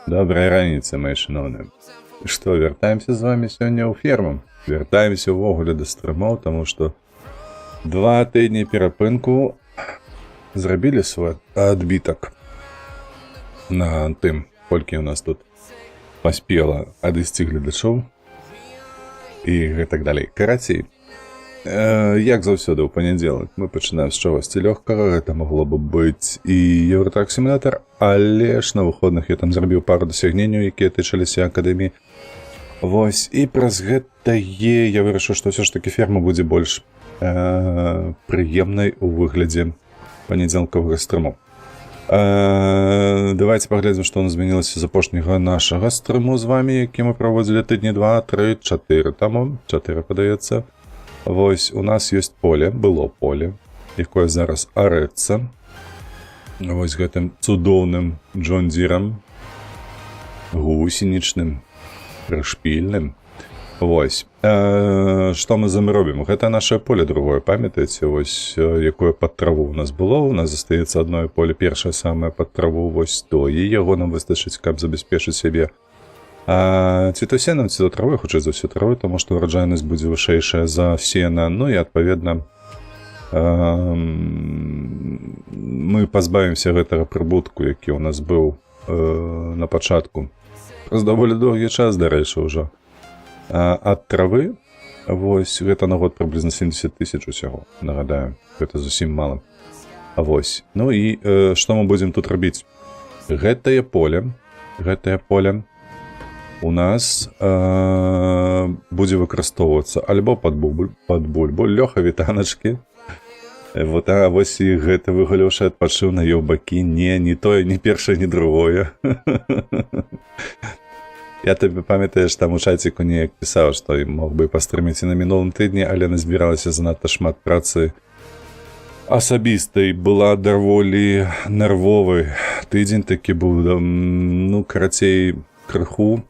Добрай раніцы, мои шановныя. Што, вяртаемся з вами сёння ў ферму. Вяртаемся ўвогуле да стрымоў, таму што 2 тыдні перапынку зрабілі свой адбітак на тым, колькі ў нас тут паспела адысці гледачоў і гэтак далей. Карацей, як заўсёды ў панядзелак мы пачынаем з чагосьці лёгкага. Гэта магло бы быць і Евротрак сімулятор, але ж на выходных я там зрабіў пару дасягненняў, якія тычыліся акадэміі. Вось, і праз гэтае я вырашыў, што ўсё ж такі ферма будзе больш прыемнай у выглядзе панядзелкавага стрыму. Давайте паглядзім, што ў нас змянілася з апошняга нашага стрыму з вами, які мы праводзілі тыдні 2, 3, 4 таму. 4, падаецца. Вось, у нас ёсць поле, было поле, якое зараз арэцца. Вось гэтым цудоўным Джон Дірам, гусенічным, прышпільным. Вось. Што мы з ім робім? Гэта нашае поле другое, памятаеце, вось, якое пад траву у нас было. У нас застаецца адно поле, першае самае пад траву, вось то, і яго нам выстачыць, каб забяспечыць сябе ці то сенам, ці то травой, хутчэй за ўсё травой, таму што ураджайнасць будзе вышэйшая за сена. Ну і адпаведна мы пазбавімся гэтага прыбутку, які ў нас быў на пачатку. Праз даволі доўгі час, дарэчы, ўжо. Ад травы, вось, гэта на год прыблізна 70 000 усяго, нагадаю, гэта зусім мала. Вось, ну і што мы будзем тут рабіць? Гэтае поле у нас будзе выкарыстоўвацца альбо пад бульбу, Лёха, вітаначкі. Вот, вось і гэты выгулёўшы адпачыў на ёўбакі, ні тое, ні першае, ні другое. Я табе памятаеш, там у чаціку неяк пісаў, што мог бы пастрыміць і на мінулым тыдні, але назбіралася занадта шмат працы асабістай. Была даволі нервовы тыдзень, такі быў, ну, карацей, крыху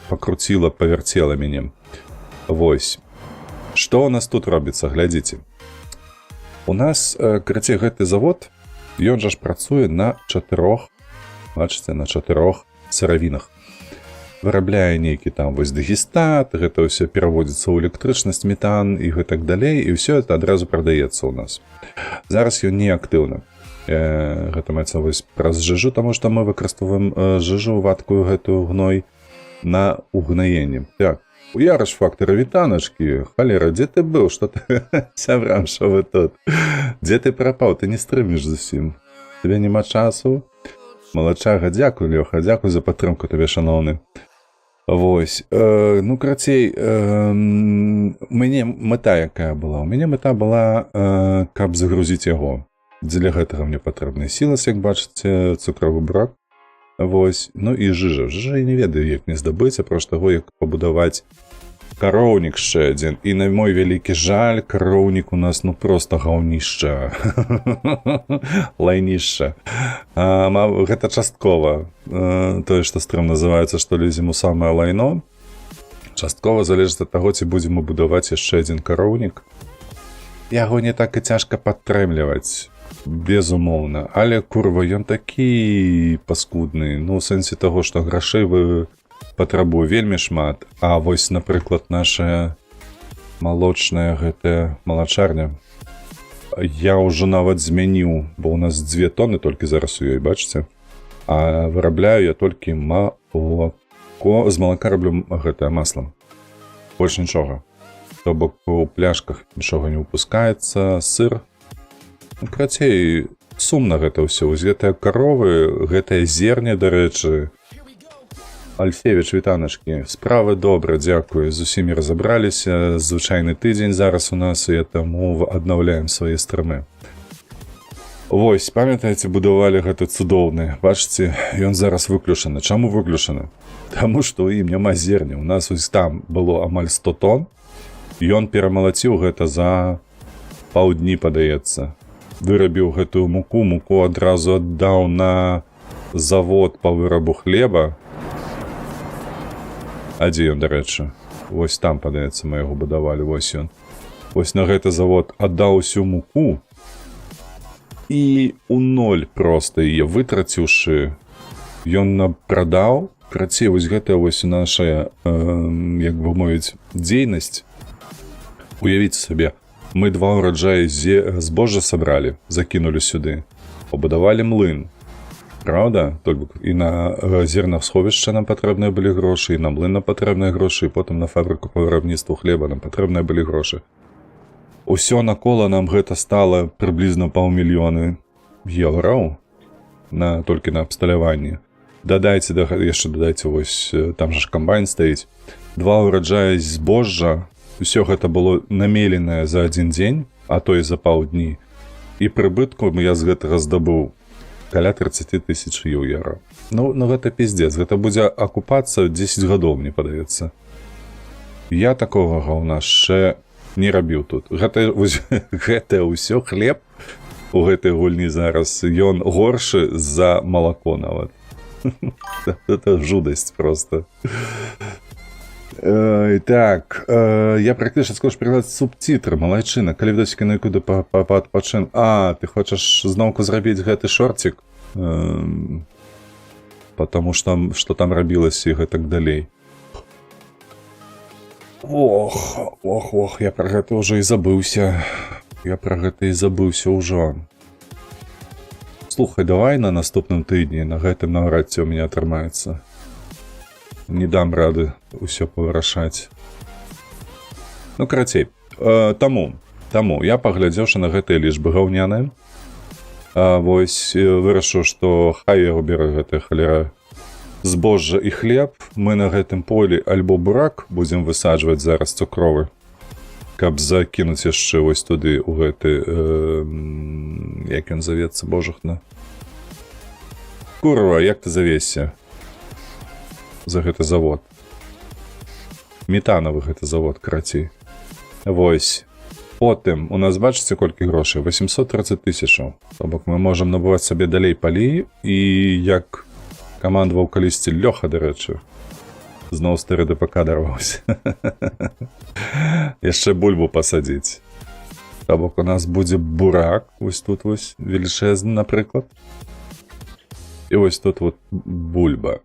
пакруціла, павярцела мяне. Вось. Што ў нас тут робіцца, глядзіце. У нас, карацей, гэты завод, ён жа ж працуе на 4, бачыце, на 4 сыравінах. Вырабляе нейкі там вось дэгістат, гэта ўсё пераводзіцца ў электрычнасць, метан і гэтак далей, і ўсё это адразу прадаецца ў нас. Зараз ён не актыўна. Гэта маецца вось праз жыжу, таму што мы выкарыстоўваем жыжу, вадкую гэтую гной на угнаенне. Так, у Ярыш фактара, вітаначкі, халера, дзе ты быў, што ты сябрам, што вы тут? Дзе ты прапаў, ты не стрыміш зусім. Тебе няма часу? Малачага, дзякуй, Лёха, дзякуй за падтрымку табе, шаноўны. Вось, ну, карацей, у мяне мэта якая была? У мяне мэта была, каб загрузіць яго. Дзеля гэтага мне патрэбны сілас, як бачыце, цукровы брак. Вось, ну і жыжа. Жыжа я не ведаю, як не здабыць, апроч таго, як пабудаваць кароўнік яшчэ адзін. І на мой вялікі жаль, кароўнік у нас, ну, проста гаўнішча. Лайнішча. Гэта часткова. Тое, што стрым называецца, што лезем у самае лайно. Часткова залежыць ад таго, ці будзем будаваць яшчэ адзін кароўнік. Яго не так і цяжка падтрымліваць. Безумоўна, але, курва, ён такі паскудны, ну, у сэнсе таго, што грашэй патрабуе вельмі шмат, а вось, напрыклад, наша малочная гэтая малачарня, я ўжо нават змяніў, бо ў нас 2 тоны толькі зараз у ёй, бачыце, а вырабляю я толькі малако, з малака раблю гэтае масло, больш нічога, то бок у пляшках нічога не выпускаецца, сыр. Карацей, сумна гэта ўсё. Вось гэтыя каровы, гэтае зерне, дарэчы. Альфевіч, вітаначкі. Справы добра, дзякую. З усімі разабраліся. Звычайны тыдзень зараз у нас, і таму аднаўляем свае стрымы. Вось, памятаеце, будавалі гэты цудоўны. Бачыце, ён зараз выключаны. Чаму выключаны? Таму што ў ім няма зерня. У нас ось там было амаль 100 тонн. Ён перамалаціў гэта за паўдні, падаецца. Вырабіў гэтую муку адразу аддаў на завод па вырабу хлеба. А дзе ён, дарэчы? Вось там, падаецца, мы яго будавалі, вось ён. Вось на гэты завод аддаў усю муку і у ноль проста яе вытраціўшы, ён прадаў, крацей, вось гэта вось наша, як бы мовіць, дзейнасць. Уявіце сабе, мы 2 ураджаі збожжа сабралі, закінулі сюды, пабудавалі млын. Правда? І на зернасховішча нам патрэбныя былі грошы, і на млын нам патрэбныя грошы, і потым на фабрыку па вырабніцтву хлеба нам патрэбныя былі грошы. Усё накола нам гэта стала прыблізна 500 000 еўраў толькі на абсталяванне. Яшчэ дадайце, вось там жа ж камбайн стаіць. 2 ураджаі збожжа, усё гэта было намеленае за 1 дзень, а то і за паўдні. І прыбытку я з гэтага здабыў каля 30 000 еўра. Ну, гэта пиздец. Гэта будзе акупацца 10 гадоў, мне падаецца. Я такога гаўна яшчэ не рабіў тут. Гэта ўсё хлеб у гэтай гульні зараз. Ён горшы за малако нават. Это жудасць просто. Так, я практычна скажу прыклад субцітры, малайчына, калі відосікі на куды падпачын. Ты хочаш зноўку зрабіць гэты шорцік? Потому что там рабілася і гэтак далей. Ох, я пра гэта ўжо і забыўся. Ўжо. Слухай, давай на наступным тыдні, на гэтым наўрад ці ў мяне атрымаецца. Не дам рады ўсё павырашаць. Ну, карацей, таму я, паглядзеўшы на гэтыя лічбы гаўняныя, вось вырашыў, што хай яго бере гэтая халера збожжа і хлеб. Мы на гэтым полі альбо бурак будзем высаджваць зараз цукровы, каб закінуць яшчэ вось туды у гэты, як ён завецца, божахна. Курва, як ты завесся за гэты завод? Метанавы гэты завод, карацей. Вось. Потым у нас, бачыце, колькі грошай? 830 000. То бок мы можам набываць сабе далей палі, і як камандаваў калісьці Лёха, дарэчы, зноў стары ДПК дарваўся. Яшчэ бульбу пасадзіць. То бок у нас будзе бурак, вось тут вось велічэзны, напрыклад. І вось тут вот бульба.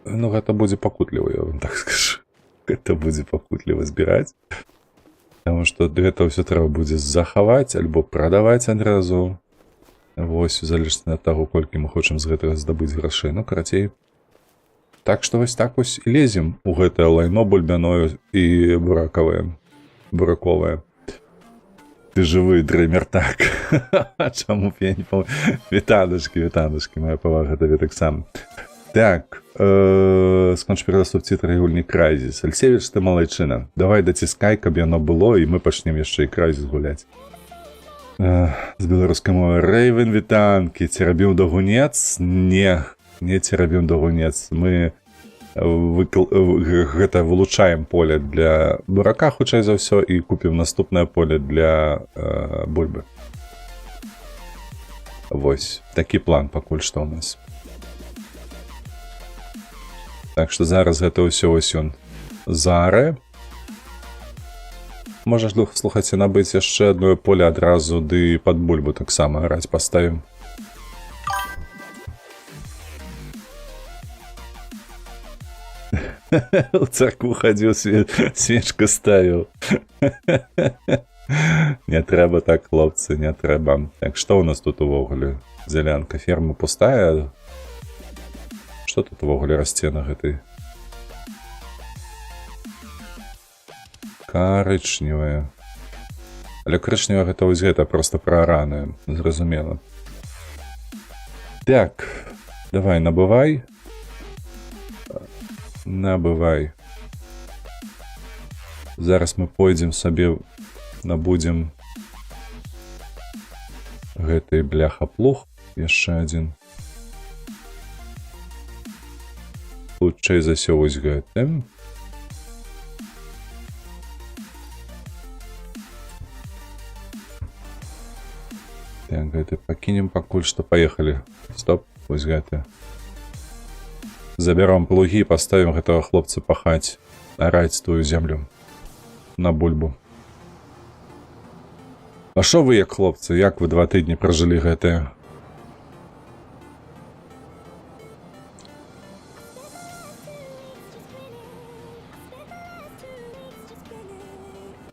Ну, гэта будзе пакутліва, я вам так скажу. Гэта будзе пакутліва збіраць. Таму што гэта ўсё трэба будзе захаваць альбо прадаваць адразу. Вось, у залежнасці ад таго, колькі мы хочам з гэтага здабыць грашэй. Ну, карацей. Так што вось так вось і лезем у гэтае лайно бульбяное і бураковае. Ты жывы, дрэмер, так. Чаму б я не памятаю? Вітанашкі, моя павага табе таксама. Так, сконч перадаць субцітры гульні Crysis. Альсевіч, ты малайчына. Давай даціскай, каб яно было, і мы пачнем яшчэ і Crysis гуляць. З беларускай мовы. Рэйвен, вітанкі. Ці рабіў дагунец? Не ці рабіў дагунец. Мы гэта вылучаем поле для бурака, хутчэй за ўсё, і купім наступнае поле для бульбы. Вось, такі план пакуль што ў нас. Так што зараз гэта ўсё вось ён зарэ. Можаш, слухайце, набыць яшчэ адно поле адразу, ды пад бульбу таксама граць паставім. У царкву хадзіў, свечку ставіў. Не трэба так, хлопцы, не трэба. Так, што ў нас тут увогуле? Дзялянка, ферма пустая? Што тут увогуле расце на гэтай? Карычневая. Але карычневая гэта вось гэта проста праараная, зразумела. Так, давай, набывай. Набывай. Зараз мы пойдзем сабе, набудзем гэты бляха-плуг, яшчэ адзін. Хутчэй за ўсё вось гэтым. Так, гэты пакінем пакуль што. Паехалі. Стоп, вось гэты. Забяром плугі і паставім гэтага хлопца пахаць, араць твою землю на бульбу. А шо вы, як хлопцы, як вы 2 тыдні пражылі гэтае?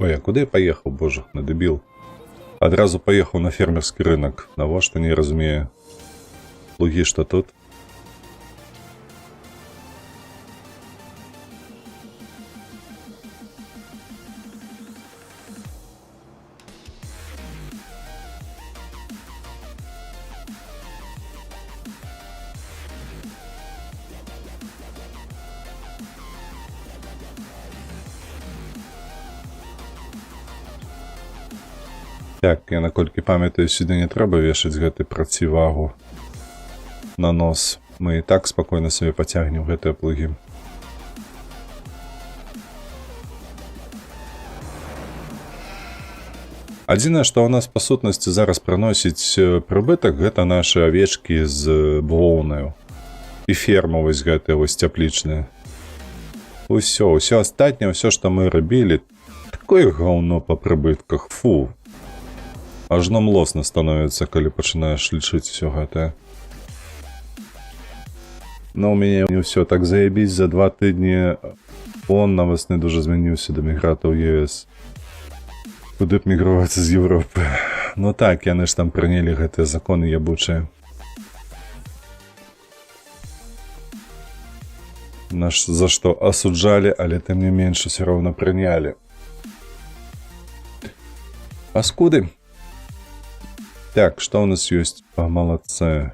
Ой, а куды я паехаў, боже, на дэбіл. Адразу паехаў на фермерскі рынок. Навошта, не разумею. Плугі, што тут? Так, я наколькі памятаю, сюды не трэба вешаць гэты процівагу на нос. Мы і так спакойна сабе пацягнем гэтыя плугі. Адзінае, што ў нас па сутнасці зараз прыносіць прыбытак, гэта нашы авечкі з воўнаю. І ферма вось гэтая вось цяплічная. Усё астатняе, ўсё, што мы рабілі, такое гаўно па прыбытках, фу. Ажно млосна становіцца, калі пачынаеш лічыць усё гэтае. Но ў мяне не ўсё так заебіць, за 2 тыдні фон на весны дуже змяніўся да мігратаў ЕС. Куды б міграваць з Европы? Ну так, яны ж там прынялі гэтыя законы ябучыя. Нас за што асуджалі, але тым не менш усё роўна прынялі. Паскуды. Так, что у нас есть? Молодцы.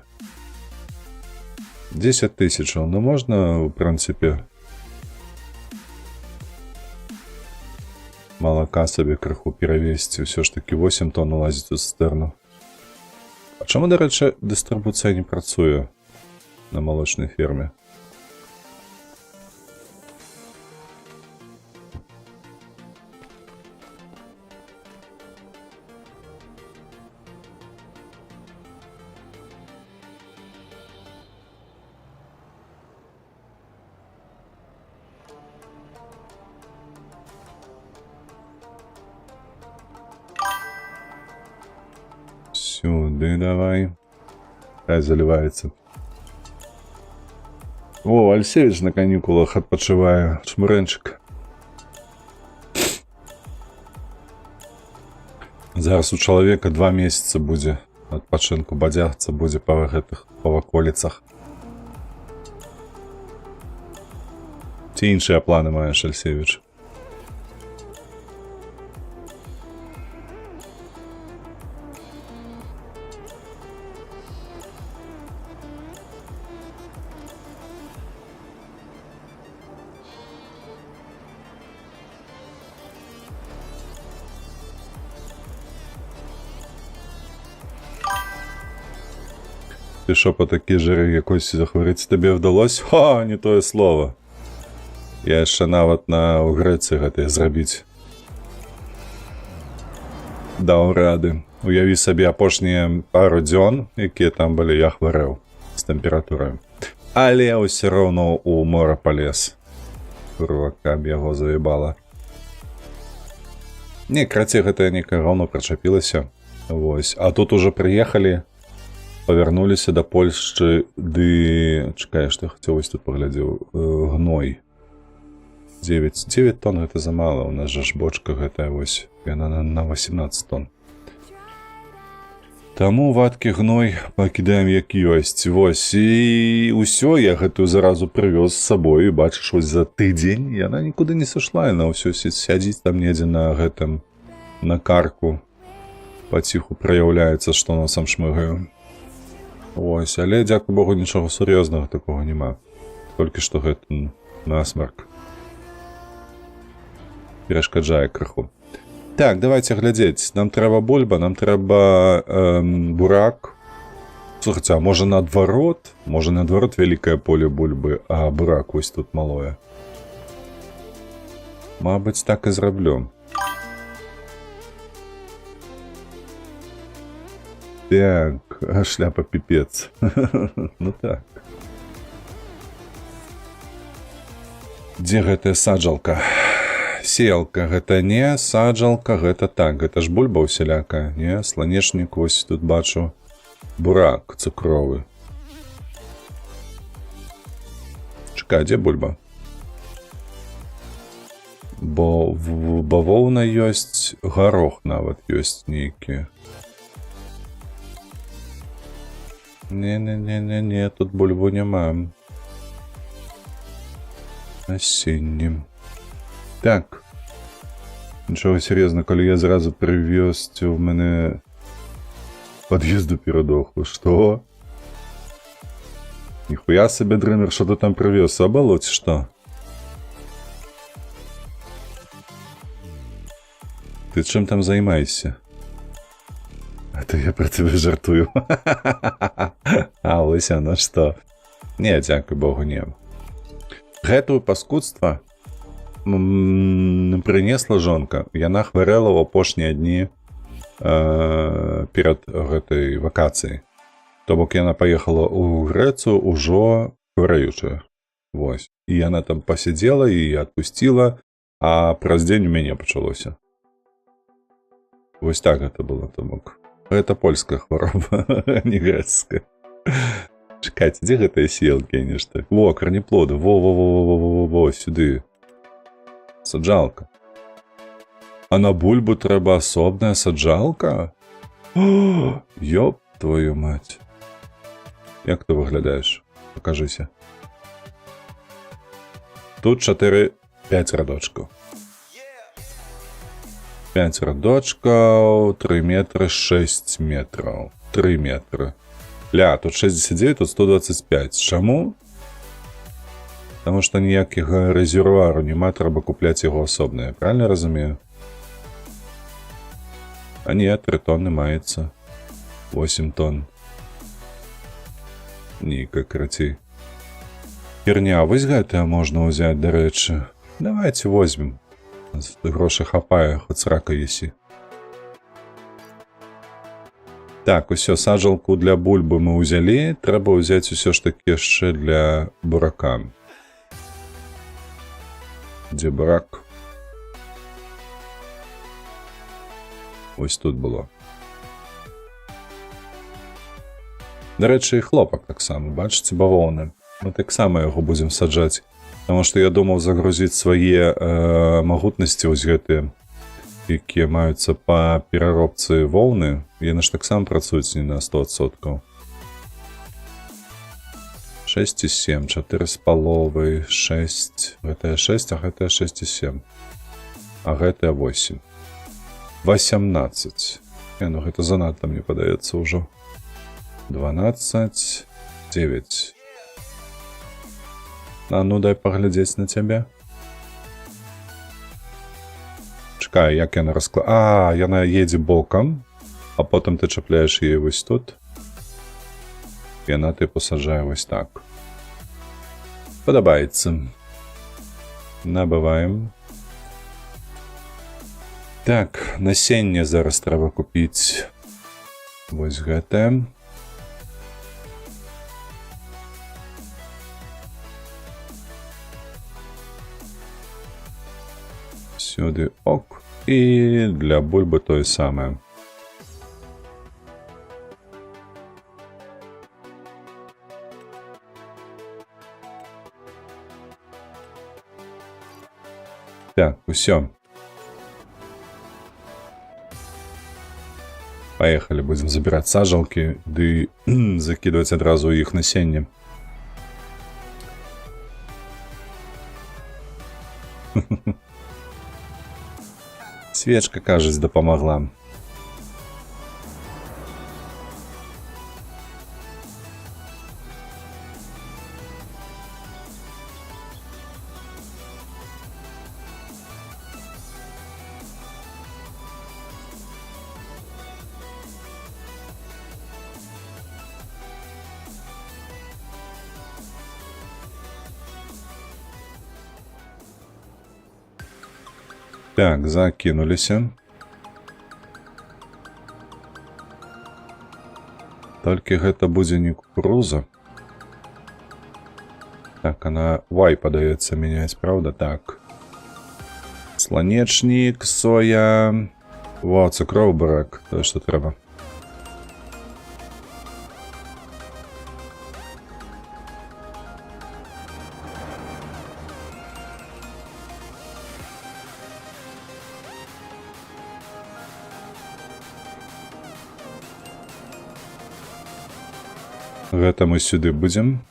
10 тысяч. Ну, можно, в принципе, молока себе крыху перевесить. Все ж таки 8 тонн улазить у цистерну. А чому, до речі, дистрибуція не працює на молочній фермі? Сюди давай. Хай заливается. О, Альсевич на каникулах отпочиває. Чмуренчик. Зараз у чоловіка 2 місяці буде відпочинку. Бадягаться буде по гэтых, по околицах. Ці інші плани маєш, Альсевич? Ти що по такі жири якось захворіти тобі вдалося? Ха, не тое слово. Я ще нават на у Греції гэтай зрабіць. Даў рады. Уяві сабе апошнія пару дзён, якія там былі, я хварэў з тэмпературай. Але ўсё роўно у мора палез. Курва, каб яго заебала. Не, крацей гэтае некае гаўно прычапілася. Вось. А тут уже прыехалі, павярнуліся да Польшчы, ды... Чакай, што я хацеў, вось тут паглядзеў. Гной. 9 тонн гэта замала. У нас жа ж бочка гэтая вось. Яна на 18 тонн. Таму вадкі гной пакідаем як ёсць. Вось. І ўсё, я гэтую заразу прывёз з сабой. І бачыш, вось за тыдзень яна нікуды не сышла. Яна ўсё сядзіць там недзе на гэтым, на карку. Паціху праяўляецца, што носам шмыгаю. Ось, але, дзякуй Богу, нічога сур'ёзнага такога няма. Толькі што гэта насмарк. Перашкаджае крыху. Так, давайте глядзець. Нам трэба бульба, нам трэба бурак. Слухайце, а можа наадварот? Можа наадварот вялікае поле бульбы, а бурак вось тут малое. Мабыць, так і зраблю. Так, шляпа пипец. Ну так. Дзе гэтая саджалка? Сеялка гэта не, саджалка гэта так. Гэта ж бульба усялякая, не? Сланечнік, вось тут бачу. Бурак цукровы. Чакай, дзе бульба? Бо в бавоўна ёсць, гарох нават ёсць нейкі. Не, тут бульбу няма. Насенне. Так. Нічого серйозно, коли я зразу привез, в мене под'їзду передохло. Що? Ніхуя себе, дринер, що ти там привез? Оболоть, що? Ти чим там займаєшся? А то я про тебе жартую. А, Лися, ну що? Ні, дякую Богу, ні. Гэтую паскудства принесла жонка. Яна хварэла ў апошнія дні перад гэтай вакацыяй. То бок яна паехала ў Грэцыю ўжо хварэючая. Вось. І яна там пасядзела і адпусціла, а праз дзень у мяне пачалося. Вось так гэта было, то бок. Гэта польская хвароба, а не грэцкая. Чакайце, дзе гэтыя селкі, нешта? Во, карніплоды, во, сюды. Саджалка. А на бульбу трэба асобная саджалка? О, ёб твою мать. Як ты выглядаеш? Пакажыся. Тут 4-5 радочкаў. 5 радочкаў, 3 метры, 6 метраў. 3 метры. Ля, тут 69, тут 125. Чаму? Таму што ніякага рэзервуару няма, трэба купляць яго асобнае. Правильно разумею? А не, 3 тонны маецца. 8 тонн. Ніка, крацей. Херня, вось гэтае можна ўзяць, дарэчы. Давайте возьмем. Грошы хапае, хоць срака есі. Так, усё, саджалку для бульбы мы ўзялі. Трэба ўзяць усё ж такі яшчэ для бурака. Дзе бурак? Ось тут было. Дарэчы, і хлопак таксама, бачыце, бавоўны. Мы таксама яго будзем саджаць. Таму што я думаў загрузіць свае магутнасці вось гэтыя, якія маюцца па пераробцы воўны. Яны ж таксама працуюць не на 100%. 6,7, 4,5, 6. Гэтая 6, а гэтая 6,7. А гэтая 8. 18. Ну гэта занадта, мне падаецца ўжо. 12, 9. А ну дай паглядзець на цябе. Чакай, як яна А, яна едзе бокам, а потым ты чапляеш яе вось тут. Яна ты пасаджае вось так. Падабаецца. Набываем. Так, насенне зараз трэба купіць. Вось гэтае. Сюди ок. І для бульби то саме. Так, усё. Поехали, будем забирать сажалки, да и закидывать одразу их насенне. Свечка, кажется, допомогла. Так, закинуліся. Толькі гэта будзе не кукуруза. Так, она вай падаецца мяняць, правда? Так. Сланечнік, соя. Во, цукровы бурак. Тое, што трэба. Гэта мы сюды будзем.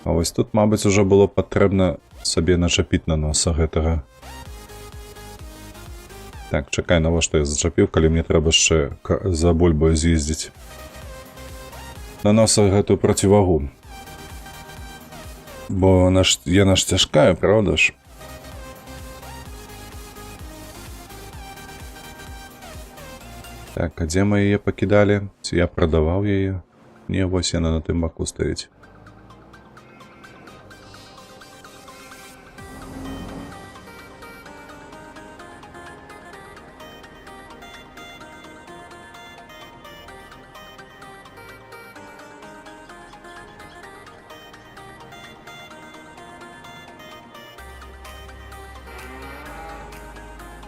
А вось тут, мабыць, ужо было патрэбна сабе начапіць на носа гэтага. Так, чакай, навошта я зачапіў, калі мне трэба яшчэ за бульбою з'ездзіць. На носа гэтую процівагу. Бо яна ж цяжкая, правда ж? Так, а дзе мы яе пакідалі? Ці я прадаваў яе? Не, вось яна на тым баку стаіць.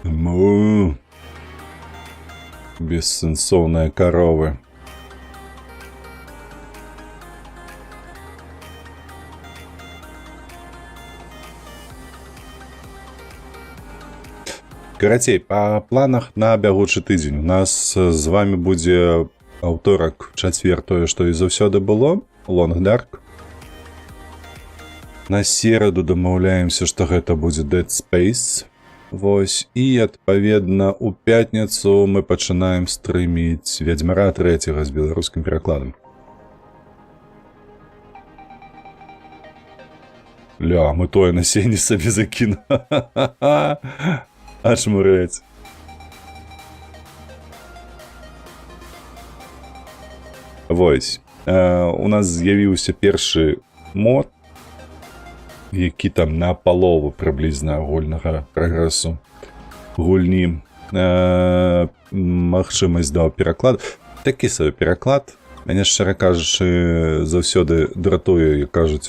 Му. Бессэнсоўныя каровы. Карацей, па планах на бягучы тыдзень. У нас з вами будзе аўторак, чацвер, тое, што і заўсёды было, Long Dark. На сераду дамаўляемся, што гэта будзе Dead Space. Вось, і, адпаведна, у пятніцу мы пачынаем стрыміць Вядзьмара 3 з беларускім перакладам. Ля, мы тое насенне сабе закіну. Аж мурэць. Вось, у нас з'явіўся першы мод, які там на палову прыблізна агульнага прагрэсу гульні. Магчымасць даў пераклад. Такі сабе пераклад. Мяне, шчыра кажучы, заўсёды дратуе, як кажуць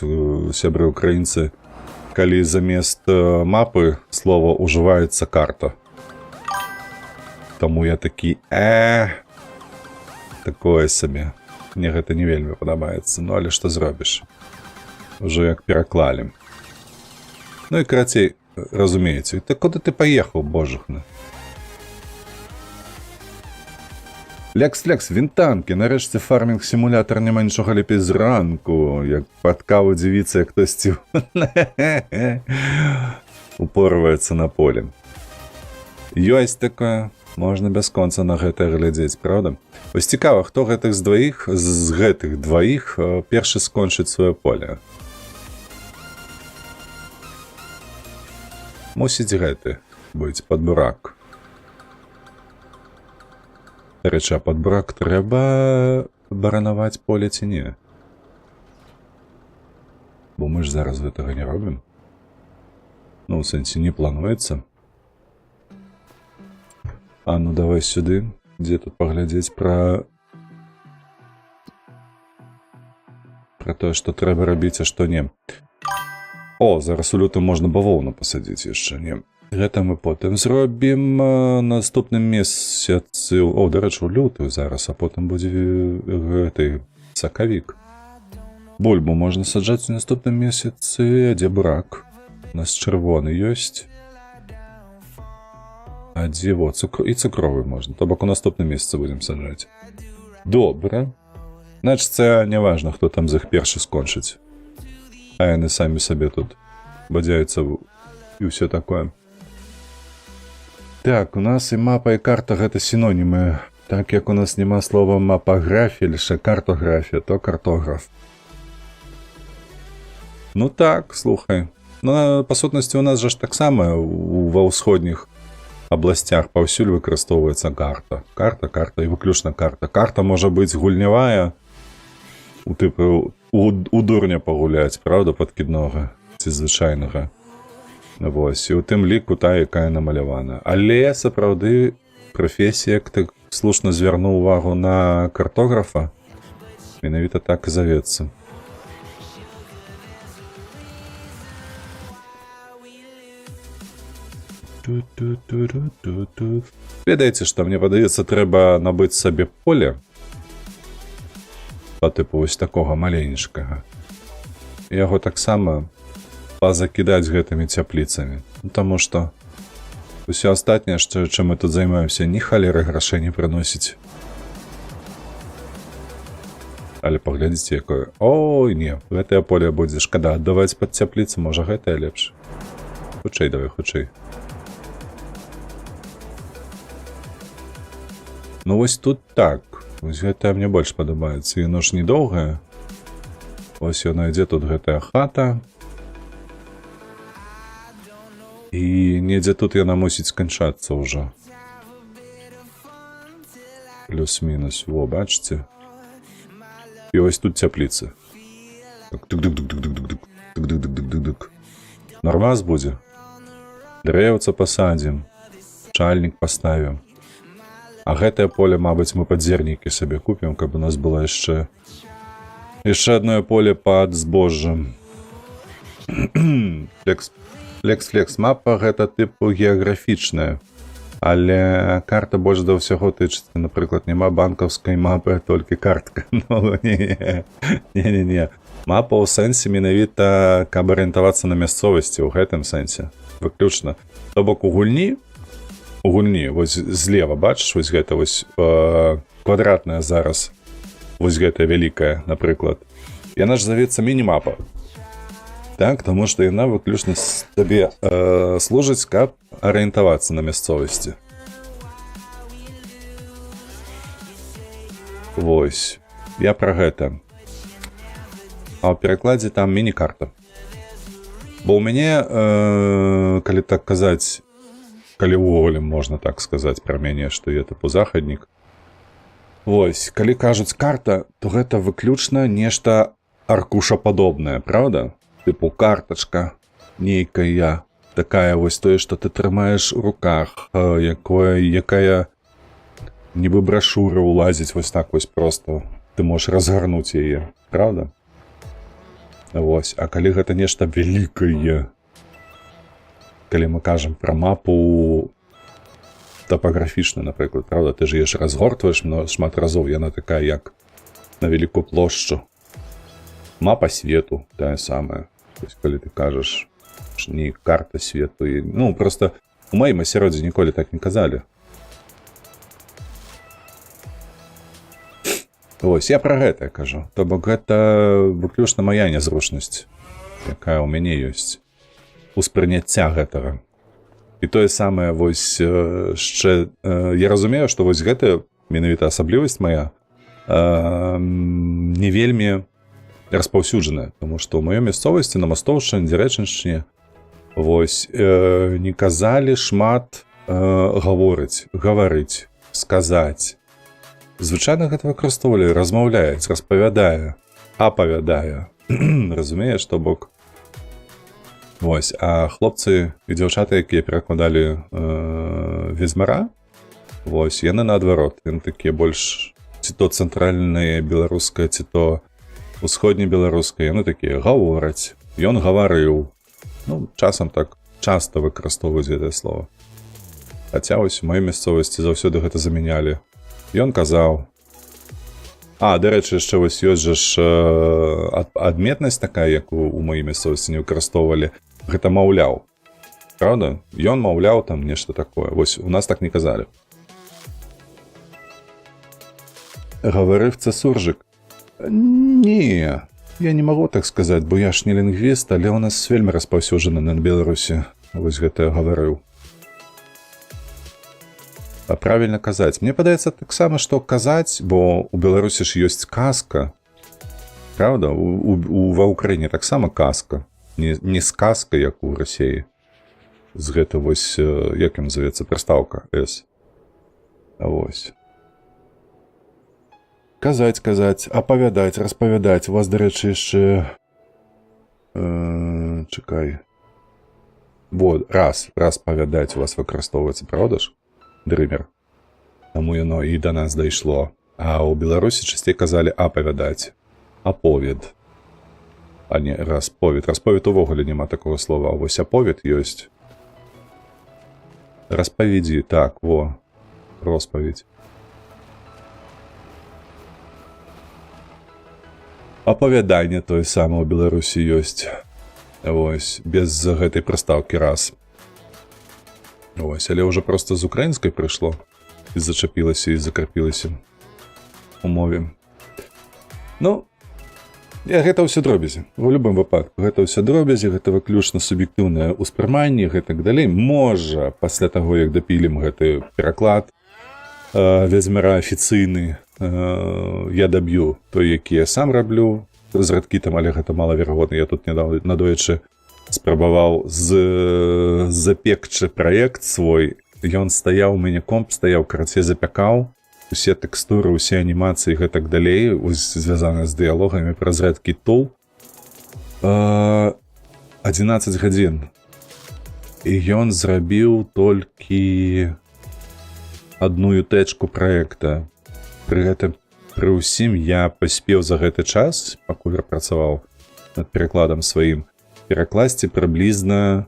сябры украінцы, калі замест мапы слова ўжываецца карта. Таму я такі такое сабе. Мне гэта не вельмі падабаецца. Ну, але што зробіш? Ужо як пераклалі. Ну і карацей, разумееце, ты куды ты паехаў, божухна? Лекс, вінтанкі, нарэшце фармінг-сімулятар няма нічога лепей зранку, як пад каву дзівіцца, як хтосьці упорваецца на поле. Ёсць такое, можна бясконца на гэта глядзець, правда? Вось цікава, хто з гэтых дваіх першы скончыць сваё поле? Мусіць гэты быць падбурак. Рэча, падбурак трэба баранаваць поле ці не? Бо мы ж зараз гэтага не робім. Ну, у сэнсе, не плануецца. А ну давай сюды, дзе тут паглядзець пра тое, што трэба рабіць, а што не. О, зараз у лютым можна бавоўну пасадзіць яшчэ, не. Гэта мы потым зробім наступным месяцы. О, дарэчы, у лютую зараз, а потым будзе гэты сакавік. Бульбу можна саджаць у наступным месяцы, а дзе бурак? У нас чырвоны ёсць. А дзе вот, і цукровы можна. То бок у наступным месяцы будзем саджаць. Добра. Значыцца, няважна, хто там з іх першы скончыць. А яны самі сабе тут бадзяюцца і ўсё такое. Так, у нас і мапа, і карта — гэта сінонімы. Так як у нас няма слова мапаграфія, лише картографія, то картограф. Ну так, слухай. Ну, па сутнасці, у нас жа ж таксама ва ўсходніх абласцях паўсюль выкарыстоўваецца карта. Карта і выключна карта. Карта можа быць гульнявая, у тыпу у дурня пагуляць, правда, падкіднога ці звычайнага. Вось, і ў тым ліку тая, якая намалявана. Але, сапраўды, прафесія, як ты слушна звярнуў увагу на картографа, менавіта так і завецца. Ведаеце, што мне падаецца, трэба набыць сабе поле па тыпу вось такога маленечкага. Яго таксама пазакідаць гэтымі цяпліцамі. Таму што ўсё астатняе, чым мы тут займаемся, ні халеры грашэй не прыносіць. Але паглядзіце, якое... Ой, не, гэтае поле будзе шкада аддаваць пад цяпліцы, можа гэтае лепш. Хутчэй, давай, хутчэй. Ну вось тут так. Вось гэтае мне больш падабаецца. Яно ж недоўгае. Вось яно ідзе, тут гэтая хата. І недзе тут яна мусіць сканчацца ўжо. Плюс-мінус. Во, бачыце? І ось тут цяпліцы. Нормас будзе. Дрэўца пасадзім. Чальнік паставім. А гэтае поле, мабыць, мы падзернікі сабе купім, каб у нас было яшчэ адно поле пад збожжам. Флекс мапа гэта тыпу геаграфічная, але карта больш да ўсяго тычыцца. Напрыклад, няма банкаўскай мапы, а толькі картка. Ну, не. Мапа ў сэнсе менавіта, каб арыентавацца на мясцовасці, ў гэтым сэнсе. Выключна. То бок у гульні, вось злева, бачыш, вось гэта вось квадратная зараз, вось гэтая вялікая, напрыклад. Яна ж завецца міні-мапа. Так, таму што яна выключна табе служыць, каб арыентавацца на мясцовасці. Вось. Я пра гэта. А ў перакладзе там міні-карта. Бо ў мяне, калі так казаць, калі ўвогуле можна так сказаць пра мяне, што я тыпу захаднік. Вось, калі кажуць карта, то гэта выключна нешта аркушападобнае, правда? Тыпу картачка нейкая, такая вось тое, што ты трымаеш у руках, якая нібы брашура ўлазіць вось так вось проста. Ты можаш разгарнуць яе, правда? Вось, а калі гэта нешта вялікае, калі мы кажам пра мапу тапаграфічную, напрыклад, правда, ты ж яе разгортваеш шмат разоў, яна такая, як на вялікую плошчу. Мапа свету, тая самая. Калі ты кажаш, не карта свету. Ну, просто у маім асяроддзі ніколі так не казалі. Вось, я пра гэта кажу. То бок гэта выключна мая нязручнасць, якая ў мяне ёсць. Успрыняцця гэтага. І тое самае, вось, яшчэ... Я разумею, што вось гэта, менавіта асаблівасць мая, не вельмі распаўсюджаная, тому што ў маёй мясцовасці на Мастоўшчыне, Дзярэчыншчыне вось не казалі шмат гаварыць, сказаць. Звычайна гэта выкарыстоўвалі, размаўляюць, распавядае, апавядае. Разумееш, што бок. Вось, а хлопцы і дзяўчаты, якія перакладалі Ведзьмара, вось, яны наадварот, яны такія больш ці то цэнтральныя беларуская, ці то усходнебеларускай, яны такія гавораць. Ён гаварыў. Ну, часам так часта выкарыстоўваюць гэтае слово. Хаця вось у маёй мясцовасці заўсёды гэта замянялі. Ён казаў. Дарэчы, яшчэ вось ёсць жа ж адметнасць такая, як у маёй мясцовасці не выкарыстоўвалі. Гэта маўляў. Правда? Ён маўляў там нешта такое. Вось у нас так не казалі. Гаварыў це суржык. Не, я не магу так сказаць, бо я ж не лінгвіст, але ў нас вельмі распаўсюджана на Беларусі. Вось гэта гаварыў. А правільна казаць. Мне падаецца таксама, што казаць, бо у Беларусі ж ёсць казка. Правда? Ва Ўкраіне таксама казка. Не сказка, як у Расіі. З гэта вось, як ім завецца, прыстаўка «С». Вось. Казаць, апавядаць, распавядаць. У вас, дарэчы, яшчэ... Чакай. Вот, раз павядаць у вас выкарыстоўваецца, правда ж? Дрымер. Таму яно і да нас дайшло. А ў Беларусі часцей казалі апавядаць. Аповед. А не, расповед. Расповед увогуле няма такого слова. А вось аповед ёсць. Распавядзі, так, во. Роспаведь. Апавяданне тое самае ў Беларусі ёсць. Вось, без гэтай прыстаўкі раз. Вось, але ўжо проста з украінскай прыйшло і зачапілася і закрапілася у мове. Ну, гэта ўсё дробязі. У любым выпадку гэта ўсё дробязі, гэта выключна суб'ектыўнае ўспрыманне, гэтак далей. Можа, пасля таго, як дапілім гэты пераклад Вядзьмара афіцыйны, я даб'ю той, які я сам раблю з рэдкітам, але гэта малаверагодна. Я тут надоечы спрабаваў запекчы праект свой. Ён стаяў, у мяне комп стаяў, карацей запякаў усе тэкстуры, усе анімацыі, гэтак далей, звязаныя з дыялогамі праз рэдкі тул. 11 гадзін. І ён зрабіў толькі адну тэчку праекта. Пры гэтым, пры ўсім я паспеў за гэты час, пакуль працаваў над перакладам сваім, перакласці прыблізна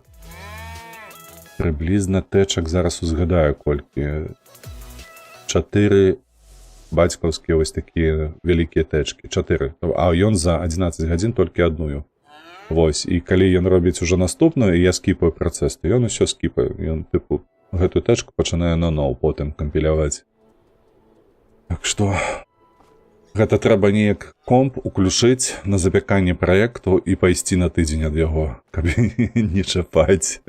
тэчак, зараз узгадаю колькі. 4 бацькаўскія вось такія вялікія тэчкі. 4. А ён за 11 гадзін толькі адную. Вось. І калі ён робіць ужо наступную, і я скіпаю працэс, то ён усё скіпае. Ён, тыпу, гэтую тэчку пачынае наноў потым кампіляваць. Так што гэта трэба неяк комп уключыць на запяканне праекту і пайсці на тыдзень ад яго, каб не чапаць.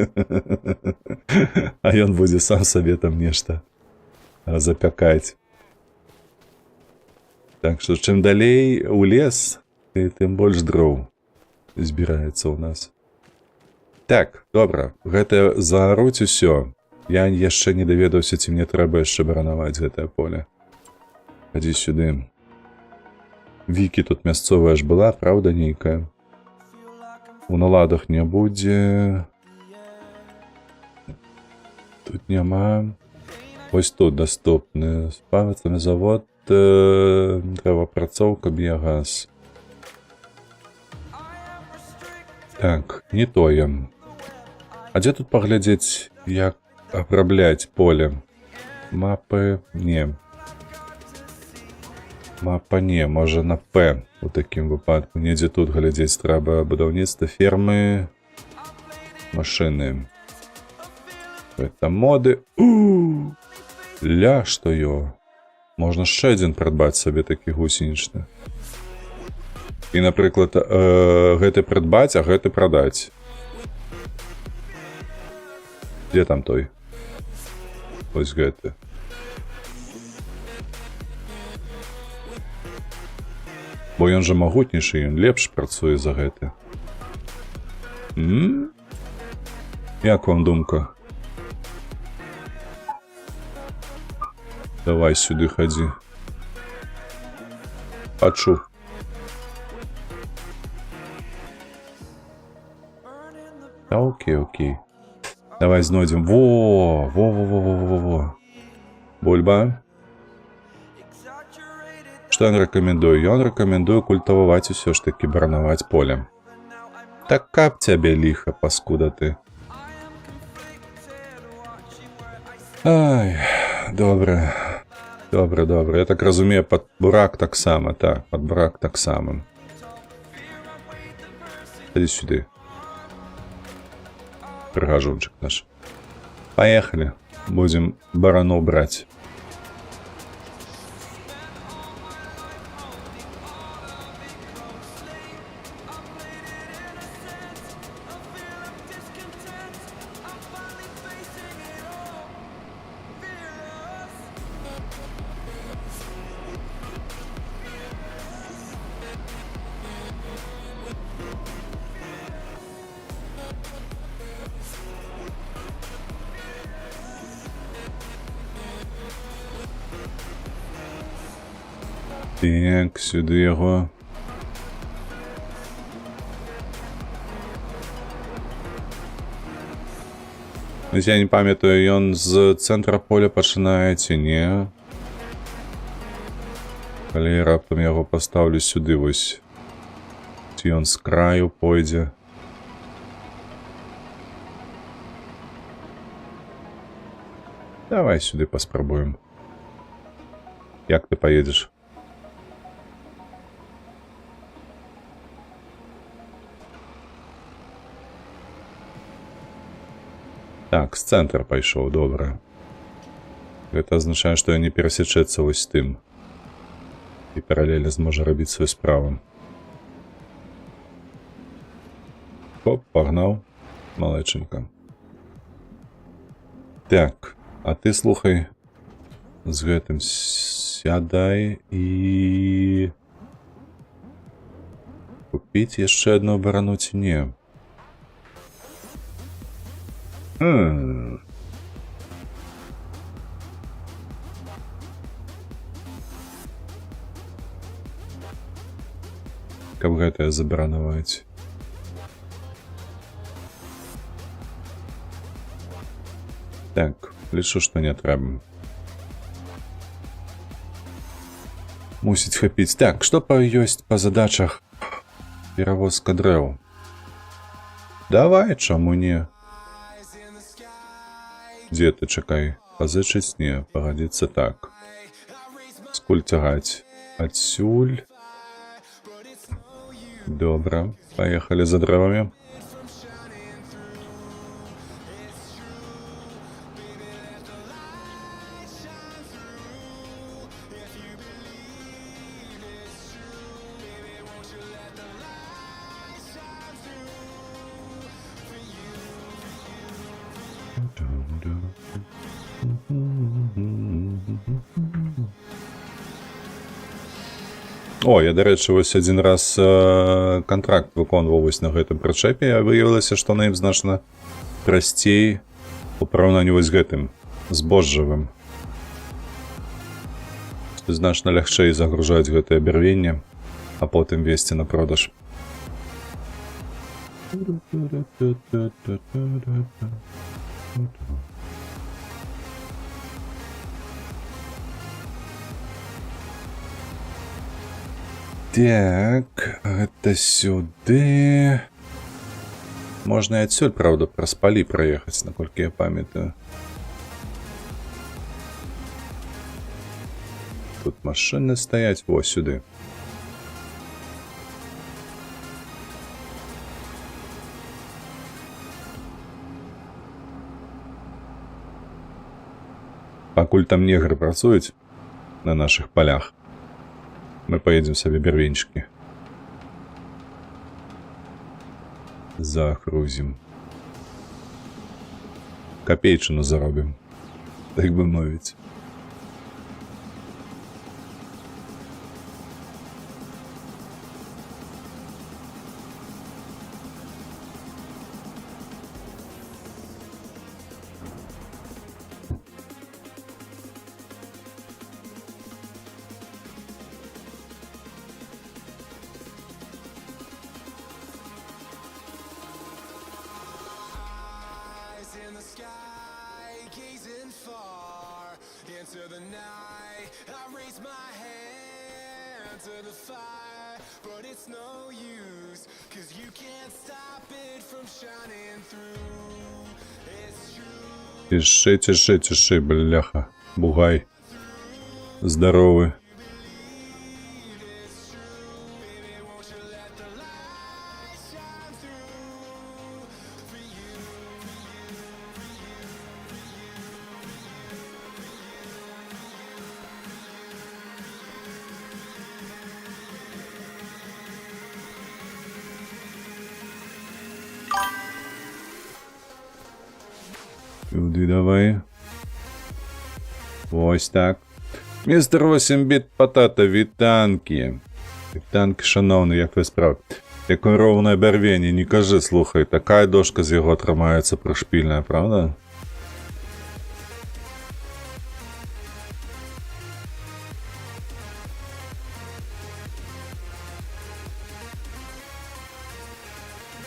А ён будзе сам сабе там нешта запякаць. Так што чым далей у лес, тым больш дроў збіраецца ў нас. Так, добра, гэта зааруць усё. Я яшчэ не даведаўся, ці мне трэба яшчэ баранаваць гэтае поле. Хадзі сюды. Вікі тут мясцовая ж была, праўда, нейкая? У наладах не будзе. Тут няма. Вось тут даступны. Спавацца на завод, дрэваапрацоўка, біягаз. Так, не тое. А дзе тут паглядзець, як абрабляць поле? Мапы не. Мапа не, можа на П у такім выпадку. Недзе тут глядзець трэба будаўніцтва фермы, машыны. Это моды. Ля, што ё. Можна яшчэ адзін прыдбаць сабе такі гусенічны. І, напрыклад, гэты прыдбаць, а гэты прадаць. Дзе там той? Вось гэты. Бо ён жа магутнейшы, ён лепш працуе за гэты. Як вам думка? Давай сюды хадзі. Хачу. Окей. Давай знойдзем. Во. Бульба. Што ён рэкамендуе? Ён рэкамендуе культываваць усё ж такі, баранаваць поле. Так каб цябе ліха, паскуда ты. Ай, добра. Я так разумею, пад бурак таксама, так, пад бурак таксама. Хадзі сюды. Прыгажунчык наш. Паехалі. Будзем бараноў браць. Так, сюди його. Я не пам'ятаю, ён з центра поля пачынае ці не. Калі я раптам яго пастаўлю сюды, вось. Ці ён з краю пойдзе. Давай сюды паспрабуем. Як ты поедзеш? Так, з цэнтра пайшоў, добра. Гэта азначае, што ён не перасячэцца вось тым. І паралельна зможа рабіць сваю справу. Хоп, пагнаў. Малайчынка. Так, а ты слухай, з гэтым сядай і... Купіць яшчэ адну абарану ці не? Каб гэтае забаранаваць. Так, лічу, што не трэба. Мусіць хапіць. Так, што ёсць па задачах? Перавозка дрэў. Давай, чаму не? Дзе ты, чакай? Пазычыць? Не, пагадзіцца так. Скуль цягаць? Адсюль. Добра, паехалі за дрэвамі. О, я, дарэчы, вось адзін раз кантракт выконваў вось на гэтым прычэпе, а выявілася, што на ім значна прасцей у параўнанні вось гэтым збожжавым. Значна лягчэй загружаць гэтае бярвенне, а потым весці на продаж. Так, гэта сюды. Можна і адсюль, правда, праз палі праехаць, наколькі я памятаю. Тут машыны стаяць, вось сюды. Пакуль там негры працуюць на нашых палях, мы поедем себе бярвенчики. Загрузим. Копейчину заробим, так бы мовить. Тиши, тиши, тиши, бляха. Бугай. Здоровый. Сюди давай. Ось так. Містер 8-біт Патата, вітанки. Вітанки, шановний, як ви справи? Яке ровне барвіння, не кажи, слухай, така дошка з його тримається пришпільна, правда?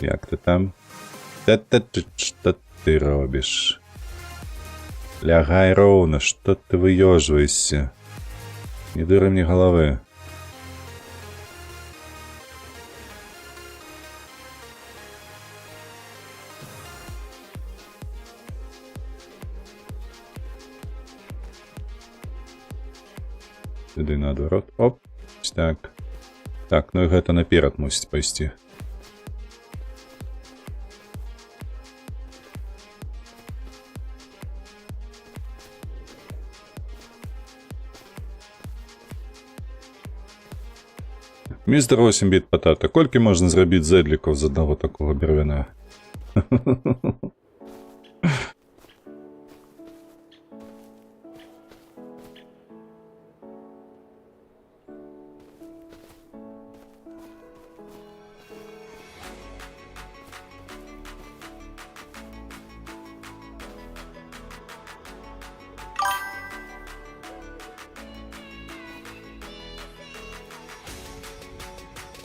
Як ти там? Що ти робиш? Лягай ровно, что ты выёживаешься? Не дури мне головы. Сюди наоборот. Оп. Так. Так, ну і гэта наперад мусіць пайсці. Містер 8 біт патата, колькі можна зрабіць зэдлікаў з аднаго такого бервяна?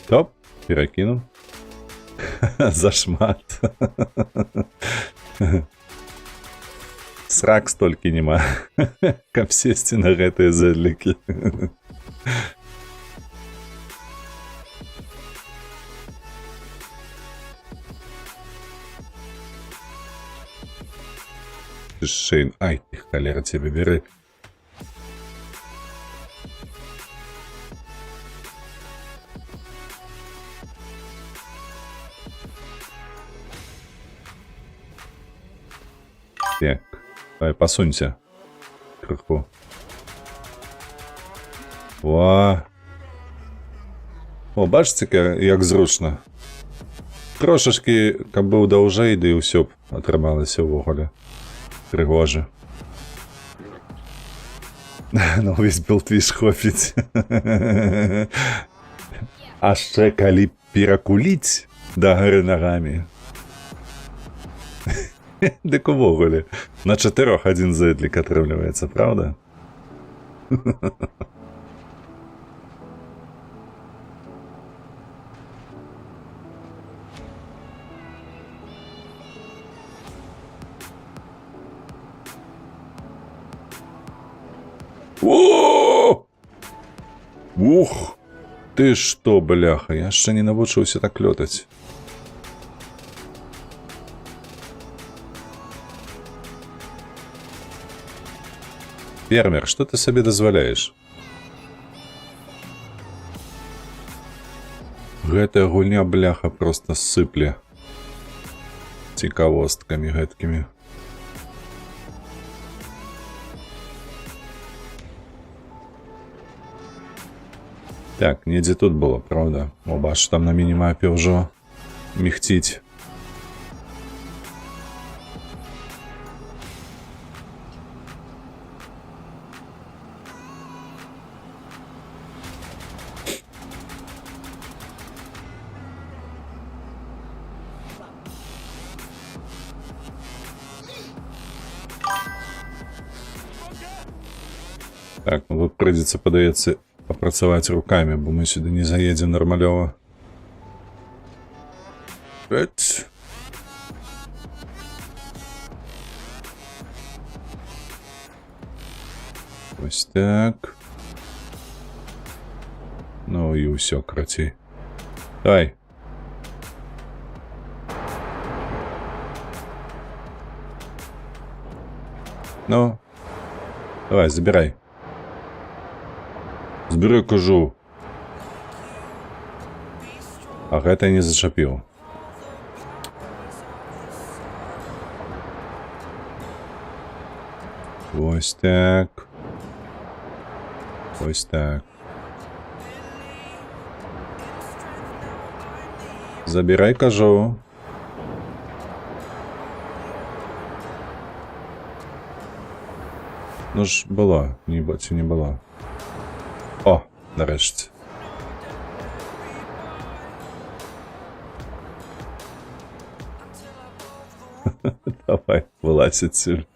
Топ, перакінуў. Зашмат. Срак столькі нема, каб сесці на гэтыя зэдлікі. Шейн, ай, ты халера тебе бери. Так, давай, посунься. Крыху. О, бачите, як зручно. Трошечки, каб быў даўжэй, ды і ўсё б атрымалася ўвогуле. Прыгожа. Ну, увесь білтвіш хопіць. А ще калі перакуліць да гары нагамі. Дык увогуле. На 4 адзін зэдлік атрымліваецца, правда? О! Ух! Ты што, бляха, я яшчэ не навучыўся так лётаць. Фермер, што ты сабе дазваляеш? Гэтая гульня, бляха, проста сыпле цікавосткамі гэткімі. Так, недзе тут было, правда? О, бач, там на мінімапе ўжо мігціць. Так, ну тут придется, подаецца, попрацаваць руками, бо мы сюда не заедем нормалёва. Пять. Ось так. Ну і ўсё, крацей. Давай. Ну. Давай, забирай. Збірай, кажу. А гэта не зачапіў. Ось так. Ось так. Забирай, кажу. Ну ж было, ці не было. О, нарешті. Давай, вылазь отсюда.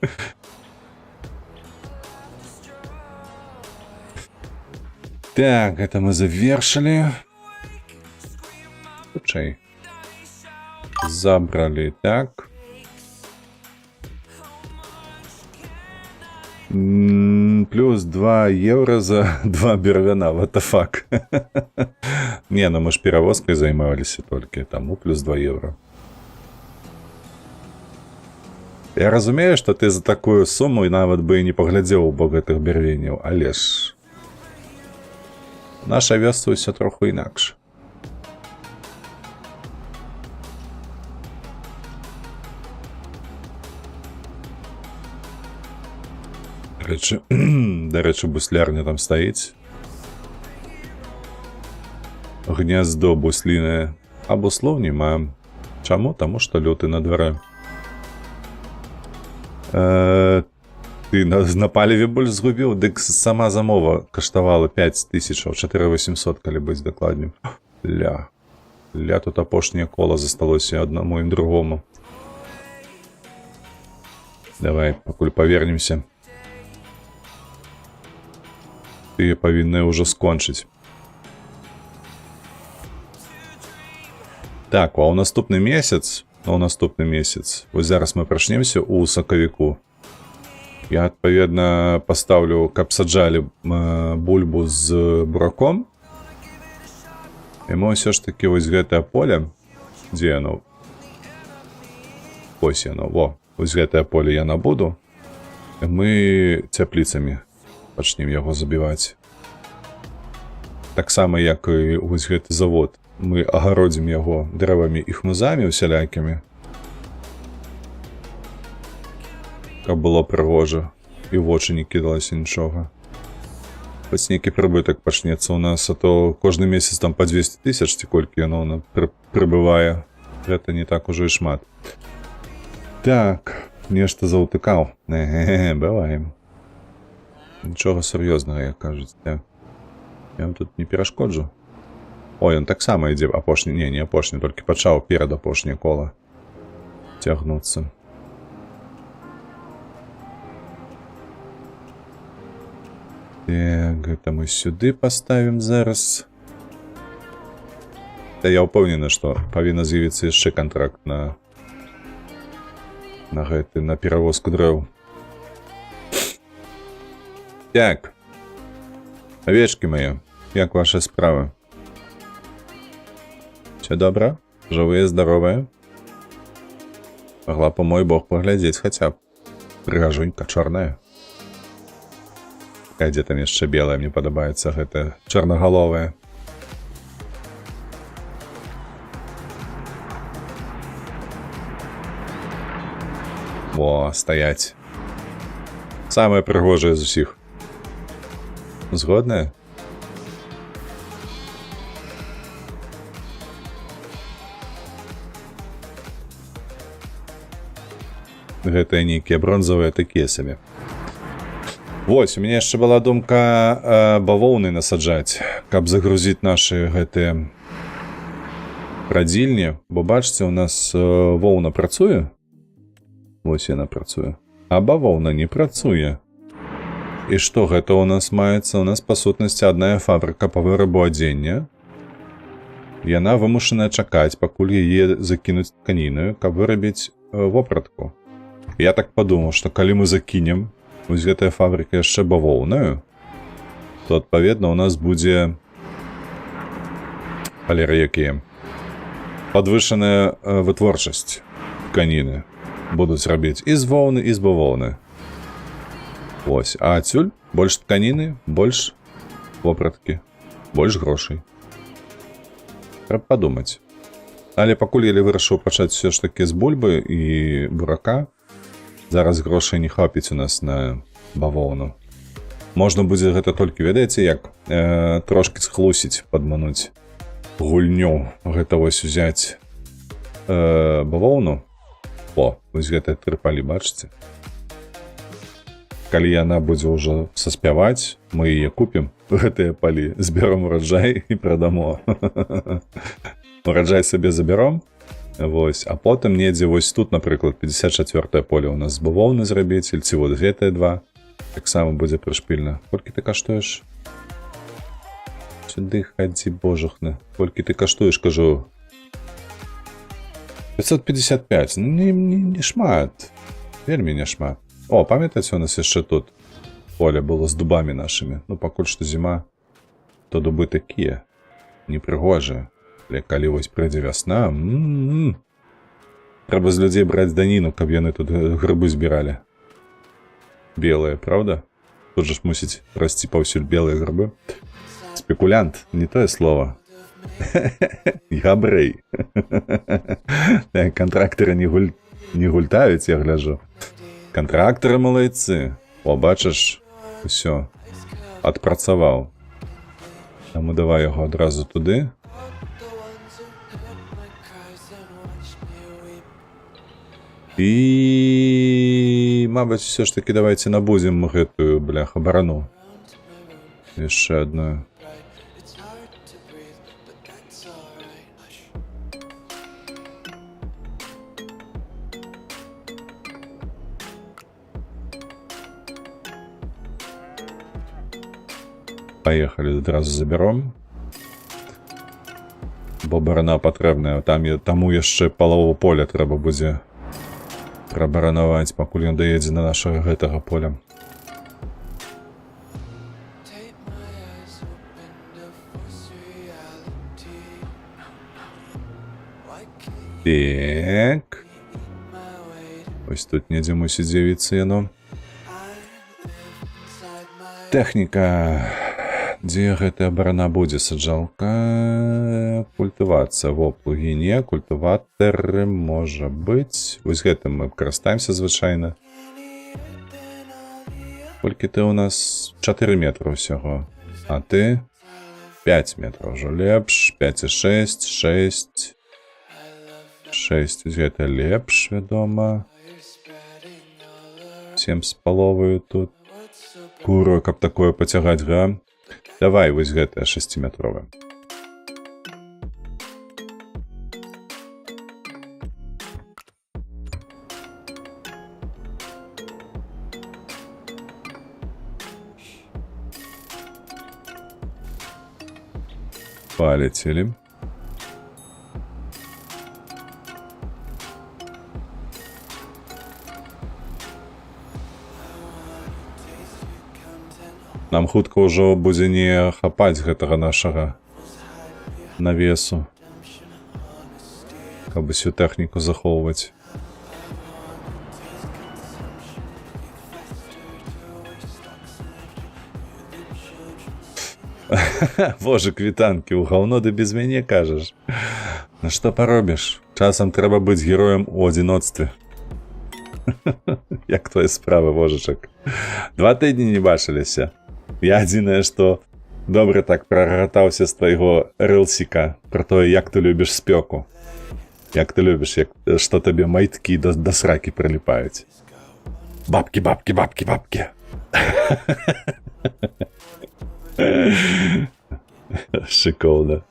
Так, это мы завершили. Слушай. Забрали, так. Плюс 2 евро за 2 бервяна, what the fuck. Не, ну мы ж перевозкой займалися толькі, тому плюс 2 евро. Я разумею, што ты за такую суму і нават бы і не паглядзеў у бок гэтых бервенняў, але ж... Наша вёсца ўсё троху інакш. До речі, буслярня там стоїть. гнездо буслінае. А буслоў няма. Чаму? Таму што люты на дварэ. Ты на паліве больш згубіў? Дык сама замова каштавала 5000, 4800, калі быць дакладней. Ля, тут апошняе кола засталося аднаму і другому. Давай, пакуль павернемся. Тыя павінны ўжо скончыць. Так, а ў наступны месяц, вось зараз мы прачнемся ў сакавіку. Я, адпаведна, пастаўлю, каб саджалі бульбу з бураком. І мы ўсё ж такі вось гэтае поле, дзе яно? Ось яно, вось гэтае поле я набуду. І мы цяпліцамі пачнем яго забіваць. Таксама, як і вось гэты завод. Мы агародзім яго дрэвамі і хмызамі усялякімі. Каб было прыгожа і ў вочы не кідалася нічога. Хоць нейкі прыбытак пачнецца ў нас, а то кожны месяц там па 200 000, ці колькі яно прыбывае. Гэта не так ужо і шмат. Так, нешта заўтыкаў. Бываем. Нічога сур'ёзнага, як кажуць. Я вам тут не перашкоджу. Ой, ён таксама ідзе апошні, не апошні, толькі пачаў перад апошняе кола цягнуцца. Так, гэта мы сюды паставім зараз. Та я ўпэўнены, што павінна з'явіцца яшчэ кантракт на перавозку дрэў. Так, авечкі мае, як ваша справа? Все добра? Жывыя, здаровыя? Магла, па мой бог, паглядзець хаця б. Прыгажунька, чорная. А дзе там яшчэ белая, мне падабаецца гэта чорнагаловая. О, стаяць. Самая прыгожая з усіх. Згодная? Гэтыя нейкія бронзавыя такія сабе. Вось, у мяне яшчэ была думка бавоўны насаджаць, каб загрузіць нашы гэтыя прадзільні, бо бачце, у нас воўна працуе. Вось яна працуе. А бавоўна не працуе. І што гэта ў нас маецца? У нас, па сутнасці, адная фабрыка па вырабу адзення. Яна вымушаная чакаць, пакуль яе закінуць тканінаю, каб вырабіць вопратку. Я так падумаў, што калі мы закінем вось гэтая фабрыка яшчэ бавоўнаю, то, адпаведна, у нас будзе якія падвышаная вытворчасць тканіны. Будуць рабіць і з воўны, і з бавоўны. Вось. А адсюль больш тканіны, больш вопраткі, больш грошай. Трэба падумаць. Але пакуль я вырашыў пачаць все ж такі з бульбы і бурака, зараз грошай не хапіць у нас на бавоўну. Можна будзе гэта толькі, ведаеце, як трошкі схлусіць, падмануць гульню. Гэта вось узяць бавоўну. О, вось гэтыя трыпалі, бачыце? Калі яна будзе ўжо саспяваць, мы яе купім, гэтыя палі, збером ураджай і прадамо. Ураджай сабе забером. Вось, а потым недзе вось тут, напрыклад, 54-е поле ў нас з бавоўны зрабіць, ці вот гэтыя два. Таксама будзе прышпільна. Колькі ты каштуеш? Сюды хадзі, божухна. Колькі ты каштуеш, кажу? 555. Не шмат. Вельмі не шмат. О, памятаеце, у нас яшчэ тут поле было з дубамі нашымі. Ну, пакуль што зіма, то дубы такія, непрыгожыя. Але калі вось прыйдзе вясна, трэба з людзей браць даніну, каб яны тут грыбы збіралі. Белыя, правда? Тут жа ж мусіць расці паўсюль белыя грыбы. Спекулянт, не тое слово. Габрэй. Кантрактары не гультаюць, я гляджу. Кантрактары малайцы. О, бачыш, усё, адпрацаваў. Таму давай яго адразу туды. І, мабыць, все ж таки давайте набудзем гэтую, блях, абарану. Яшчэ одну. Поехали, одразу заберем. Бо барана патрэбная. Таму яшчэ палову поля трэба будзе прабаранаваць, пакуль ён даедзе на нашага гэтага поля. Так. Ось тут недзе мусіць з'явіцца яно. Тэхніка. Дзе гэтая барана будзе? Саджалка, культывацыя, во, плугі не, культыватары, можа быць. Вось гэтым мы карыстаемся звычайна. Колькі ты у нас? 4 метра ўсяго. А ты? 5 метров ўжо лепш, 5,6, 6. 6, вось гэта лепш, вядома. 7,5 тут. Куру, каб такое пацягаць, га? Давай, вось гэтая 6-метровая. Полетели. Нам хутка ўжо будзе не хапаць гэтага нашага навесу, каб усю тэхніку захоўваць. Боже, квітанкі, у гаўно ды без мяне кажаш. Ну што паробіш? Часам трэба быць героем у адзіноцтве. Як твоя справа, божачак? 2 тыдні не бачыліся. Я адзінае, што добра так прагатаўся з твайго рылсіка пра тое, як ты любіш спёку. Як ты любіш, што табе майткі да сракі прыліпаюць. Бабкі, бабкі, бабкі, бабкі. Шикоўна.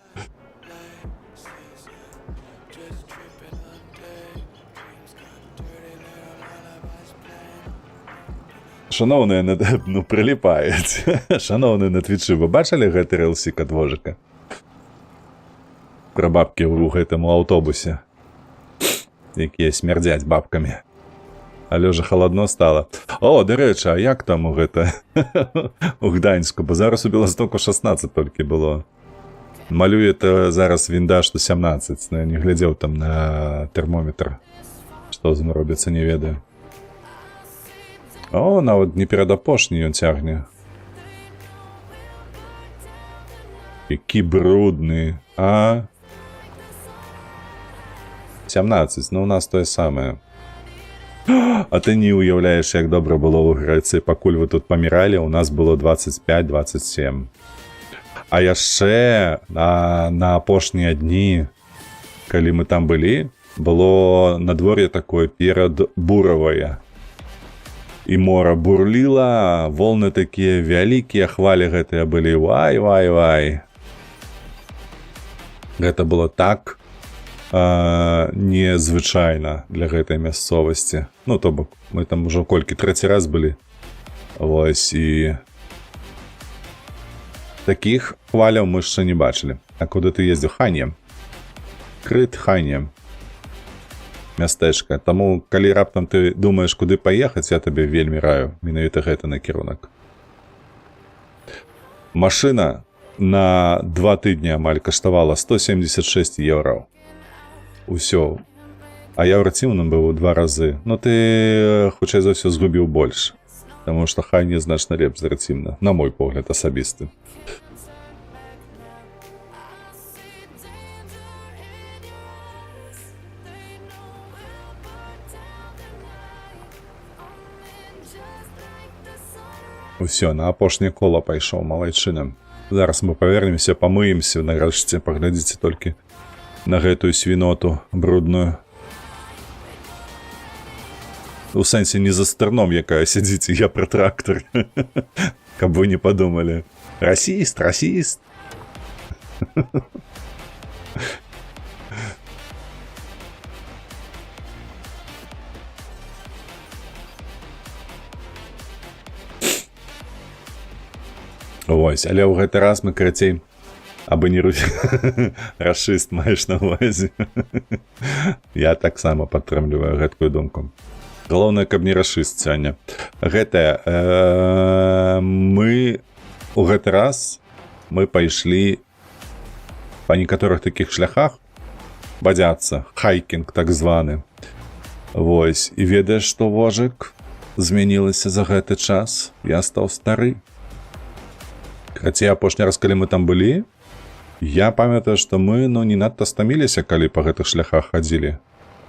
Шановныя, ну прыліпаюць. Шановныя на твічы, вы бачылі гэты рэлсік ад вожыка? Пра бабкі ў гэтаму аўтобусе, якія смярдзяць бабкамі. Але ўжо халадно стала. О, дарэчы, а як там у гэта? У Гданьску, бо зараз у Беластоку 16 толькі было. Малюе то зараз вінда, што 17. Я не глядзеў там на тэрмометр. Што з ім робіцца, не ведаю. О, нават не перадапошні ён цягне. Які брудны, а? 17, ну у нас тое самае. А ты не уяўляеш, як добра было ў Грэцыі, пакуль вы тут паміралі, у нас было 25-27. А яшчэ на апошнія дні, калі мы там былі, было надвор'е такое перадбуравае. І мора бурліла, волны такія вялікія, хвалі гэтыя былі, вай. Гэта было так незвычайна для гэтай мясцовасці. Ну, то бок, мы там ужо колькі, 3-й раз былі. Вось, і такіх хваляў мы яшчэ не бачылі. А куды ты ездзіў? Ханьем. Крыт Ханьем. Мястэчка. Таму, калі раптам ты думаеш, куды паехаць, я табе вельмі раю. Менавіта гэта накірунак. Машына на 2 тыдні амаль каштавала 176 еўраў. Усё. А я враціўным быў у 2 разы. Ну ты, хутчэй за ўсё, згубіў больш. Таму што Ханье значна лепш за Рацімна. На мой погляд, асабісты. Усё, на апошняе кола пайшоў, малайчына. Зараз мы павернемся, памыемся, нарэшце паглядзіце толькі на гэтую свіноту брудную. У сэнсе не за стырном, якая сядзіць, я пра трактар. Каб вы не падумалі. Расіст, расіст. Вось, але ў гэты раз мы карацей абы не расіст маеш на ўвазе. Я таксама падтрымліваю гэткую думку. Галоўнае, каб не расіст сёння. Гэтае мы у гэты раз мы пайшлі па некаторых такіх шляхах бадзяцца, хайкінг так званы. Вось, і ведаеш, што вожык змянілася за гэты час? Я стаў стары. Хаця апошні раз, калі мы там былі, я памятаю, што мы не надта стаміліся, калі па гэтых шляхах хадзілі.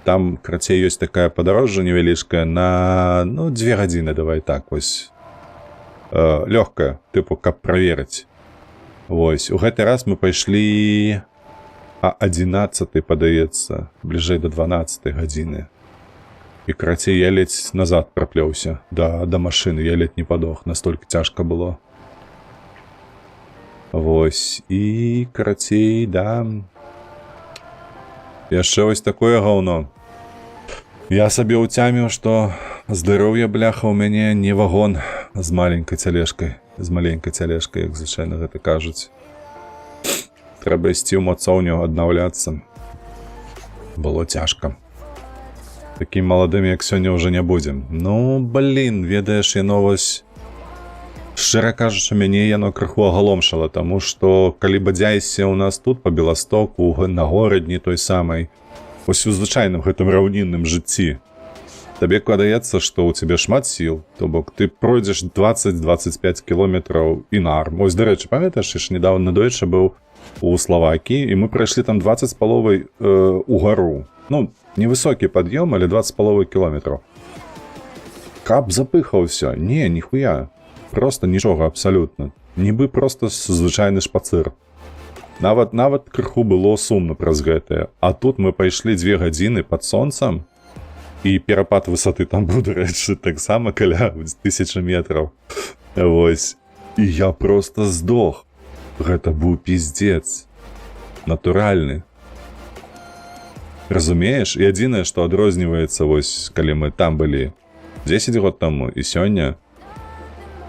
Там, крацей, ёсць такая падарожжа невялічкая на 2 гадзіны, давай так, вось. Лёгкая, тыпу, каб праверыць. Вось, у гэты раз мы пайшлі 11, падаецца, бліжэй да 12 гадзіны. І, крацей, я ледзь назад праплёўся да машыны, я ледзь не падох, настолькі цяжка было. Вось, і, карацей, да. Яшчэ вось такое гаўно. Я сабе ўцяміў, што здароўе, бляха, у мяне не вагон з маленькай цялежкай. З маленькай цялежкай, як звычайна гэта кажуць. Трэба ісці ў мацоўню, аднаўляцца. Было цяжка. Такім маладым, як сёння, ўжо не будзем. Ведаеш, яно вось... Шчыра кажучы, мяне яно крыху агаломшала, таму што калі бадзяйся ў нас тут па Беластоку, на горадні той самай, ось у звычайным гэтым раўнінным жыцці, табе кладаецца, што ў цябе шмат сіл, то бок ты пройдзеш 20-25 кіложметраў і нарм. Ось, дарэчы, памятаеш, я ж недавно дойчы быў у Славакіі, і мы прайшлі там 20 з паловай угару. Невысокі пад'ём, але 20 з паловай кіложметраў. Каб запыхаўся? Не, ніхуя. Просто нічога абсалютна. Нібы просто звычайны шпацыр. Нават крыху было сумна праз гэтае. А тут мы пайшлі 2 гадзіны пад сонцам, і перапад высоты там быў, дарэчы, таксама каля 1000 метраў. Вось. І я просто здох. Гэта быў пиздец. Натуральны. Разумееш? І адзінае, што адрозніваецца, вось, калі мы там былі 10 год таму і сёння,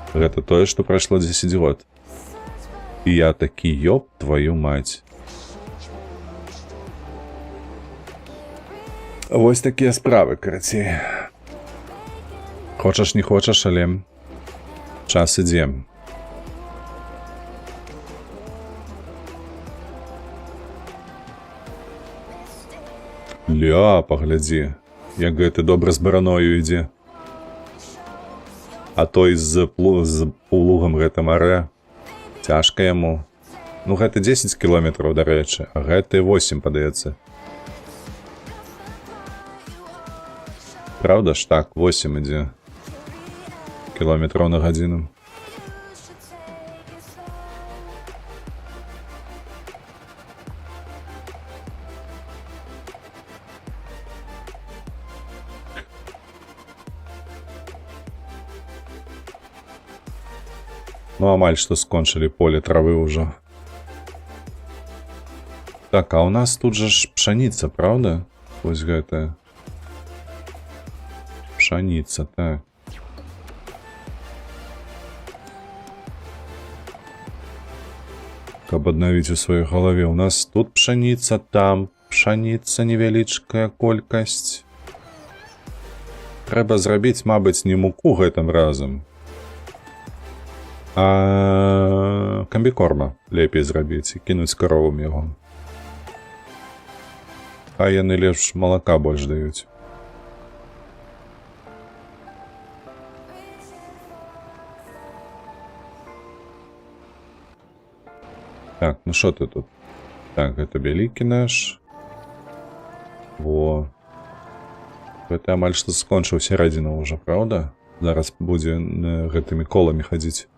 гэта тое, што прайшло 10 год. І я такі, ёб твою мать. Вось такія справы, карацей. Хочаш, не хочаш, але час ідзе. Ля, паглядзі, як гэты добра з бараною ідзе. А той з плугам гэтым арэ. Цяжка яму. Гэта 10 кіложметраў, дарэчы, а гэты 8, падаецца. Правда ж так, 8 ідзе. Кіложметраў на гадзіну. Амаль што скончылі поле травы ўжо. Так, а у нас тут жа ж пшаніца, правда? Вось гэтая. Пшаніца, так. Каб аднавіць у сваёй галаве. У нас тут пшаніца, там пшаніца, невялічкая колькасць. Трэба зрабіць, мабыць, не муку гэтым разам, а камбікорма лепей зрабіць і кінуць каровам яго. Хай яны лепш малака больш даюць. Так, што ты тут? Так, гэта бялікі наш. Во. Гэта амаль што скончыў сярэдзіну ўжо, правда? Зараз будзе гэтымі коламі хадзіць.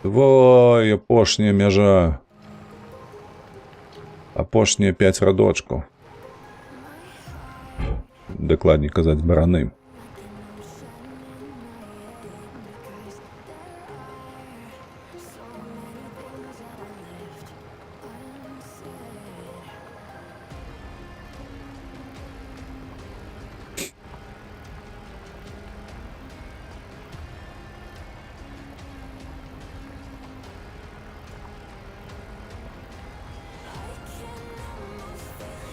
Ой, апошняя мяжа. Апошнія 5 радочкаў. Дакладней казаць, бараны.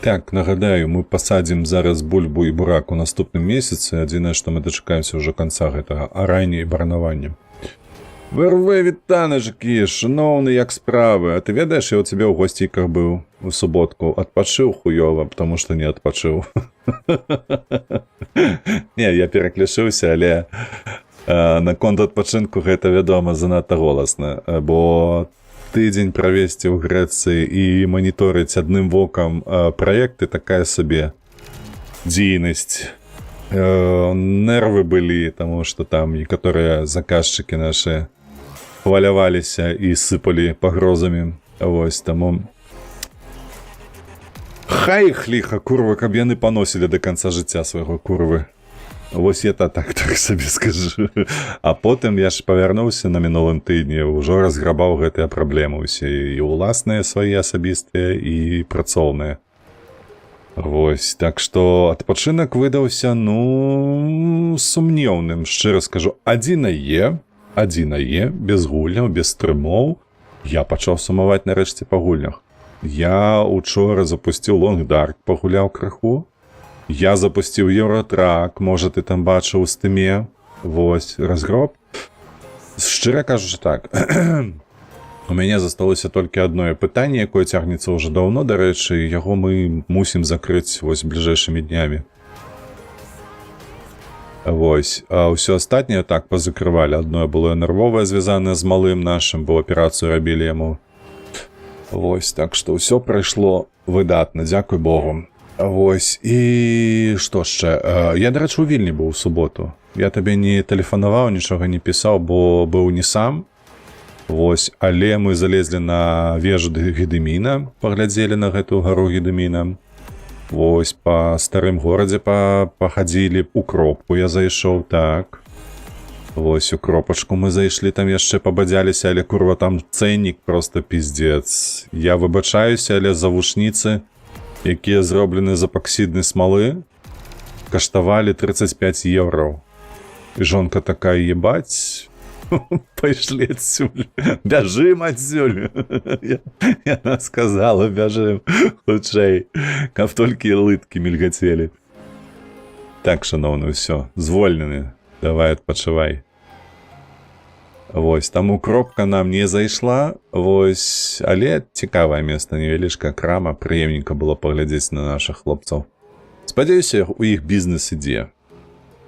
Так, нагадаю, мы пасадзім зараз бульбу і бурак у наступным месяцы. Адзінае, што мы дачакаемся ўжо канца гэтага арання і баранавання. ВРВ, вітанажкі, шаноўны, як справы? А ты ведаеш, я ў цябе ў госціках быў у суботку. Адпачыў хуёва, потому што не адпачыў. Не, я пераклішыўся, але наконт адпачынку гэта, вядома, занадта голасна, бо тыдзень правесці ў Грэцыі і маніторыць адным вокам праекты такая сабе дзейнасць. Нервы былі, таму што там некаторыя заказчыкі нашы хваляваліся і сыпалі пагрозамі. Вось, таму хай іх ліха, курва, каб яны паносілі да канца жыцця свайго, курвы. Вось я так сабе скажу. А потым я ж павярнуўся на мінулым тыдні, ўжо разграбаў гэтыя праблемы ўсе, і ўласныя свае асабістыя, і працоўныя. Вось, так што адпачынак выдаўся, ну, сумнеўным, шчыра скажу. Адзінае, без гульняў, без стрымоў, я пачаў сумаваць нарэшце па гульнях. Я учора запусціў Long Dark, пагуляў крыху. Я запусціў Еўротрак, можа, ты там бачыў у стыме. Вось, разгроб. Шчыра кажучы так, у мяне засталося толькі адное пытанне, якое цягнецца ўжо даўно, дарэчы, яго мы мусім закрыць вось бліжэйшымі днямі. Вось, а ўсё астатняе так пазакрывалі. Адное было нервовае, звязанае з малым нашым, бо аперацыю рабілі яму. Вось, так што ўсё прайшло выдатна, дзякуй Богу. Вось, і што яшчэ? Я, дарэчы, у Вільні быў у суботу. Я табе не тэлефанаваў, нічога не пісаў, бо быў не сам. Вось, але мы залезлі на вежу Гедыміна, паглядзелі на гэтую гару Гедыміна. Вось, па старым горадзе пахадзілі, у кропку я зайшоў, так. Вось, у кропачку мы зайшлі, там яшчэ пабадзяліся, але, курва, там цэннік проста пиздец. Я выбачаюся, але завушніцы, якія зроблены з эпаксіднай смалы, каштавалі 35 евро. І жонка такая, ебать, пайшлі адсюль, бяжым адсюль. Яна сказала, бяжым хутчэй, каб толькі лыткі мільгацелі. Так, шаноўны, ўсё, звольнены, давай адпачывай. Вось, таму кропка нам не зайшла, вось, але цікавае место, невялічкая крама, прыемненька было паглядзець на нашых хлопцаў. Спадзяюся, у іх бізнес ідзе,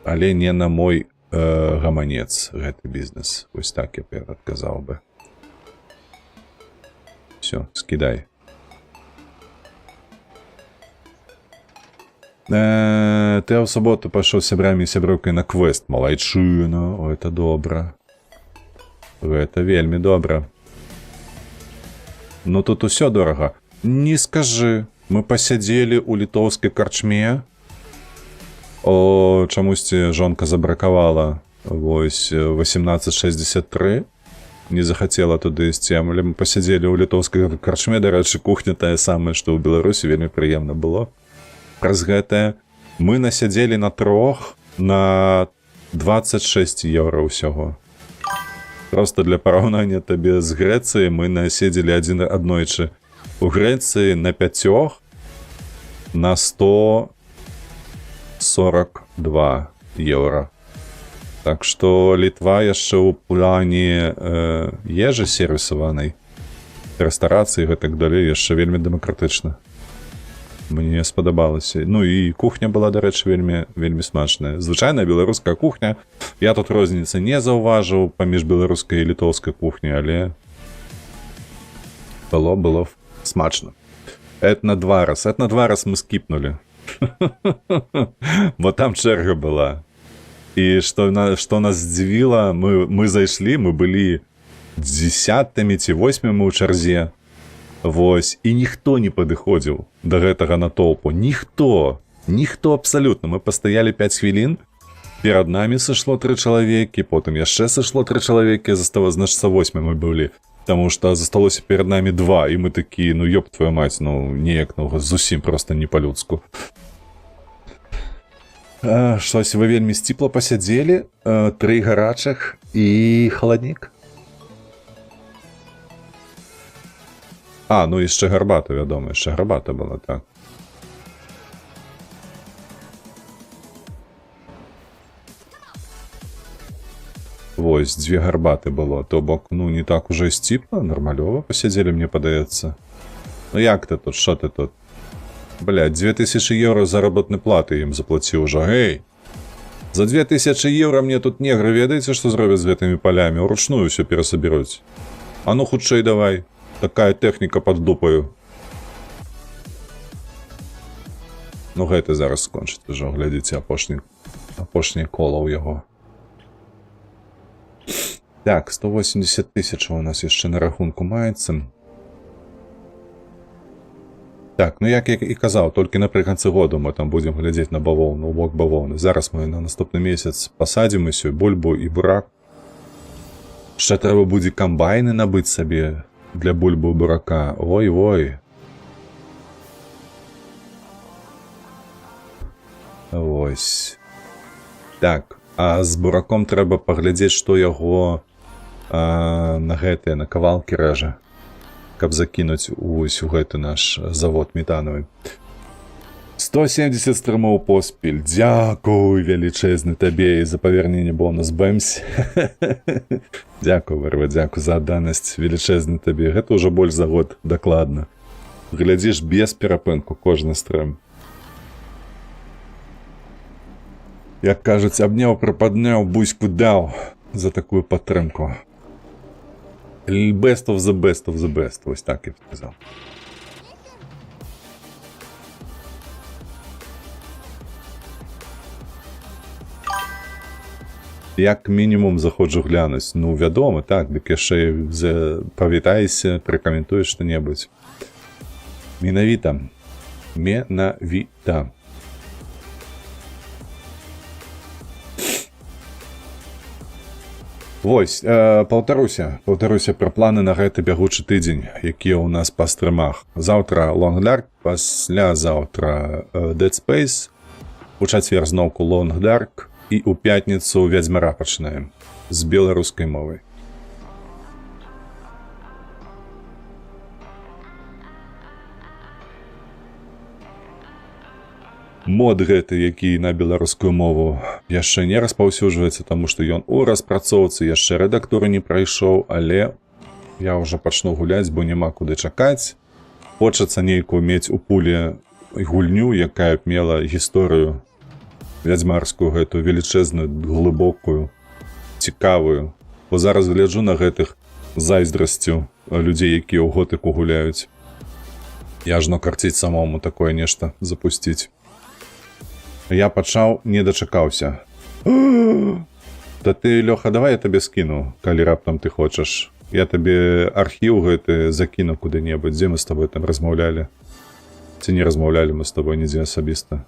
але не на мой гаманец гэты бізнес. Вось так я адказаў бы. Всё, скідай. Ты ў суботу пайшоў з сябрамі і сяброўкай на квест. Малайчына, о, это добра. Гэта вельмі добра. Ну тут усё дорага. Не скажы, мы пасядзелі ў літоўскай карчме. О, чамусьці жонка забракавала вось 1863. Не захацела туды ісці, але мы пасядзелі ў літоўскай карчме, дарэчы, кухня тая самая, што ў Беларусі, вельмі прыемна было. Праз гэтае мы насядзелі на 3 на 26 евро ўсяго. Просто для параўнання табе з Грэцыі мы наседзелі аднойчы у Грэцыі на 5 на 142 евро. Так што Літва яшчэ ў плане ежы сервісаванай, рэстарацыі і гэтак далей яшчэ вельмі дэмакратычна. Мне спадабалася. Ну і кухня была, дарэчы, вельмі смачная. Звычайная беларуская кухня. Я тут розніцы не заўважыў паміж беларускай і літоўскай кухні, але было смачна. Этна-два раз мы скіпнулі. Бо там чэрга была. І што нас здзівіла, мы зайшлі, мы былі 10-тымі ці 8-мі ў чарзе. Вось, і ніхто не падыходзіў да гэтага натоўпу. Ніхто абсалютна. Мы пастаялі 5 хвілін, перад намі сышло 3 чалавекі, потым яшчэ сышло 3 чалавекі, значыцца 8 мы былі. Таму што засталося перад намі 2, і мы такі, ну ёб твою маць, ну неяк, ну зусім проста не па-людску. Штось вы вельмі сціпла пасядзелі, 3 гарачых і халаднік. Ну яшчэ гарбата, вядома, яшчэ гарбата была, так. Вось, 2 гарбаты было, то бок, ну не так уже сціпла, нармалёва пасядзелі, мне падаецца. Ну як ты тут, шо ты тут? Блядь, 2000 еўра заработнай платы ім заплаціў ужо, гей! За 2000 еўра мне тут негры, ведаеце, што зробяць з гэтымі палямі? Уручную ўсё перасаберуць. А ну хутчэй давай. Такая тэхніка пад дупаю. Ну гэты зараз скончыць ужо, глядзіце, апошні кола ў яго. Так, 180 000 у нас яшчэ на рахунку маецца. Так, ну як я і казаў, толькі напрыканцы году мы там будзем глядзець на бавоўну, у бок бавоўны. Зараз мы на наступны месяц пасадзім усё, бульбу і бурак. Яшчэ трэба будзе камбайны набыць сабе для бульбы і бурака. Ой-ой. Вось. Так, а з бураком трэба паглядзець, што яго на гэтыя, на кавалкі рэжа, каб закінуць увесь у гэты наш завод метанавы. 170 стрымаў поспель. Дзякуй велічэзны табе і за паверненне бонус бэмсь. Дзякуй, Варва, дзякуй за адданасць велічэзны табе. Гэта ўжо больш за год дакладна. Глядзіш без перапынку кожны стрым. Як кажуць, абняў, прападняў, буську даў за такую падтрымку. Best of the best of the best. Вось так я б сказаў. Як мінімум заходжу глянуць. Ну, вядома, так, дык яшчэ павітайся, пракаментуеш што-небудзь. Менавіта. Менавіта. Вось, паўтаруся пра планы на гэты бягучы тыдзень, якія ў нас па стрымах. Заўтра Long Dark, паслязаўтра Dead Space, у чацвер зноўку Long Dark і ў пятніцу Вядзьмара пачынаем з беларускай мовай. Мод гэты, які на беларускую мову яшчэ не распаўсюджваецца, таму што ён у распрацоўцы, яшчэ рэдактуры не прайшоў, але я ўжо пачну гуляць, бо няма куды чакаць. Хочацца нейкую мець у пуле гульню, якая б мела гісторыю вядзьмарскую, гэтую велічэзную, глыбокую, цікавую. Бо зараз гляджу на гэтых зайздрасцю людзей, якія ў готыку гуляюць. Яжно карціць самому такое нешта запусціць. Я пачаў, не дачакаўся. Да ты, Лёха, давай я табе скіну, калі раптам ты хочаш. Я табе архіў гэты закіну куды-небудзь, дзе мы з табой там размаўлялі. Ці не размаўлялі мы з табой нідзе асабіста.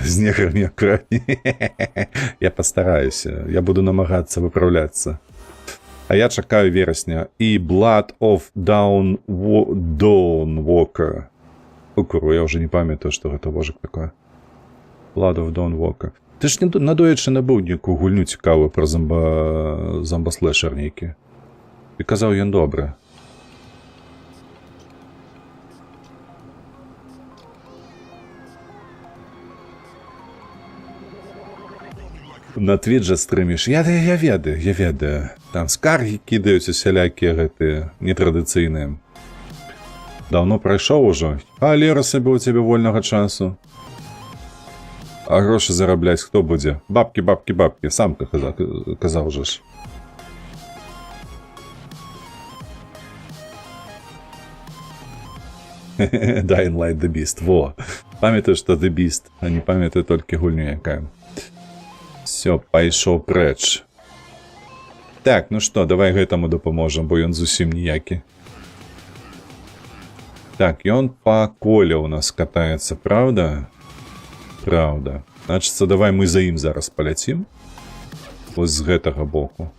З неграмі акуратней. Я пастараюся, я буду намагацца выпраўляцца. А я чакаю верасня. І Blood of Dawnwalker. Куру, я уже не памятаю, што гэта вожык такое. Blood of Dawnwalker. Ты ж надоечы набыў нейкую гульню цікавую пра зомбаслэшер нейкі. Ты казаў, ён добры. На Твиджа стрыміш. Я ведаю. Там скаргі кідаюць усялякія гэтыя нетрадыцыйныя. Даўно прайшоў ужо. А Лера сабе ў цябе вольнага часу. А грошы зарабляць хто будзе? Бабкі. Сам казаў жа ж. Dying Light The Beast. Во. Памятаю, што The Beast, а не памятаю толькі гульню якая. Всё, пайшоў прэч. Так, ну што, давай гэтаму дапаможам, бо ён зусім ніякі. Так, ён па коле ў нас катаецца, правда? Правда. Значыцца, давай мы за ім зараз паляцім. Вось з гэтага боку.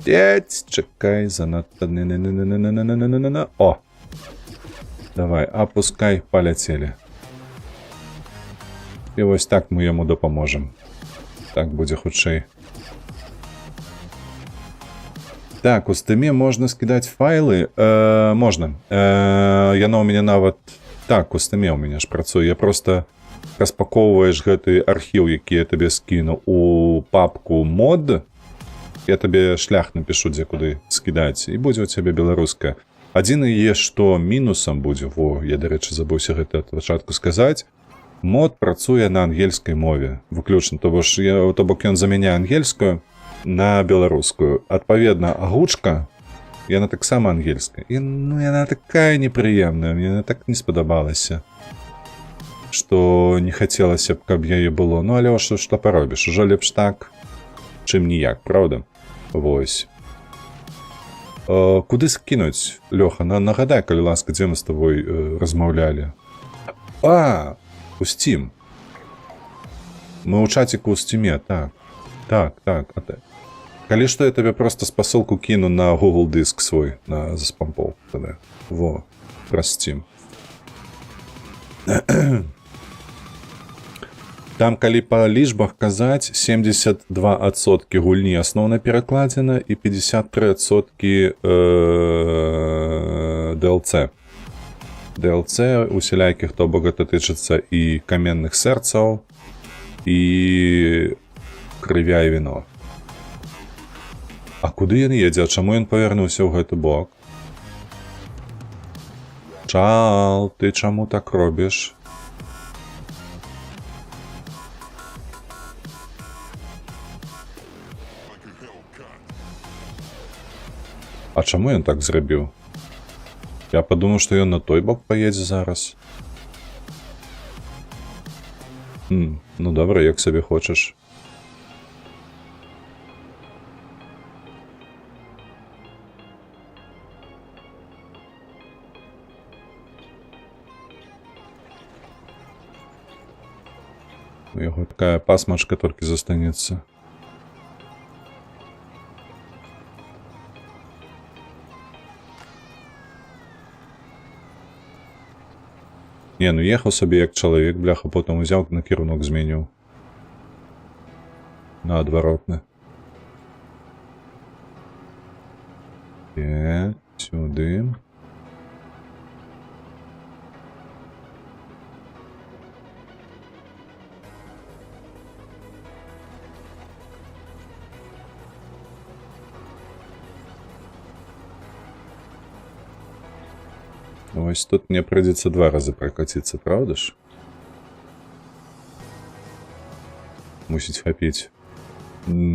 Чакай, занадта... О! Давай, опускай, паляцелі. І вось так мы яму дапаможам. Так будзе хутчэй. Так, у стыме можна скідаць файлы? Можна. Яно ў мяне нават... Так, у стыме ў мяне ж працуе. Я просто распаковваеш гэты архіў, які я табе скіну у папку мод. Я табе шлях напишу, дзе куды скідаць. І будзе у цябе беларуская. Адзінае є, што мінусам будзе. Во, я, дарэчы, забыўся гэта ад пачатку сказаць. Мод працуе на ангельскай мове. Выключна, то бок ён замяняе ангельскую на беларускую. Адпаведна, агучка, яна таксама ангельская. І, ну, яна такая непрыемная, мне так не спадабалася, што не хацелася б, каб яе было. Ну, але што паробіш? Ужо лепш так, чым ніяк, правда? Вось. Куды скінуць, Лёха? Нагадай, калі ласка, дзе мы з табой размаўлялі? У Steam. Мы ў чаціку ў Steam, так. Так. Калі што, я табе проста спасылку кіну на Google дыск свой, на заспампол. Во, праз Steam. Там, калі па лічбах казаць, 72% гульні асноўна перакладзена і 53% DLC. DLC усялякіх, то бок гэта тычыцца і каменных сэрцаў, і крывя і віно. А куды ён едзе? А чаму ён павярнуўся ў гэты бок? Чал, ты чаму так робіш? А чаму ён так зрабіў? Я падумаў, што ён на той бок паедзе зараз. Ну добра, як сабе хочаш. У яго такая пасмачка толькі застанецца. Не, ну ехаў сабе як чалавек, бляха, потым узяў накірунок зменіў. На адваротны. Сюды. Вось тут мне придется 2 раза прокатиться, правда ж? Мусіць хапіць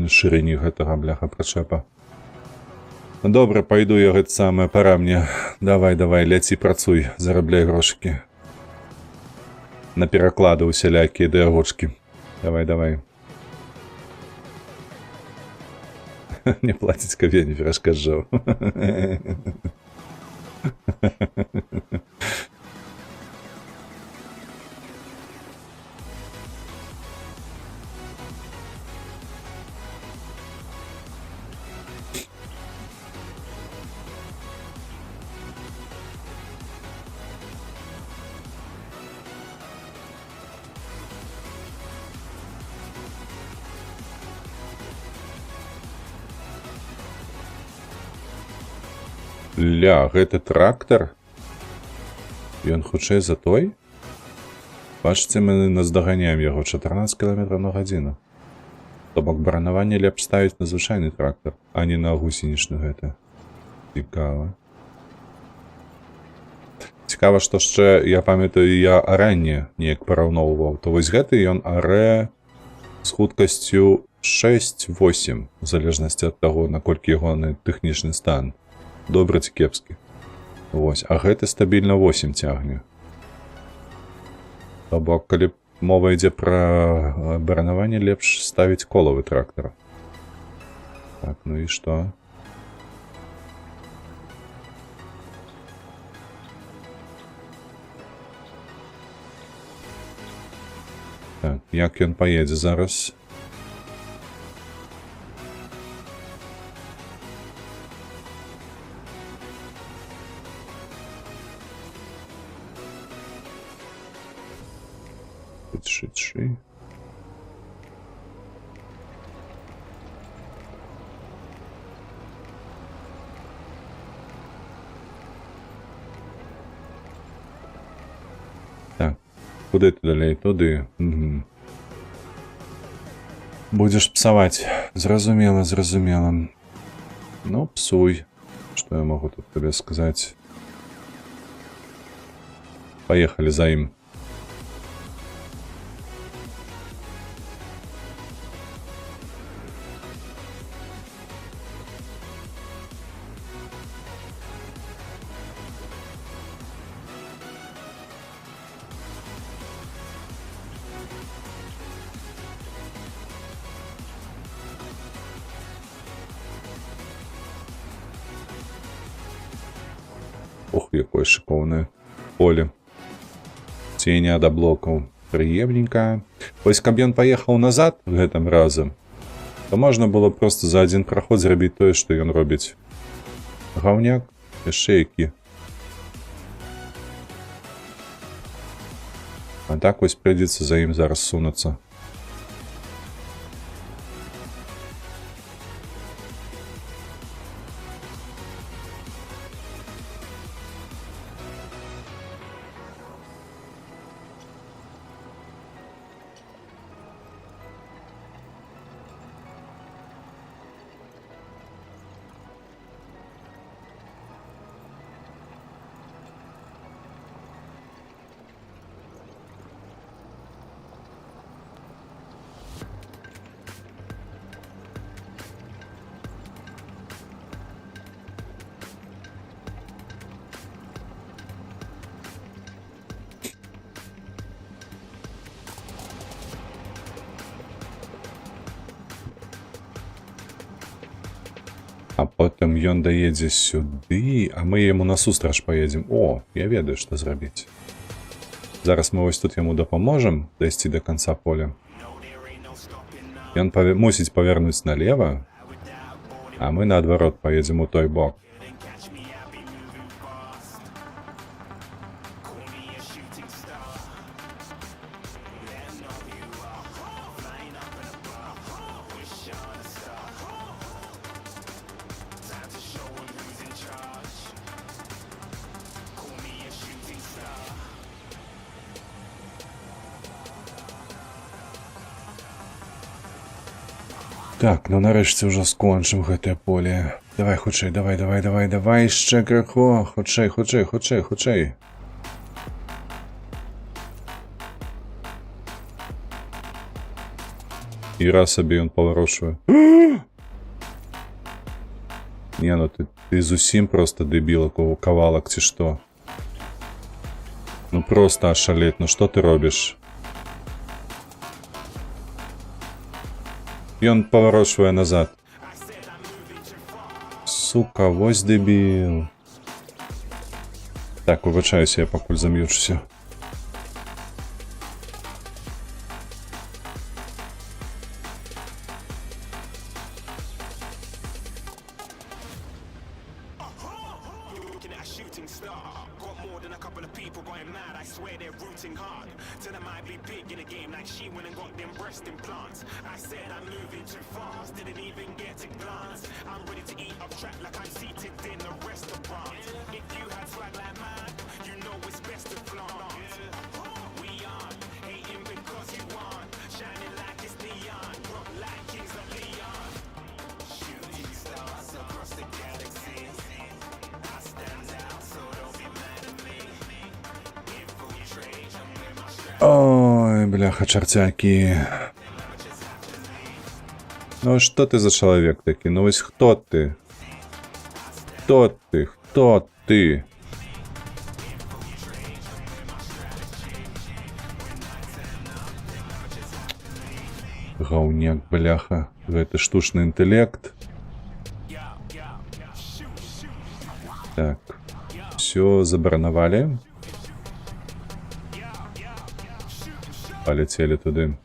шырыні гэтага, бляха, прычэпа. Ну добра, пайду я гэта самае, пора мне. Давай, ляці, працуй, зарабляй грошыкі. На пераклады усялякія ды агучкі. Давай. Не плаціць, каб я не перашкаджаў. Ля, гэты трактар? Ён хутчэй за той? Бачыце, мы наздаганяем яго 14 км на гадзіну. То бок баранаванне лепш ставіць на звычайны трактар, а не на гусенічны гэты. Цікава. Цікава, што яшчэ, я памятаю, я аранне неяк параўноўваў. То вось гэты ён арэ з хуткасцю 6-8, у залежнасці ад таго, наколькі ягоны тэхнічны стан. Добры ці кепскі. Вось, а гэты стабільна 8 цягне. То бок, калі мова ідзе пра баранаванне, лепш ставіць колавы трактар. Так, ну і што? Так, як ён паедзе зараз? Ши. Так, куди ти далей? Туди. Угу. Будеш псаваць. Зразумела, зразумела. Ну, псуй. Что я могу тут тебе сказать? Поехали за им. Ох, якое шикоўнае поле. Ценя да блокаў. Прыемненька. Вось, каб ён паехаў назад гэтым разам, то можна было просто за один праход зрабіць тое, што ён робіць. Гаўняк, яшчэ які. А так вось прыйдзецца за ім зараз сунуцца. А потым ён даедзе сюды, а мы яму насустрач паедзем. О, я ведаю, што зрабіць. Зараз мы вось тут яму дапаможам дайсці да канца поля. Ён мусіць павернуць налева, а мы наадварот паедзем у той бок. Так, ну нарэшце ўжо скончым гэтае поле. Давай, хутчэй, давай, яшчэ крыху. Хутчэй. І раз сабе ён паварочвае. Не, ну ты зусім просто дэбіл, кавалак, ці што? Ну просто ашалець, ну што ты робіш? Ён паварочвае назад. Сука, вось дэбіл. Так, выбачаюся, я пакуль зам'ючуся. Ой, бляха, чартяки. Ну что ты за человек таки? Ну вось хто ты? Хто ты? Гаўняк, бляха. Гэта штучны інтэлект. Так. Все забаранавалі. Паляцелі туды.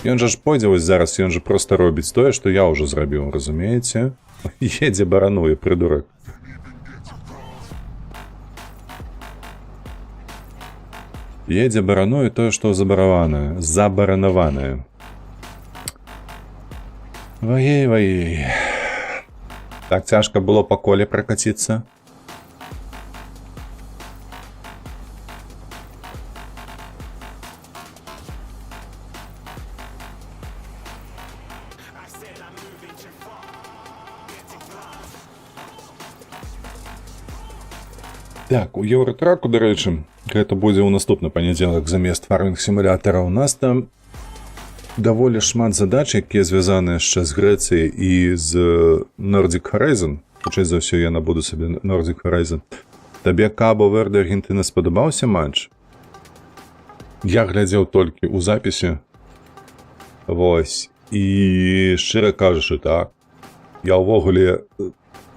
Ён жа ж пойдзе вось зараз, ён же просто робіць тое, што я ўжо зрабіў, разумееце? Едзе барануе, прыдурак. Едзе барануе тое, што забараванае, забаранаванае. Ваей. Так цяжка было па коле пракаціцца. Так, у Еўратраку, дарэчы, гэта будзе ў наступны панядзелак замест фармінг-сімулятара. У нас там даволі шмат задач, якія звязаныя яшчэ з Грэцыяй і з Nordic Horizon. Хутчэй за ўсё, я набуду сабе Nordic Horizon. Табе Кабо-Верде, Аргентына спадабаўся матч? Я глядзеў толькі ў запісе. Вось. І шчыра кажучы, так. Я ўвогуле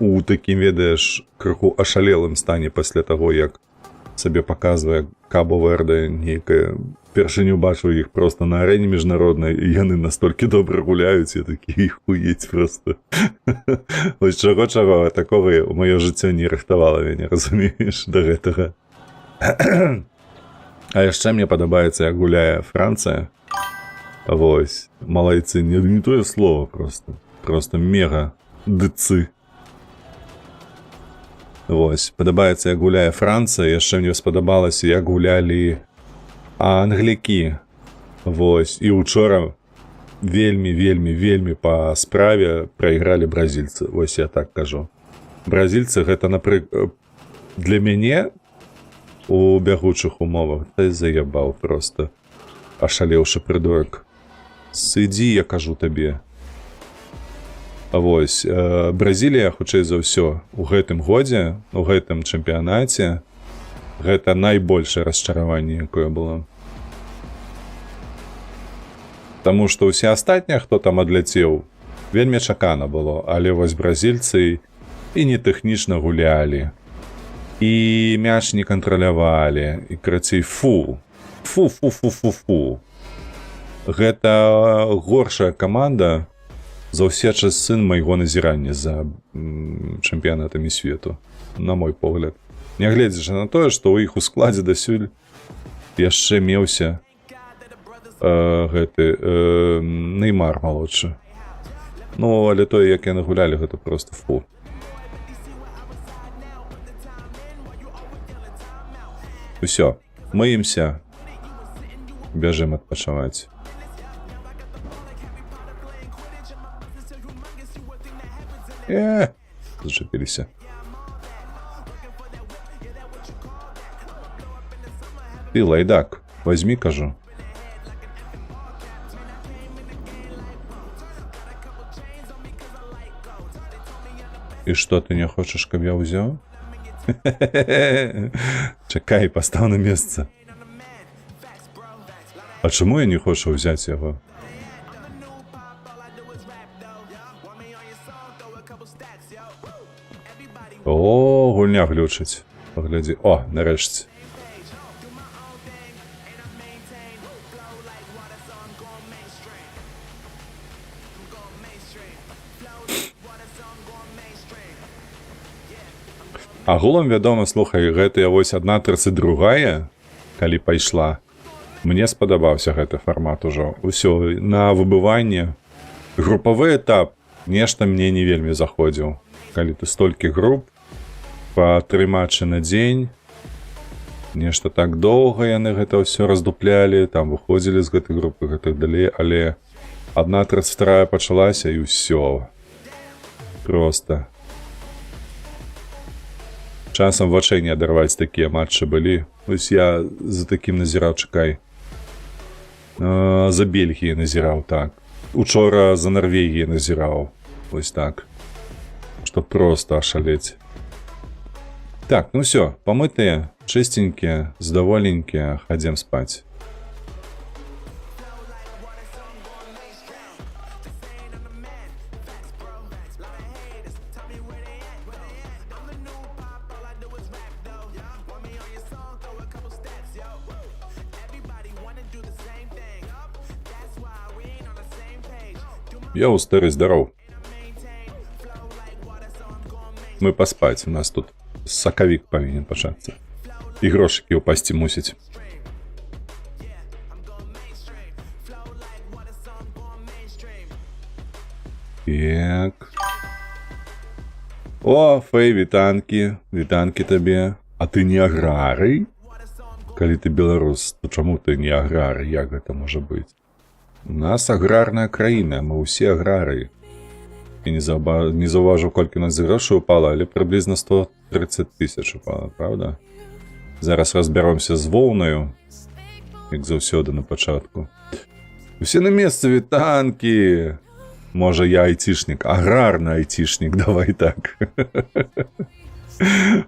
у такім, ведаеш, крыху ашалелым стане пасля таго, як сабе паказвае Кабо-Верде нейкае. Першыню бачу іх просто на арэне міжнароднай, і яны настолькі добра гуляюць, я такі хуець просто. Вось чаго-чаго, такога ў маё жыццё не рыхтавала мяне, разумееш, да гэтага. А яшчэ мне падабаецца, як гуляе Францыя. Вось, малайцы, не тое слово просто. Просто мега дыцы. Вось, падабаецца, як гуляе Францыя, яшчэ мне спадабалася, як гулялі англякі. Вось, і учора вельмі па справе прайгралі бразільцы. Вось я так кажу. Бразільцы гэта, напрыклад, для мяне у бягучых умовах, ты заебаў просто. Ашалеўшы прыдурак. Сыдзі, я кажу табе. Вось, Бразілія, хутчэй за ўсё, у гэтым годзе, у гэтым чэмпіянаце, гэта найбольшае расчараванне, якое было. Таму што ўсе астатнія, хто там адляцеў, вельмі чакана было, але вось бразільцы і не тэхнічна гулялі, і мяч не кантралявалі, і крацей фу. Гэта горшая каманда за ўсе часы майго назірання за чэмпіянатамі свету, на мой погляд. Нягледзячы на тое, што ў іх у складзе дасюль яшчэ меўся гэты Неймар малодшы. Ну, але тое, як яны гулялі, гэта просто фу. Усё, мыемся, бяжым адпачываць. Зачепіліся. Ты, лайдак, возьми, кажу. І што, ты не хочаш, каб я ўзяў? Чакай, пастаў на месца. А чаму я не хочу ўзяць яго? О, гульня глючыць. Паглядзі. О, нарэшце. Агулам, вядома, слухай, гэтая вось 1.32, калі пайшла, мне спадабаўся гэты фармат ужо. Усё, на выбыванне. Групавы этап нешта мне не вельмі заходзіў. Калі ты столькі груп, па 3 матчы на дзень, нешта так доўга яны гэта ўсё раздуплялі, там выходзілі з гэтай групы, гэтых далей, але 1.32 пачалася і ўсё. Просто. Часам вачэй не адарваць такія матчы былі. Вось я за такім назіраў, чакай. За Бельгіяй назіраў, так. Учора за Нарвегіяй назіраў. Вось так. Што просто ашалець. Так, ну все, помытые, Чистенькие, здоволенькие, ходим спать. Йоу, старый, здоров. Мы поспать, у нас тут соковик повинен початься. И грошики упасть и мусить. Так. О, Фэй, вітанки. Вітанки табе. А ты не аграрый? Калі ты беларус, то чаму ты не аграрый? Як гэта можа быць? У нас аграрная краіна, мы ўсе аграрыі. І не заўважыў, колькі у нас грошай упала, але прыблізна 130 000 упала, правда? Зараз разбяромся з воўнаю, як заўсёды на пачатку. Усе на месцы, вітанкі! Можа, я айцішнік, аграрны айцішнік, давай так.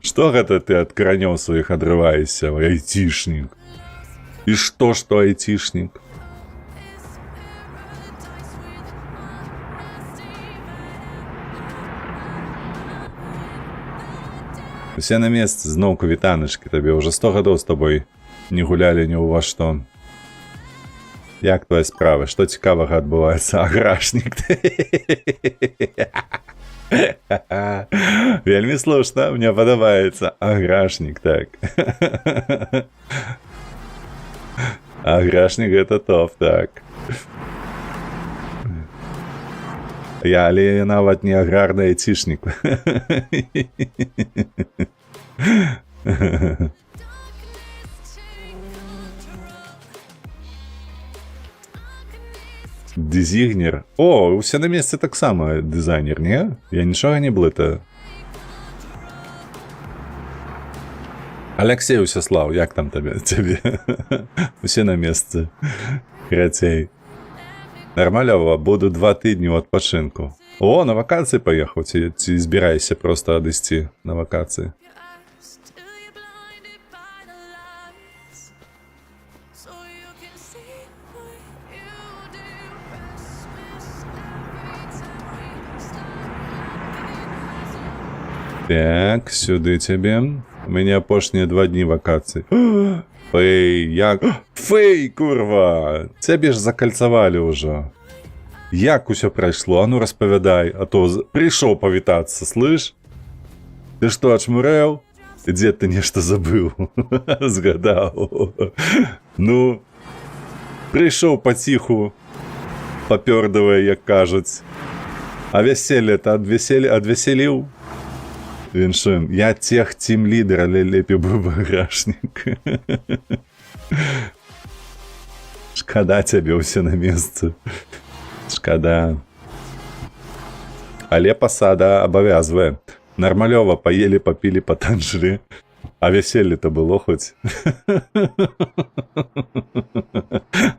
Што гэта ты ад каранёў сваіх адрываешся, айцішнік? І што айцішнік? Усе на месцы, зноўку вітаначкі табе, уже 100 гадоў з табой не гулялі ні ў ва што. Як твоя справа? Што цікавага адбываецца? Аграшнік ты. Вельмі слушна, мне падабаецца. Аграшнік, так. Аграшнік гэта топ, так. Але нават не аграрны айцішнік. Дизайнер. О, усе на месцы таксама дизайнер, не? Я нічога не блытаю. Алексей Усяслав, як там тебе? Усе на месцы. Крацей. Нормалёва, буду 2 тыдні ў адпачынку. О, на вакацыі паехаў, ці збірайся проста адысці на вакацыі? Так, сюды цябе. У мяне апошнія 2 дні вакацыі. Фэй, як... Фэй, курва! Цябе ж закальцавалі ўжо. Як усё прайшло? А ну распавядай, а то прыйшоў павітацца, слыш? Ты што, ачмурэў? Дзе ты нешта забыў? Згадаў. Ну, прыйшоў паціху, папёрдавае, як кажуць. А вяселле-то адвесяліў? Іншым, я тех тім-лідер, але лепей быў бы аграшнік. Шкада цябе ўсе на месцы. Шкада. Але пасада абавязвае. Нармалёва паелі, папілі, патанчылі. А вяселле-то было хоць.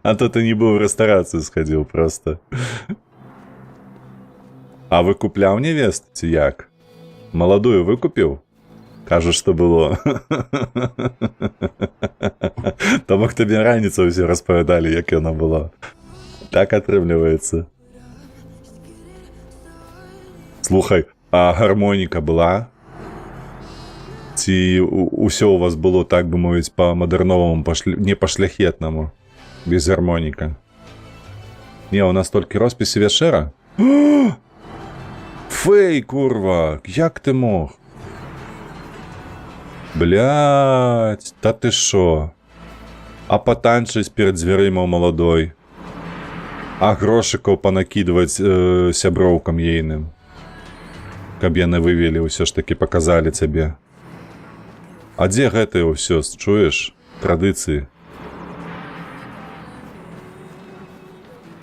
А то ты не быў у рэстарацыю схадзіў проста. А выкупляў невест, ці як? Маладую выкупіў? Кажу, што было. То мог табе раніцу ўсе распавядалі, як яна была. Так атрымліваецца. Слухай, а гармоніка была? Ці ўсё у вас было, так бы мовіць, па-мадэрноваму, не па-шляхетнаму, без гармоніка? Не, у нас толькі роспісы вячэра? Фэй, курва, як ты мог? Блядь, та ты шо? А патанчыць перад дзвярыма ў маладой? А грошыкаў панакідваць сяброўкам ейным? Каб яны вывелі, ўсё ж такі паказалі цябе. А дзе гэтае ўсё, чуеш? Традыцыі.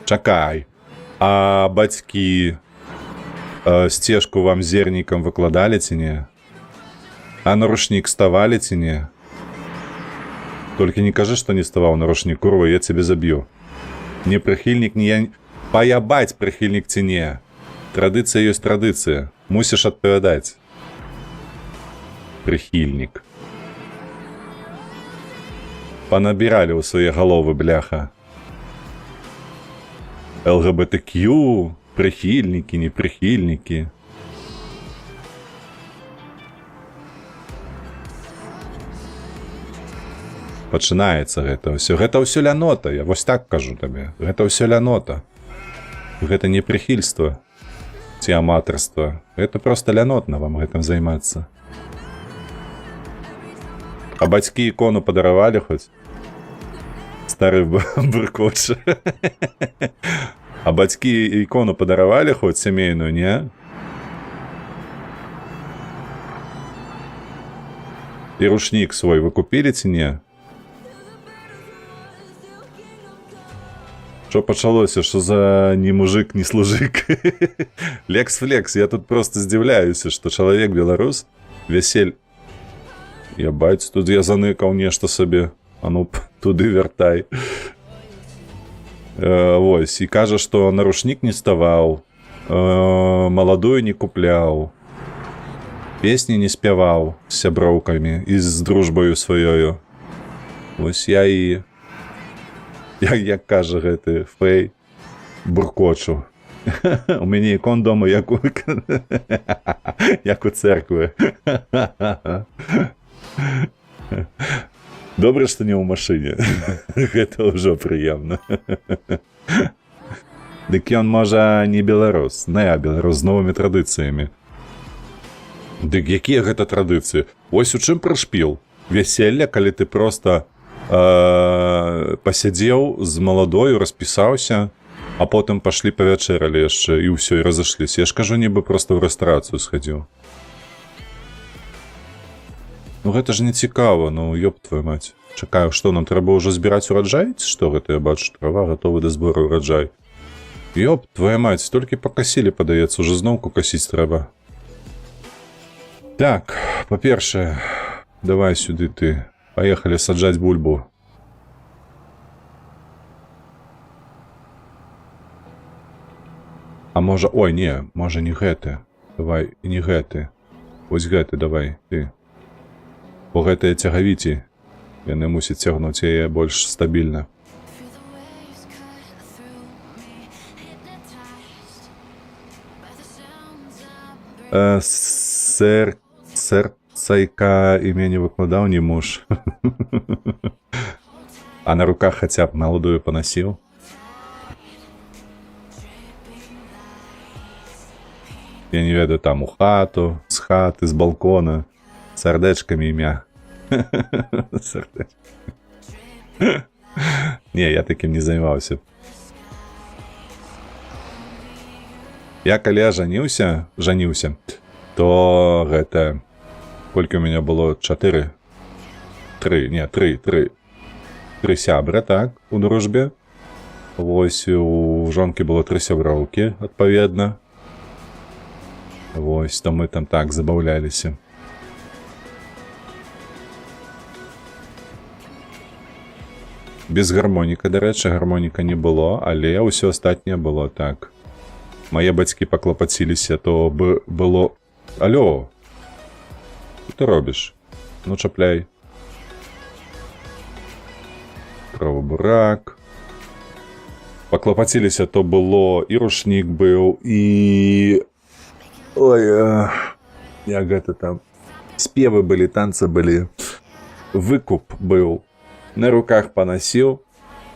Чакай. А бацькі сцежку вам зернікам выкладалі ці не? А на рушнік ставалі ці не? Толькі не кажы, што не ставаў на рушнік, курва, я цябе заб'ю. Не прыхільнік, не я... Паябаць прыхільнік ці не. Традыцыя ёсць традыцыя. Мусіш адпавядаць. Прыхільнік. Панабіралі ў свае галовы, бляха. ЛГБТQ, прыхільнікі, непрыхільнікі. Пачынаецца гэта ўсё. Гэта ўсё лянота, я вось так кажу табе. Гэта ўсё лянота. Гэта не прыхільства ці аматарства. Гэта проста лянотна вам гэтым займацца. А бацькі ікону падаравалі хоць? Стары буркоч. А бацькі ікону падаравалі хоць сямейную, не? І рушнік свой вы купілі ці не? Що пачалося? Що за ні мужик, ні служик? Лекс-флекс, я тут просто здзіўляюся, што чалавек беларус вясель. Ябаць, тут я заныкаў нешта сабе. А ну, туды вяртай. Вось, і кажа, што на рушнік не ставаў, маладую не купляў, песні не спяваў з сяброўкамі і з дружбаю сваёю. Вось я і, як кажа гэты Фэй, буркочу. У мяне ікон дома, як у церквы. Добре, што не ў машыне. Гэта ўжо прыемна. Дык ён, можа, не беларус. Не, а беларус з новымі традыцыямі. Дык якія гэта традыцыі? Вось у чым прышпіл? Вяселле, калі ты проста пасядзеў з маладою, распісаўся, а потым пашлі павячэралі яшчэ, і ўсё, і разышліся. Я ж кажу, нібы проста ў рэстарацыю схадзіў. Ну гэта ж не цікава, ну ёб твою мать. Чакаю, што нам трэба ўжо збіраць ураджай? Што гэта я бачу? Трава гатовы да збору ураджай. Ёб твою мать, толькі пакасілі, падаецца, уже зноўку касіць трэба. Так, па-першае, давай сюды ты. Паехалі саджаць бульбу. А можа... Ой, не, можа не гэты. Давай, не гэты. Вось гэты давай, ты. Бо гэтыя цягавіці, яны мусяць цягнуць яе больш стабільна. Сэрцайка імя не выкладаў не муж. А на руках хаця б маладую панасіў. Я не ведаю, там у хату, з хаты, з балкона. Сардэчкамі імя. Не, я такім не займаўся. Я калі жаніўся, то гэта... Колькі у мяне было? 4? 3, не, 3 сябра, так, у дружбе. Вось, у жонкі было 3 сяброўкі, адпаведна. Вось, то мы там так забаўляліся. Без гармоніка, дарэчы, гармоніка не было, але ўсё астатняе было так. Мае бацькі паклапаціліся, то было... Алё! Што ты робіш? Ну, чапляй. Кровабурак. Паклапаціліся, то было... І рушнік быў, і... Ой, як гэта там... Спевы былі, танцы былі. Выкуп быў. На руках панасіў,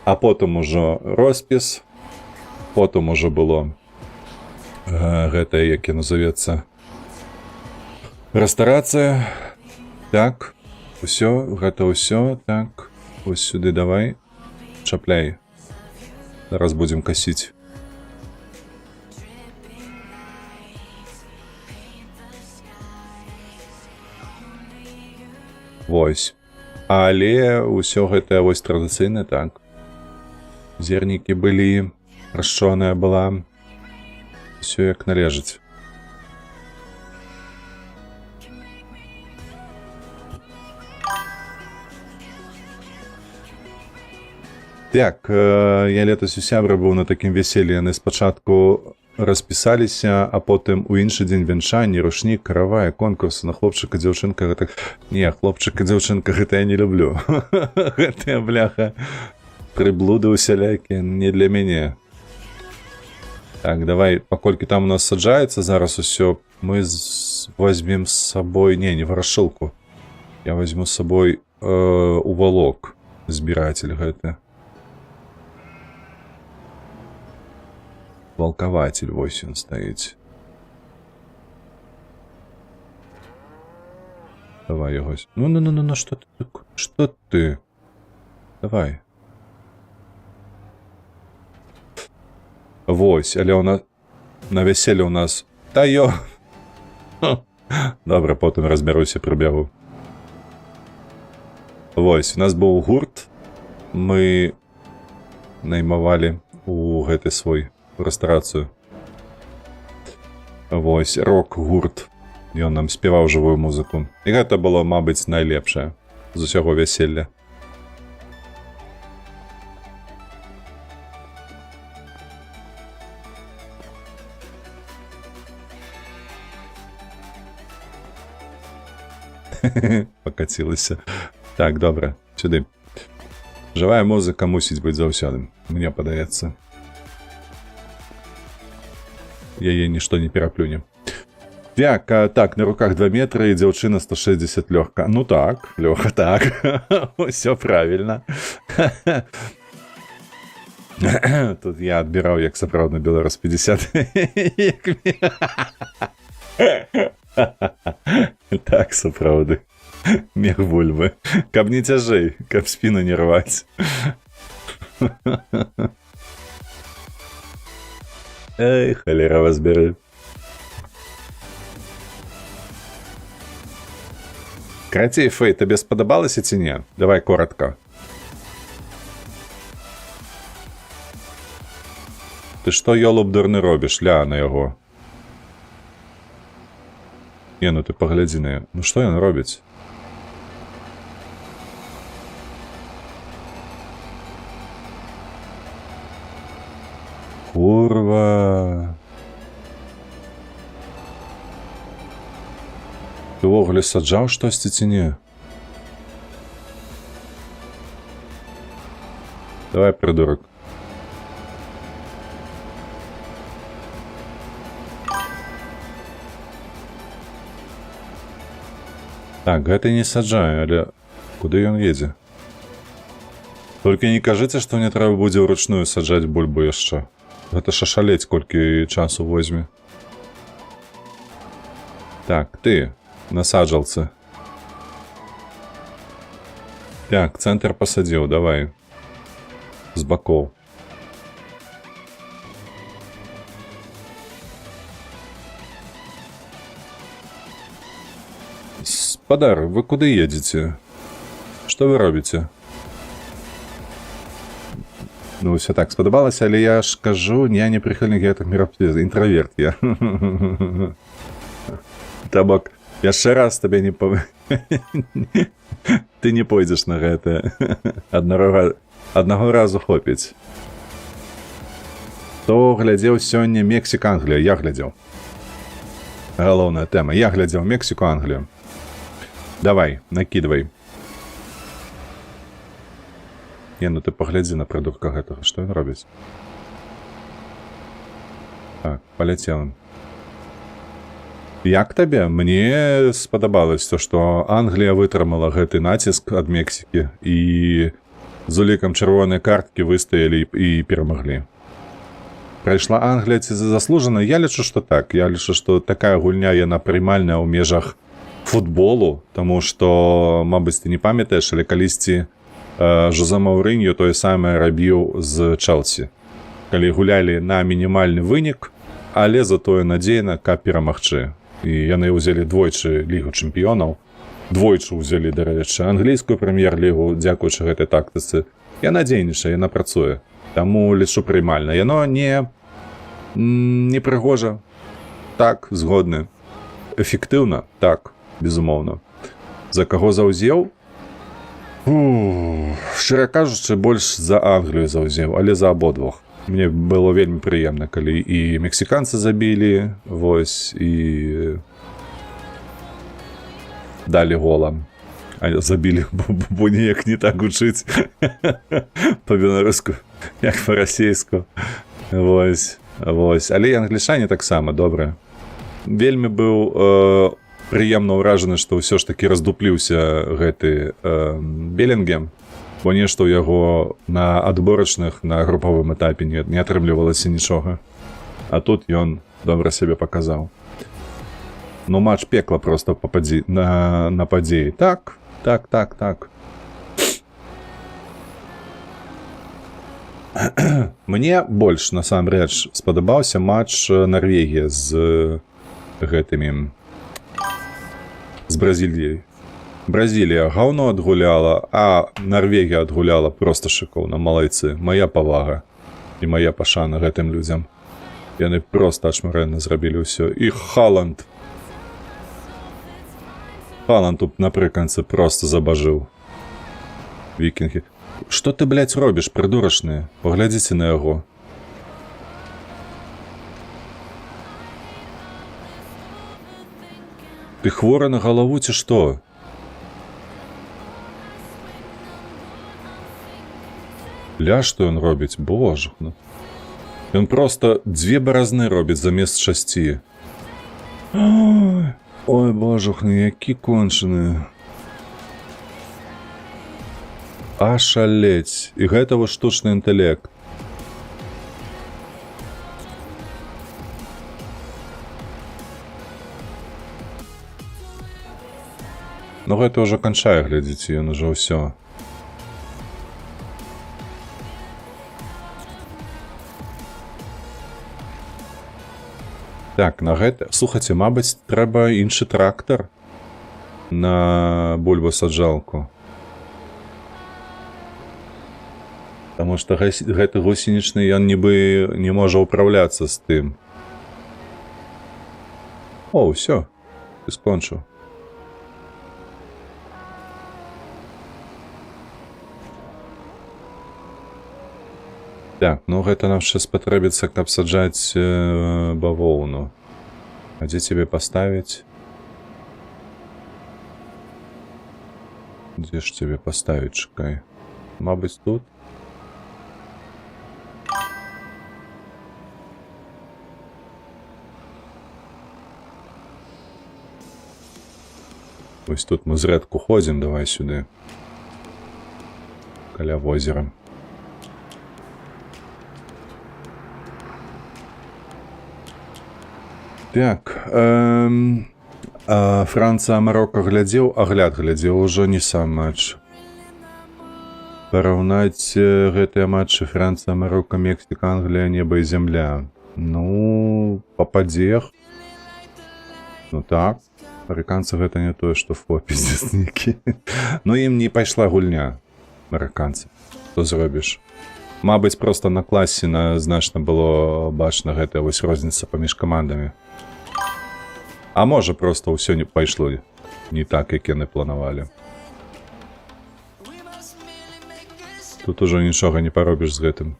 а потым ужо роспіс, потым ужо было гэта, як і назывецца, рэстарацыя. Так, усё, гэта ўсё, так, вось сюды давай, чапляй. Зараз будзем касіць. Вось. Але ўсё гэта вось традыцыйна, так. Зернікі былі, расчоная была. Усё як належыць. Так, я летась у сябра быў на такім вяселлі. Яны спачатку распісаліся, а потым у іншы дзень вянчанне, рушнік, каравая, конкурс на хлопчыка, дзяўчынка, гэта... Не, хлопчыка, дзяўчынка, гэта я не люблю. Гэтая бляха. Прыблуды усялякія, не для мяне. Так, давай, паколькі там у нас саджаецца зараз усё, мы возьмем з сабой... Не варашылку. Я возьму з сабой увалок, збіратель гэты. Волкователь, вось он стоит. Давай его. Ну, что ты? Что ты? Давай. Вось, але у нас на веселье у нас. Та йо. Добре, потім розберуся, прибягу. Вось, у нас був гурт. Ми наймавалі у гэты свой рэстарацыю. Вось, рок-гурт. Ён нам спяваў жывую музыку. І гэта было, мабыць, найлепшае з усяго вяселля. Покацілася. Так, добра, сюды. Жывая музыка мусіць быць заўсёды, мне падаецца. Яе нішто не пераплюне. Так, на руках 2 метры, і дзяўчына 160 лёгка. Ну так, лёгка, так. Усё правильно. Тут я адбіраў, як сапраўдны беларус 50. Так, сапраўды. Мех вульвы. Каб не цяжэй, каб спіну не рваць. Эй, халера вас бяры. Карацей, Фэй, табе спадабалася ці не? Давай коротко. Ты што, ёлуб дурны, робіш? Ля на яго. Не, ну ты паглядзі на яго. Ну што ён робіць? Курва. Ты ўвогуле саджаў штосьці ці не? Давай, придурок. Так, гэта не саджаю, але куды ён едзе? Толькі не кажыце, што мне трэба будзе ўручную саджаць бульбу яшчэ. Гэта ж шалець, колькі часу возьме. Так, ты на саджалцы. Так, цэнтр пасадзіў, давай. З бакоў. Спадар, вы куды едзеце? Што вы робіце? Ну, все так спадабалася, але я ж кажу, я не прыхільнік гэтых мерапрыемстваў, інтраверт я. Табак, яшчэ раз табе не ты не пойдзеш на гэта. Аднаго разу хопіць. Хто глядзеў сёння Мексіка-Англія? Я глядзеў. Галоўная тэма. Я глядзеў Мексіку-Англію. Давай, накидывай. Не, ну ты паглядзі на прыдурка гэтага. Што ён робіць? Так, паляцеў. Як табе? Мне спадабалось то, што Англія вытрымала гэты націск ад Мексікі і з улікам чырвонай карткі выстаялі і перамаглі. Прайшла Англія ці заслужана? Я лічу, што так. Я лічу, што такая гульня, яна прымальная ў межах футболу, таму што, мабыць, ты не памятаеш, але калісьці Жозе Мауриньо тое самае рабіў з Чэлсі. Калі гулялі на мінімальны вынік, але затое надзейна, каб перамагчы. І яны ўзялі двойчы лігу чэмпіёнаў, двойчы ўзялі, дарэчы, англійскую прэм'ер-лігу, дзякуючы гэтай тактыцы. Яна дзейнічае, яна працуе. Таму лічу прымальна. Яно не прыгожа. Так, згодны. Эфектыўна? Так, безумоўна. За каго заўзеў? Шчыра кажучы, больш за Англію заўзеў, але за абодвух. Мне было вельмі прыемна, калі і мексіканцы забілі, вось, і далі голам. А забілі, бо ніяк не так гучыць па-беларуску, як па-расейску. Вось, вось. Але і англічане таксама добра. Вельмі быў прыемна ўражаны, што ўсё ж такі раздупліўся гэты Белінгем, бо нешта ў яго на адборачных, на групавым этапе не атрымлівалася нічога. А тут ён добра сябе паказаў. Ну, матч пекла проста на падзеі. Так. Мне больш, насамрэч, спадабаўся матч Нарвегія з гэтымі... з Бразіліяй. Бразілія гаўно адгуляла, а Нарвегія адгуляла проста шыкоўна. Малайцы. Мая павага і мая пашана гэтым людзям. Яны проста ачмарэнна зрабілі ўсё. І Халанд. Халанд тут напрыканцы проста забажыў. Вікінгі. Што ты, блядь, робіш, прыдурачныя? Паглядзіце на яго. Ты хворы на галаву ці што? Ля, што ён робіць? Боже. Ён проста 2 баразны робіць замест 6. Ой, божухны, які кончаны. Ашалець. І гэта вось штучны інтэлект. Ну гэта ўжо канчае, глядзіце, ён ужо ўсё. Так, на гэта... Слухайце, мабыць, трэба іншы трактар на бульбасаджалку. Таму што гэты гусенічны, ён нібы не можа ўпраўляцца з тым. О, ўсё, ты скончыў. Так, ну гэта нам ще спатрэбіцца, каб саджаць бавоўну. А дзе цябе паставіць? Дзе ж цябе паставіць, чакай? Мабыць, тут? Вось тут мы зрэдку ходзім, давай сюды. Каля возера. Так, Францыя, Марокко глядзеў, агляд глядзеў, ужо не сам матч. Параўнаць гэтыя матчы Францыя, Марокко, Мексіка, Англія, неба і зямля. Ну, па падзеях. Ну так, амерыканцы гэта не тое, што фо, пиздецнікі. Ну, ім не пайшла гульня, амерыканцы. Што зробіш? Мабыць, проста на класе значна было бачна гэтая вось розніца паміж камандамі. А можа, проста ўсё не пайшло не так, як яны планавалі. Тут ужо нічога не паробіш з гэтым.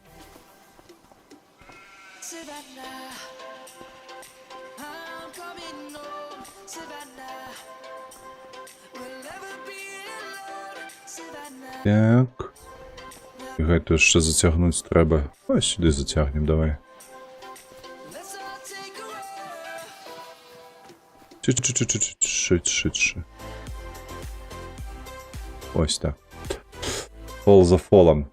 Так. І гэту яшчэ зацягнуць трэба. Ось сюды зацягнем, давай. Шит. Ось так. Фол за фолом.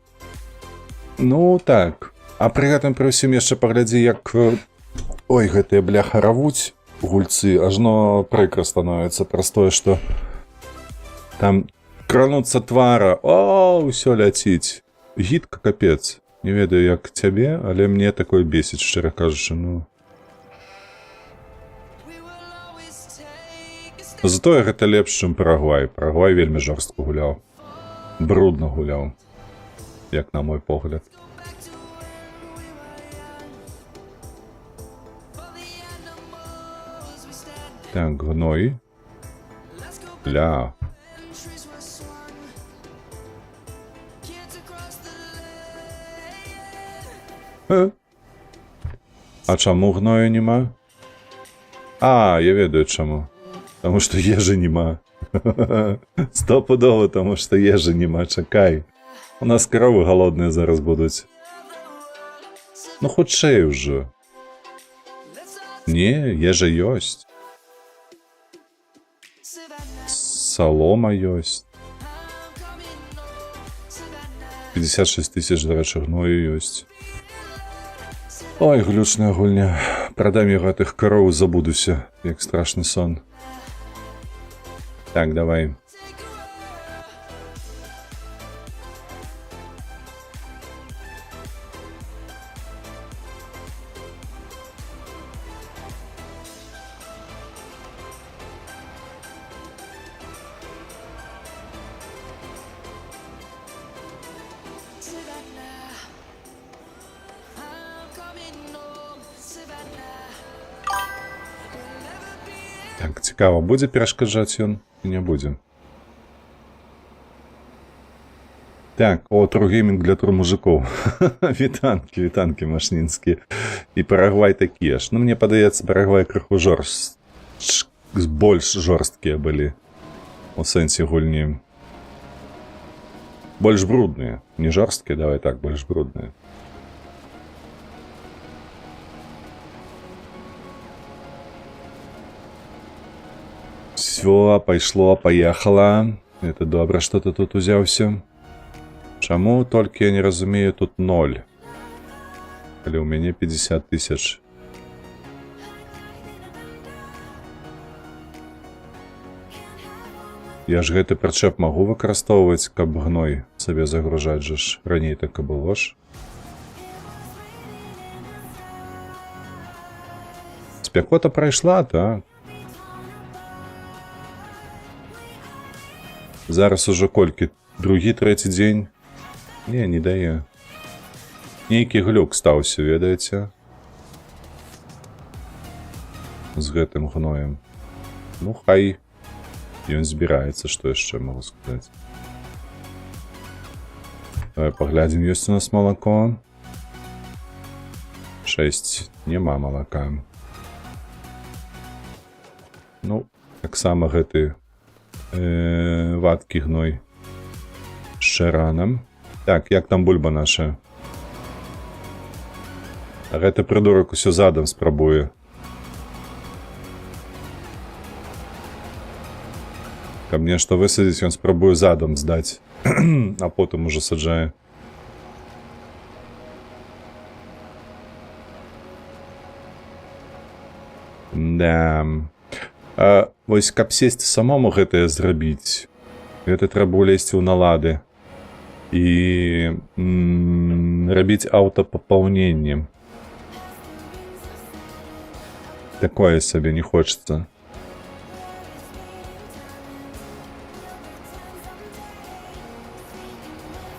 Ну так. А пры гэтым пры ўсім яшчэ паглядзі, як... Ой, гэтыя бляха равуць гульцы. Ажно прыкра становіцца праз тое, што там крануцца твара. О, ўсё ляціць. Гідка капец. Не ведаю, як цябе, але мне такое бесіць, шчыра кажучы, ну... Затое гэта лепш, чым Парагвай. Парагвай вельмі жорстка гуляў. Брудна гуляў. Як на мой погляд. Так, гной. Ля. А чаму гною нема? А, я ведаю чаму. Таму што ежы нема. Стопудова, таму што ежы нема, чакай. У нас каровы галодныя зараз будуць. Ну хутчэй ўжо. Не, ежа ёсць. Салома ёсць. 56 тысяч, дарэчы, гною ёсць. Ой, глючная гульня. Прадам я гэтых кароў, забудуся, як страшны сон. Так, давай. Так, цікаво, будзе перашкаджаць ён? Не будзе. Так, о, тургеймінг для турмужикоў. Вітанкі машнінскія. І Парагвай такія ж. Ну, мне падаецца, Парагвай крыху больш жорсткія былі. У сэнсе гульні. Больш брудныя. Не жорсткія, давай так, больш брудныя. Всё, пайшло, паехала. Это добра, што ты тут узяўся. Чаму толькі я не разумею тут 0? Калі ў мяне 50 тысяч. Я ж гэты прычэп магу выкарыстоўваць, каб гной сабе загружаць жа ж. Раней так і было ж. Спякота прайшла, так? Зараз ужо колькі? Другі, трэці дзень? Не дае. Нейкі глюк стаўся, ведаеце? З гэтым гноем. Ну, хай. Ён збіраецца, што яшчэ магу сказаць. Давай паглядзім, ёсць у нас малако. 6. Няма малака. Ну, таксама гэты вадкі гной з шаранам. Так, як там бульба наша? Гэты прыдурак усё задам спрабуе. Каб нешта высадзіць, ён спрабуе задам здаць, а потым ужо саджае. Да. Вось, каб сесці самому гэтае зрабіць, гэта трэба ўлезці ў налады і рабіць аўтапапаўненне. Такое сабе не хочется.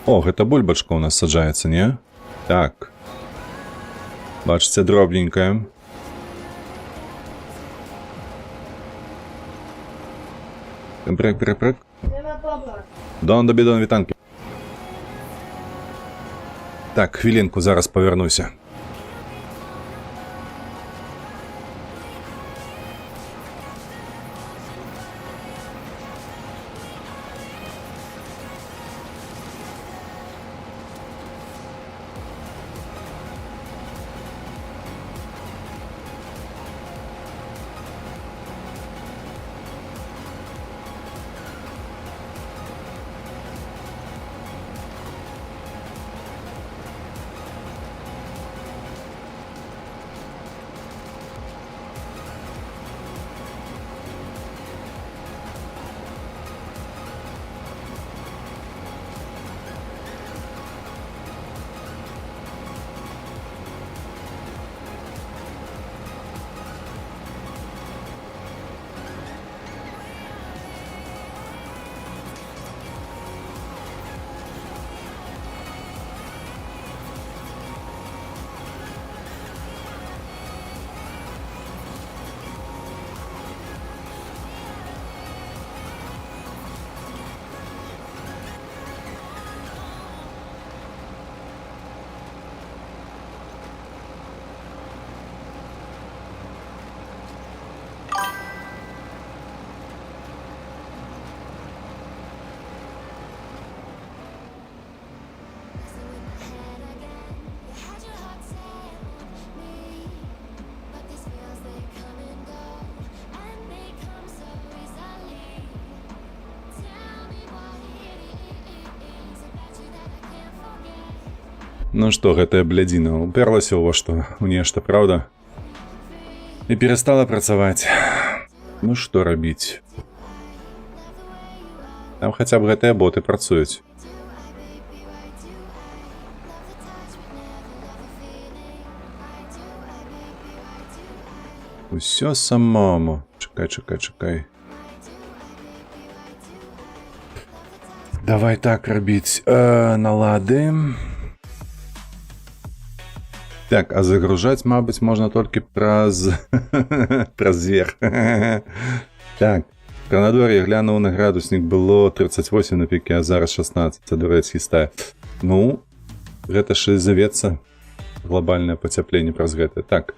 О, гэта бульбачка у нас саджаецца, не? Так. Бачыце, дробненькая. Прыг. Дон да бідон, вітанкі. Так, хвілінку, зараз павярнуся. Ну што, гэтая блядзіна уперлася ў вас што, у нешта, праўда? І перастала працаваць. Ну што рабіць? Там хаця б гэтыя боты працуюць. Усё самому. Чакай. Давай так рабіць. Налады. Так, а загружаць, мабыць, можна толькі праз верх. Так, в Канадор'і глянуў на градуснік, было 38 на піке, а зараз 16. Це, до речі, стає. Ну, гэта ж і завецца глобальнае пацяпленне праз гэта. Так,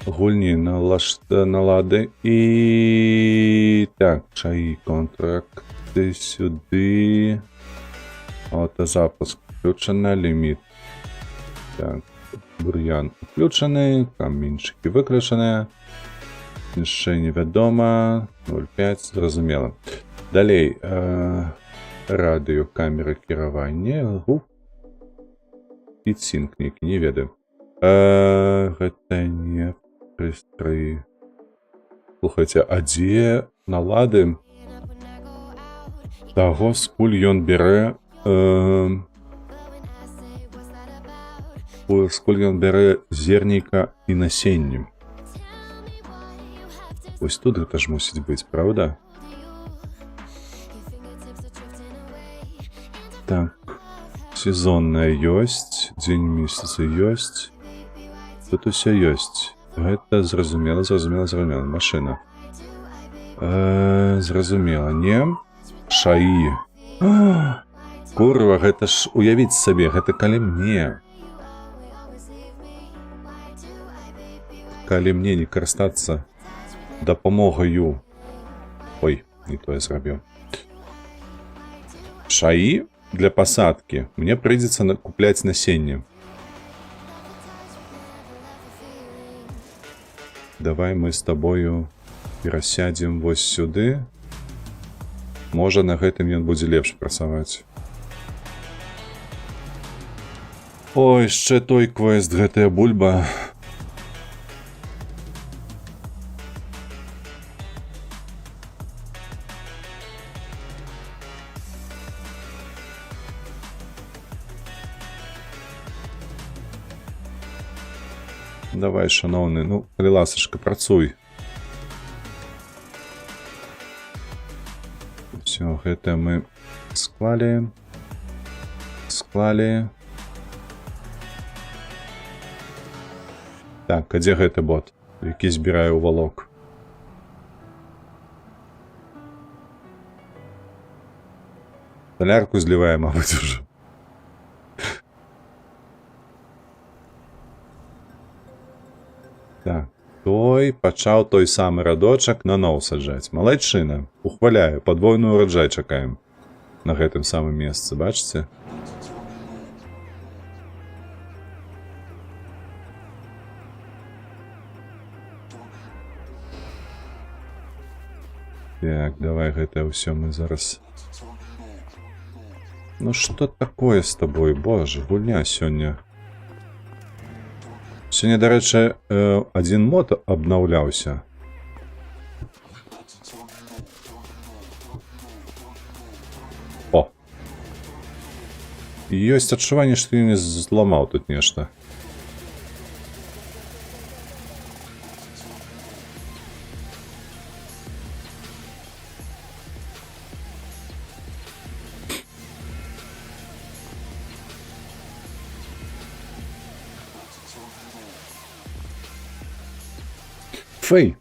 гульні, налады і... Так, чаі, контракты сюды. Аўтазапуск включаны, ліміт. Так. Бур'ян включений, камінчики виключені, ще невідомо, 0,5, зрозуміло. Далі, радіо, камера керування, підсінкники, не ведаю. Гэта не пристрої. Слухайте, а де налады того, скуль ён бере, сколь ён бярэ зерніка і насенне. Ось тут гэта ж мусіць быць, правда? Так, сезонная ёсць, дзень месяца ёсць. Тут усё ёсць. Гэта зразумела. Машына. Зразумела, не? Шаі. Курва, гэта ж уявіць сабе, гэта калі мне. Калі мне не карыстацца дапамогаю. Ой, не то я зрабіў. Шаі для пасадкі мне прыйдзецца купляць насенне. Давай мы з табою перасядзем вось сюды. Можа, на гэтым ён будзе лепш працаваць. Ой, яшчэ той квест, гэтая бульба. Давай, шановны, ну, калі ласачка, працуй. Все, гэта мы склалі. Так, а дзе гэты бот, які збірае ў валок? Солярку злівае, мабыць, ужо. Так, той пачаў той самы радочак наноў саджаць. Малайчына, ухваляю, падвойны ураджай чакаем на гэтым самым месцы, бачыце? Так, давай гэта ўсё мы зараз... Ну што такое з табой, боже, гульня сёння. Сёння, дарэчы, адзін мод абнаўляўся. О! Ёсць адчуванне, што ён не зламаў тут нешта. Фэй,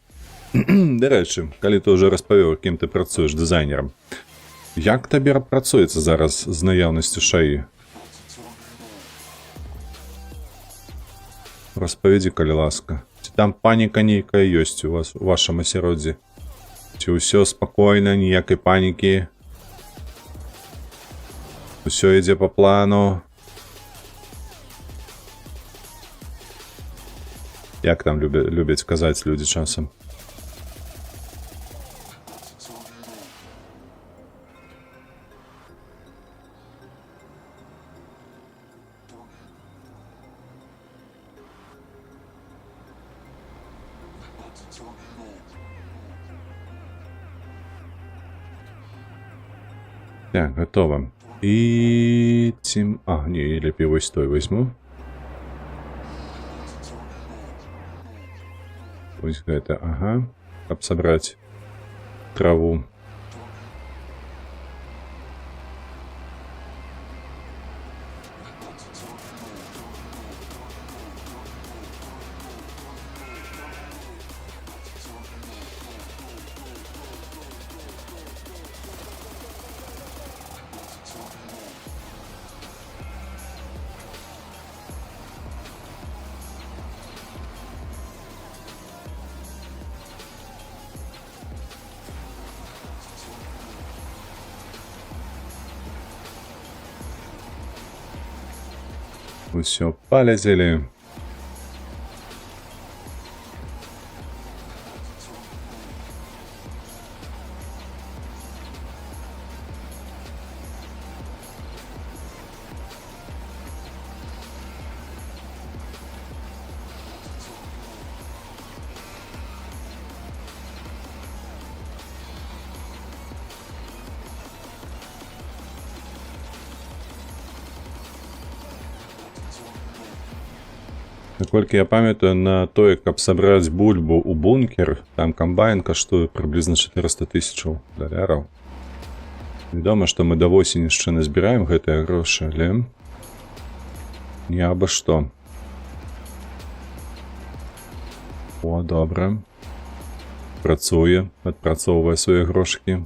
дарэчы, калі ты ўжо распавёў, кім ты працуеш дызайнерам, як табе працуецца зараз з наяўнасцю шаі? Распавядзі, калі ласка. Ці там паніка нейкая ёсць у вас, у вашым асяроддзі? Ці ўсё спакойна, ніякай панікі? Усё ідзе па плану? Як там любяць казаць людзі часам? Так, готово. И... не, лепей вось той возьму. Вось гэта, ага. Каб сабраць траву. Все, полетели. Наколькі я памятаю, на тое, каб сабраць бульбу ў бункер, там камбайн каштуе прыблізна 400 000 $. Вядома, што мы да восені яшчэ назбіраем гэтыя грошы, але не аба што. О, добра. Працуе, адпрацоўвае свае грошкі.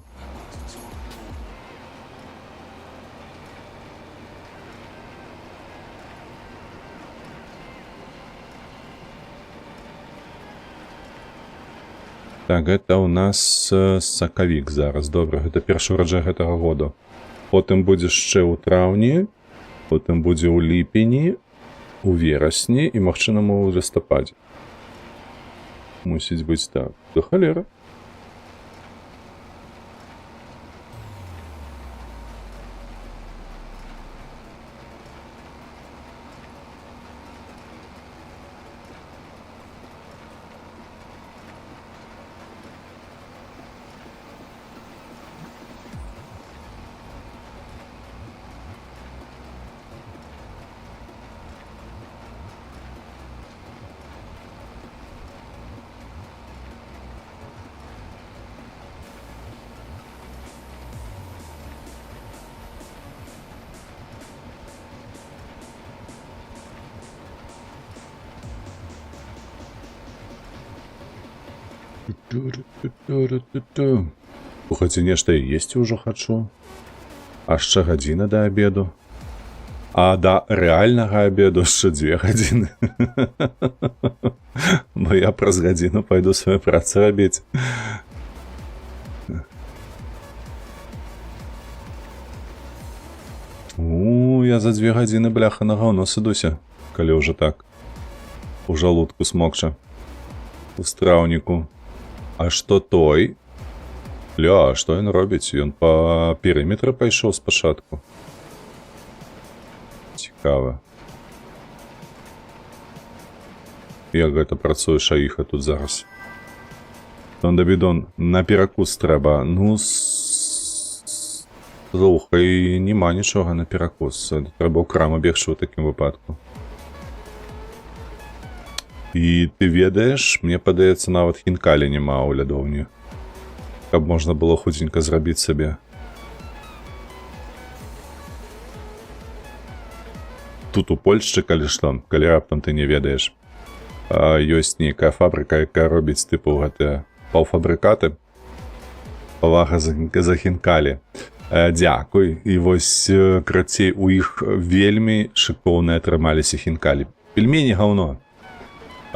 Так, гэта ў нас сакавік зараз. Добра, гэта першы ураджай гэтага году. Потым будзе яшчэ ў траўні, потым будзе ў ліпені, у верасні і, магчыма, ў лістападзе. Мусіць быць так. Да халера. Слухайце, нешта і есці ўжо хачу. А яшчэ гадзіна да абеду. А да рэальнага абеду яшчэ 2 гадзіны. Бо я праз гадзіну пайду сваю працу рабіць. Я за 2 гадзіны, бляха, на гаўно садуся, калі ўжо так у жалудку смокча. У страўніку. А што той? Ля, што ён робіць? Ён па перыметры пайшоў спачатку. Цікава. Як гэта працуе шаіха тут зараз? Бідон, на перакус трэба. Ну, слухай, нема нічога на перакус. Трэба ў краму бегчы ў такім выпадку. І ты ведаеш, мне падаецца, нават хінкалі няма ў лядоўні. Каб можна было худзенька зрабіць сабе. Тут у Польшчы, калі што, калі раптам ты не ведаеш, ёсць нейкая фабрыка, якая робіць тыпу гэтыя паўфабрыкаты. Павага за хінкалі. Дзякуй. І вось, крацей, у іх вельмі шыкоўныя атрымаліся хінкалі. Пельмені гаўно.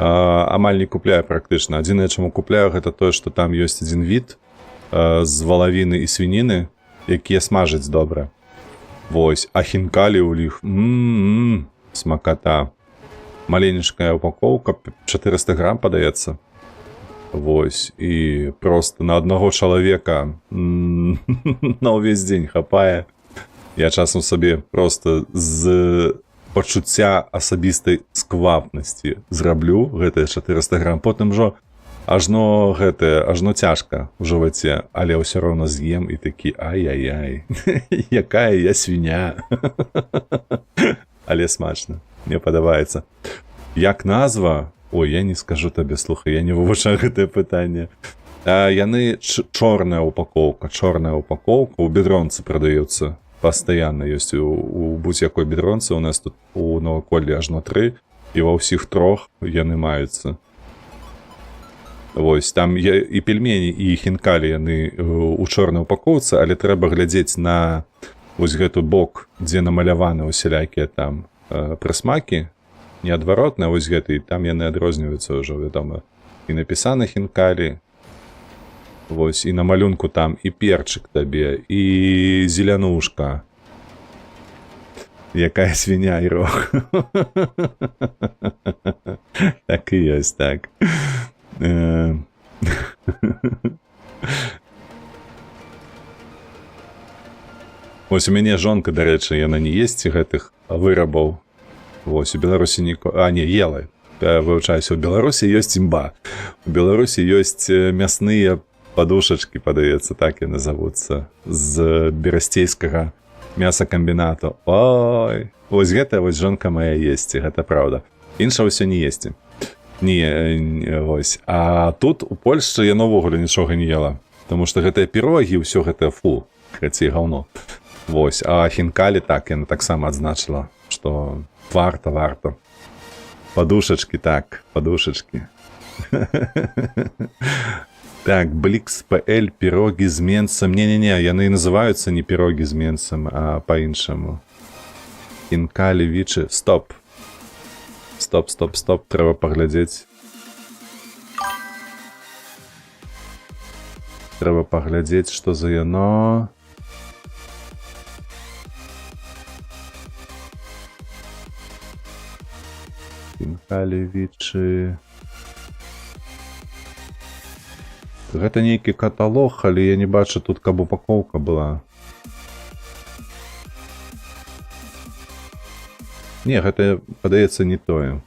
Амаль не купляю практычна. Адзінае, чаму купляю, гэта тое, што там ёсць адзін від з валавіны і свініны, якія смажаць добра. Вось, а хінкалі ў іх, смаката. Маленечкая упаковка, 400 грам, падаецца. Вось, і проста на аднаго чалавека на ўвесь дзень хапае. Я часам сабе проста з пачуцця асабістай сквапнасці зраблю гэтыя 400 грам. Потым жо ажно цяжка ў жываце, але ўсё роўна з'ем і такі ай-яй-яй, якая я свіня. Але смачна, мне падабаецца. Як назва? Ой, я не скажу табе, слухай, я не вывучаю гэтае пытанне. Яны чорная упакоўка, у бедронцы прадаюцца. Пастаянна ёсць у будь-якой бедронцы, у нас тут у Новаколлі ажно 3, і ва ўсіх 3 яны маюцца. Вось, там і пельмені, і хінкалі яны у чорнай упакоўцы, але трэба глядзець на вось гэты бок, дзе намаляваны усялякія там прысмакі, не адваротна, вось гэты, там яны адрозніваюцца ўжо, вядома, і напісаны хінкалі, вось, і на малюнку там і перчык табе, і зелянушка, якая свіня і рог. Так і ёсць, так. Вось у мяне жонка, дарэчы, яна не есць гэтых вырабаў. Вось, у Беларусі не ела. Вывучаюся, у Беларусі ёсць імба. У Беларусі ёсць мясныя падушачкі, падаецца, так і назавуцца, з берасцейскага мясакамбінату. Ой, вось гэта вось жонка моя есці, гэта праўда. Інша ўсё не есці. Не, вось. А тут у Польшчы яно ўвогуле нічога не ела. Таму што гэтыя пірогі, ўсё гэта фу, хацей гаўно. Вось, а хінкалі так, яна таксама адзначыла, што варта. Подушечки, так, подушечки. Так, Blix.pl, пироги з менцем. Не-не-не, яны называюцца не пироги з менцем, а по-іншаму. Хінкалі, вічы. Стоп, трэба паглядзець. Трэба паглядзець, што за яно. Хінкалі, гэта нейкі каталог, але я не бачу тут, каб упакоўка была. Не, гэта, падаецца, не тое.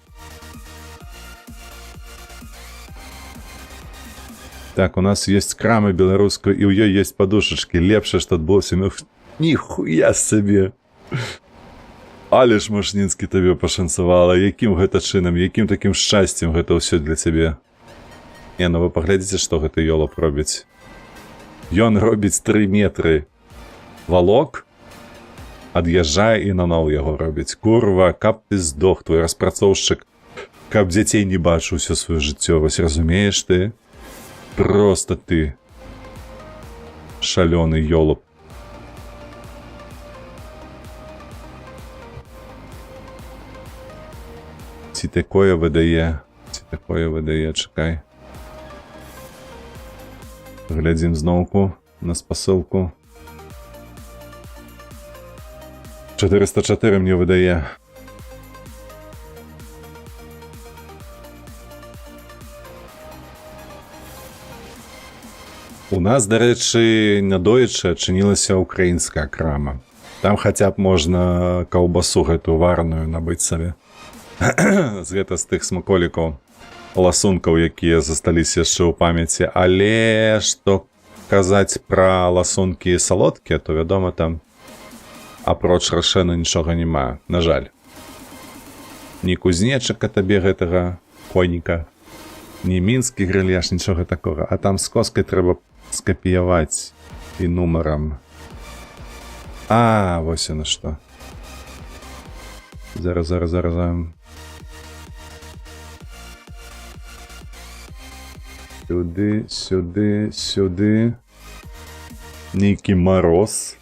Так, у нас ёсць крама беларуская, і ў ёй ёсць падушачкі. Лепшае, што адбылося, ніхуя сабе. Але ж, Машніцкі, табе пашанцавала. Якім гэта чынам, якім такім шчасцем гэта ўсё для цябе? Не, ну вы паглядзіце, што гэты ёлап робіць. Ён робіць 3 метры валок, ад'язджае і наноў яго робіць. Курва, каб ты здох, твой распрацоўшчык, каб дзяцей не бачыў усё сваё жыццё. Вось разумееш ты? Проста ты шалёны ёлап. Ці такое выдае, чакай. Глядзім зноўку на спасылку. 404 мне выдае. У нас, дарэчы, надоечы адчынілася украінская крама. Там хаця б можна каўбасу гэтую вараную набыць сабе. Гэта з тых смаколікаў, ласункаў, якія засталіся яшчэ ў памяці. Але што казаць пра ласункі салодкія, то, вядома, там апроч рашэна нічога няма, на жаль. Ні кузнечыка табе гэтага коніка, ні мінскі грыляш, нічога такога. А там з коскай трэба скапіяваць і нумарам. А, вось яно што. Зараз. Сюды. Нейкі муроз.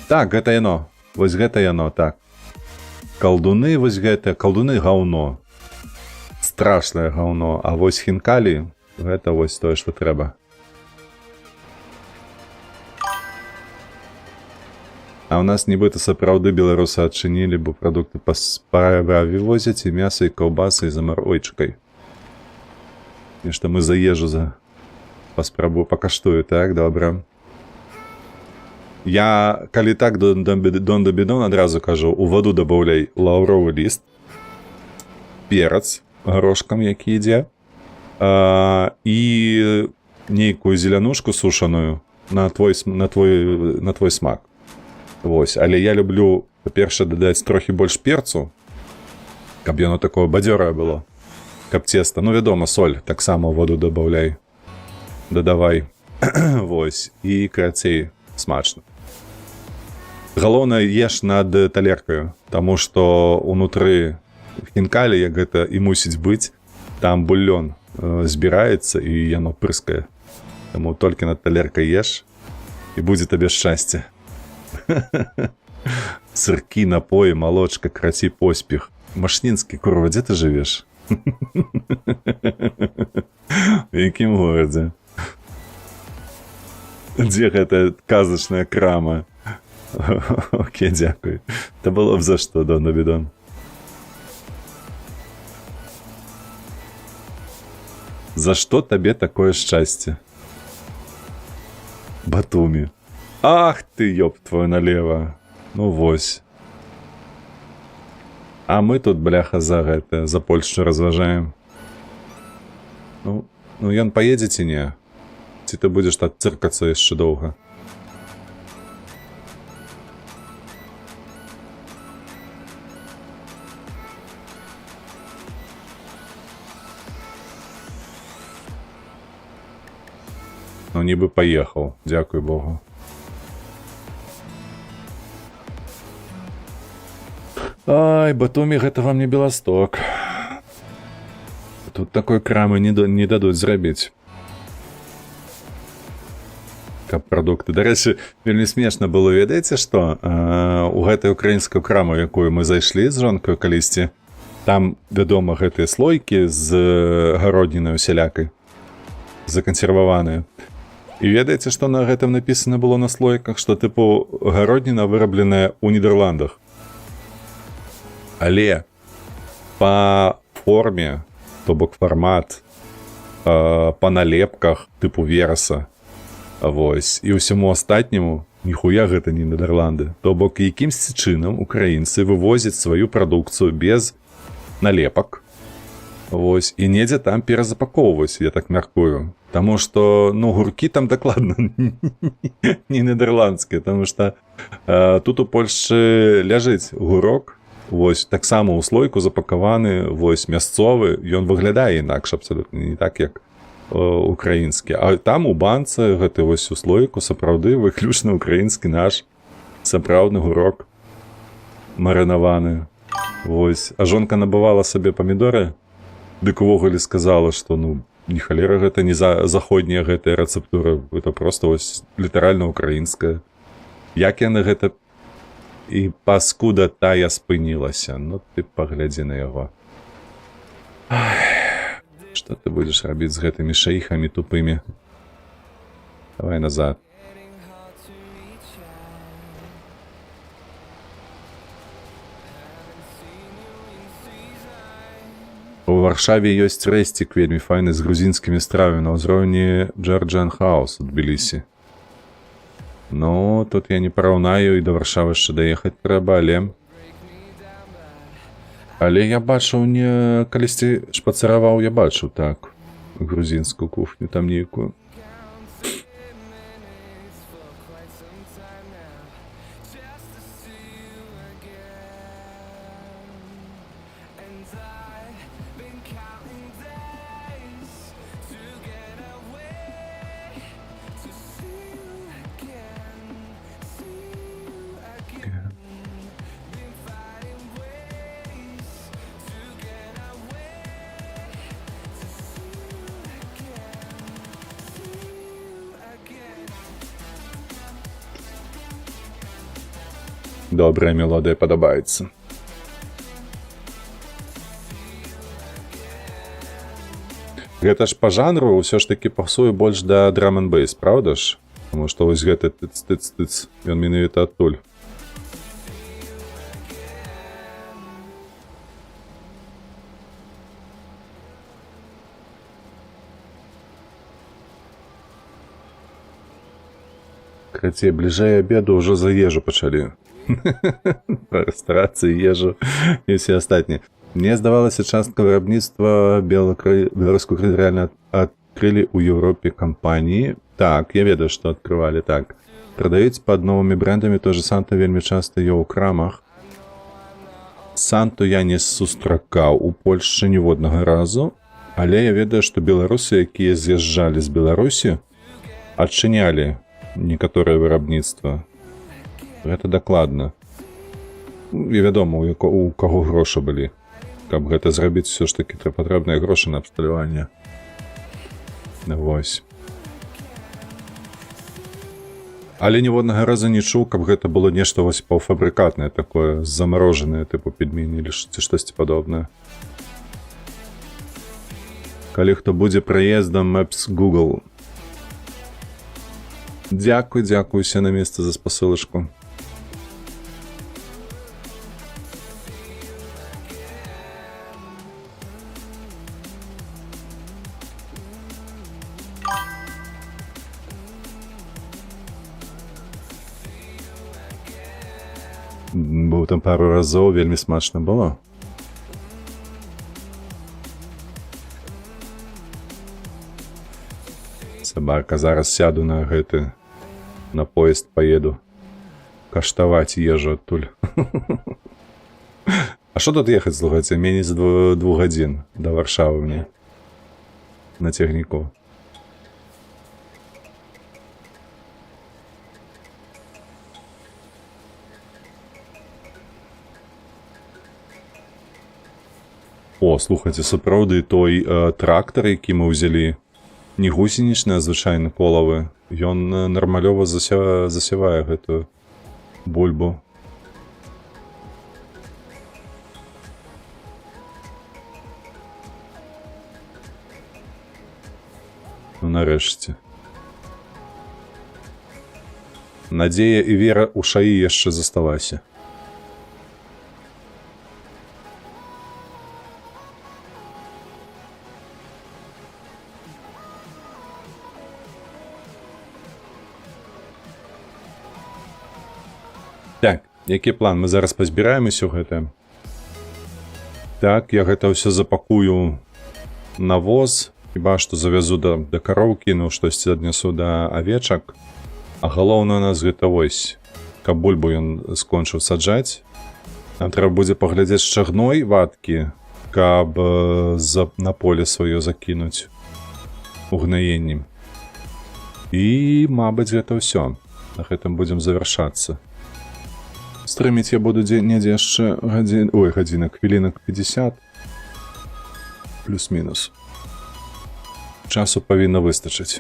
Так, гэта яно. Вось гэта яно, так. Калдуны, вось гэта. Калдуны гаўно. Страшнае гаўно. А вось хінкалі, гэта вось тое, што трэба. А у нас нібыта сапраўды беларусы адчынілі, бо прадукты па справе возяць і мяса, і каўбасы, і замаройчыкай. Нешта мы за ежу паспрабую, пакаштую, так, добра. Я, калі так, дон да бідон, адразу кажу, у ваду дабаўляй лаўровы ліст, перац, горошкам, які ідзе, і нейкую зелянушку сушаную на твой смак. Вось. Але я люблю, па-перше, дадаць трохі больш перцу, каб яно такое бадзёрае было, каб цеста, ну, вядома, соль таксама воду дадавай. Вось. І, карацей, смачна. Галоўнае, еш над талеркаю, таму што ўнутры хінкалі, як гэта і мусіць быць, там бульон збіраецца і яно прыскае. Таму толькі над талеркай еш, і будзе табе шчасце. Сыркі, напоі, малочка, краці, поспех. Машнінскі, курва, дзе ты жывеш? У якім горадзе? Дзе гэта казачная крама? Окей, дзякуй. Та было б за што, Дона Бідон. За што табе такое шчасце? Батумі. Ах ты, ёб твою налево. Ну вось. А мы тут, бляха, за гэта, за Польшчу разважаем. Ну ён паедзе ці не? Ці ты будзеш так цыркацца яшчэ доўга? Ну, нібы паехаў, дзякуй Богу. Ай, Батумі, гэта вам не Беласток. Тут такой крамы не дадуць зрабіць. Каб прадукты. Дарэчы, вельмі смешна было, ведаеце, што у гэтай украінскую краму, якую мы зайшлі з жонкаю калісьці, там, вядома, гэтыя слойкі з гароднінай усялякай, закансерваваныя. І ведаеце, што на гэтым напісана было на слойках, што, тыпу, гародніна вырабленая ў Нідерландах. Але па форме, то бок фармат, па налепках, тыпу вераса, вось, і ўсяму астатняму, ніхуя гэта не Нідерланды. То бок, якімсьці чынам украінцы вывозяць сваю прадукцыю без налепак, вось, і недзе там перазапакоўваюць, я так мяркую. Таму што, ну, гуркі там дакладна не нідерландскія, таму што тут у Польшчы ляжыць гурок, вось, таксама ў слойку запакаваны, вось, мясцовы, ён выглядае інакш абсалютна, не так, як украінскі. А там у банцы, гэты вось у слойку, сапраўды выключна украінскі наш сапраўдны гурок марынаваны. Вось. А жонка набывала сабе памідоры, дык увогуле сказала, што, ну, не халера гэта, не заходняя гэтая рэцэптура, гэта проста вось літаральна украінская. Як яны гэта і паскуда тая спынілася. Ну, ты паглядзі на яго. Што ты будзеш рабіць з гэтымі шэйхамі тупымі? Давай назад. У Варшаве ёсць рэсцік вельмі файны з грузінскімі стравамі на ўзроўні Georgian House у Тбілісі. Ну, тут я не параўнаю, і да Варшавы яшчэ даехаць трэба, але я бачыў, не калісьці шпацыраваў, я бачыў, так, грузінскую кухню там нейкую. Добрая мелодыя падабаецца. Гэта ж па жанру ўсё ж такі пасуе больш да драм-н-бейс, правда ж? Таму што вось гэты тыц-тыц-тыц, ён менавіта адтуль. Крацей, бліжэй абеду ўжо за ежу пачалі. Пра рэстарацыі, ежу і ўсе астатнія. Мне здавалася, частка виробництва беларускую крыль реально открыли у Европе компании. Так, я ведаю, что открывали так. Продаюць под новыми брендами, тоже Санта вельмі часто ее у крамах. Санту я не сустракаў у Польшчы ніводнага разу, але я ведаю, што беларусы, якія з'язджалі з Беларусі, адчынялі некаторае вырабніцтва. Гэта дакладна. І вядома, у каго грошы былі. Каб гэта зрабіць, все ж таки патрэбныя грошы на абсталяванне. Вось. Але ніводнага разу не чуў, каб гэта было нешта вось паўфабрыкатнае, такое замарожанае, тыпу пельмені или штосьці падобнае. Калі хто будзе праездам, Maps Google. Дзякуй усе на месца за спасылачку. Быў там пару разоў, вельмі смачна было. Сабарка, зараз сяду на гэты, на поезд поеду каштаваць ежу адтуль. А што тут ехаць, слухайце, меней за 2 гадзін да Варшавы мне на цягніку. О, слухайце, сапраўды той трактар, які мы ўзялі, не гусенічны, а звычайны колавы, ён нармалёва засявае гэтую бульбу. Ну, нарэшце. Надзея і вера ў шаі яшчэ засталася. Так, які план? Мы зараз пазбіраем усё гэта. Так, я гэта ўсё запакую на воз, хіба што завязу да кароў, кіну, штосьці аднясу да авечак. А галоўнае у нас гэта вось, каб бульбу ён скончыў саджаць. Нам трэба будзе паглядзець шчагной ваткі, каб на поле сваё закінуць угнаеннем. І, мабыць, гэта ўсё. На гэтым будзем завяршацца. Стрыміць я буду недзе яшчэ гадзінак, хвілінак 50. Плюс-мінус. Часу павінна выстачыць.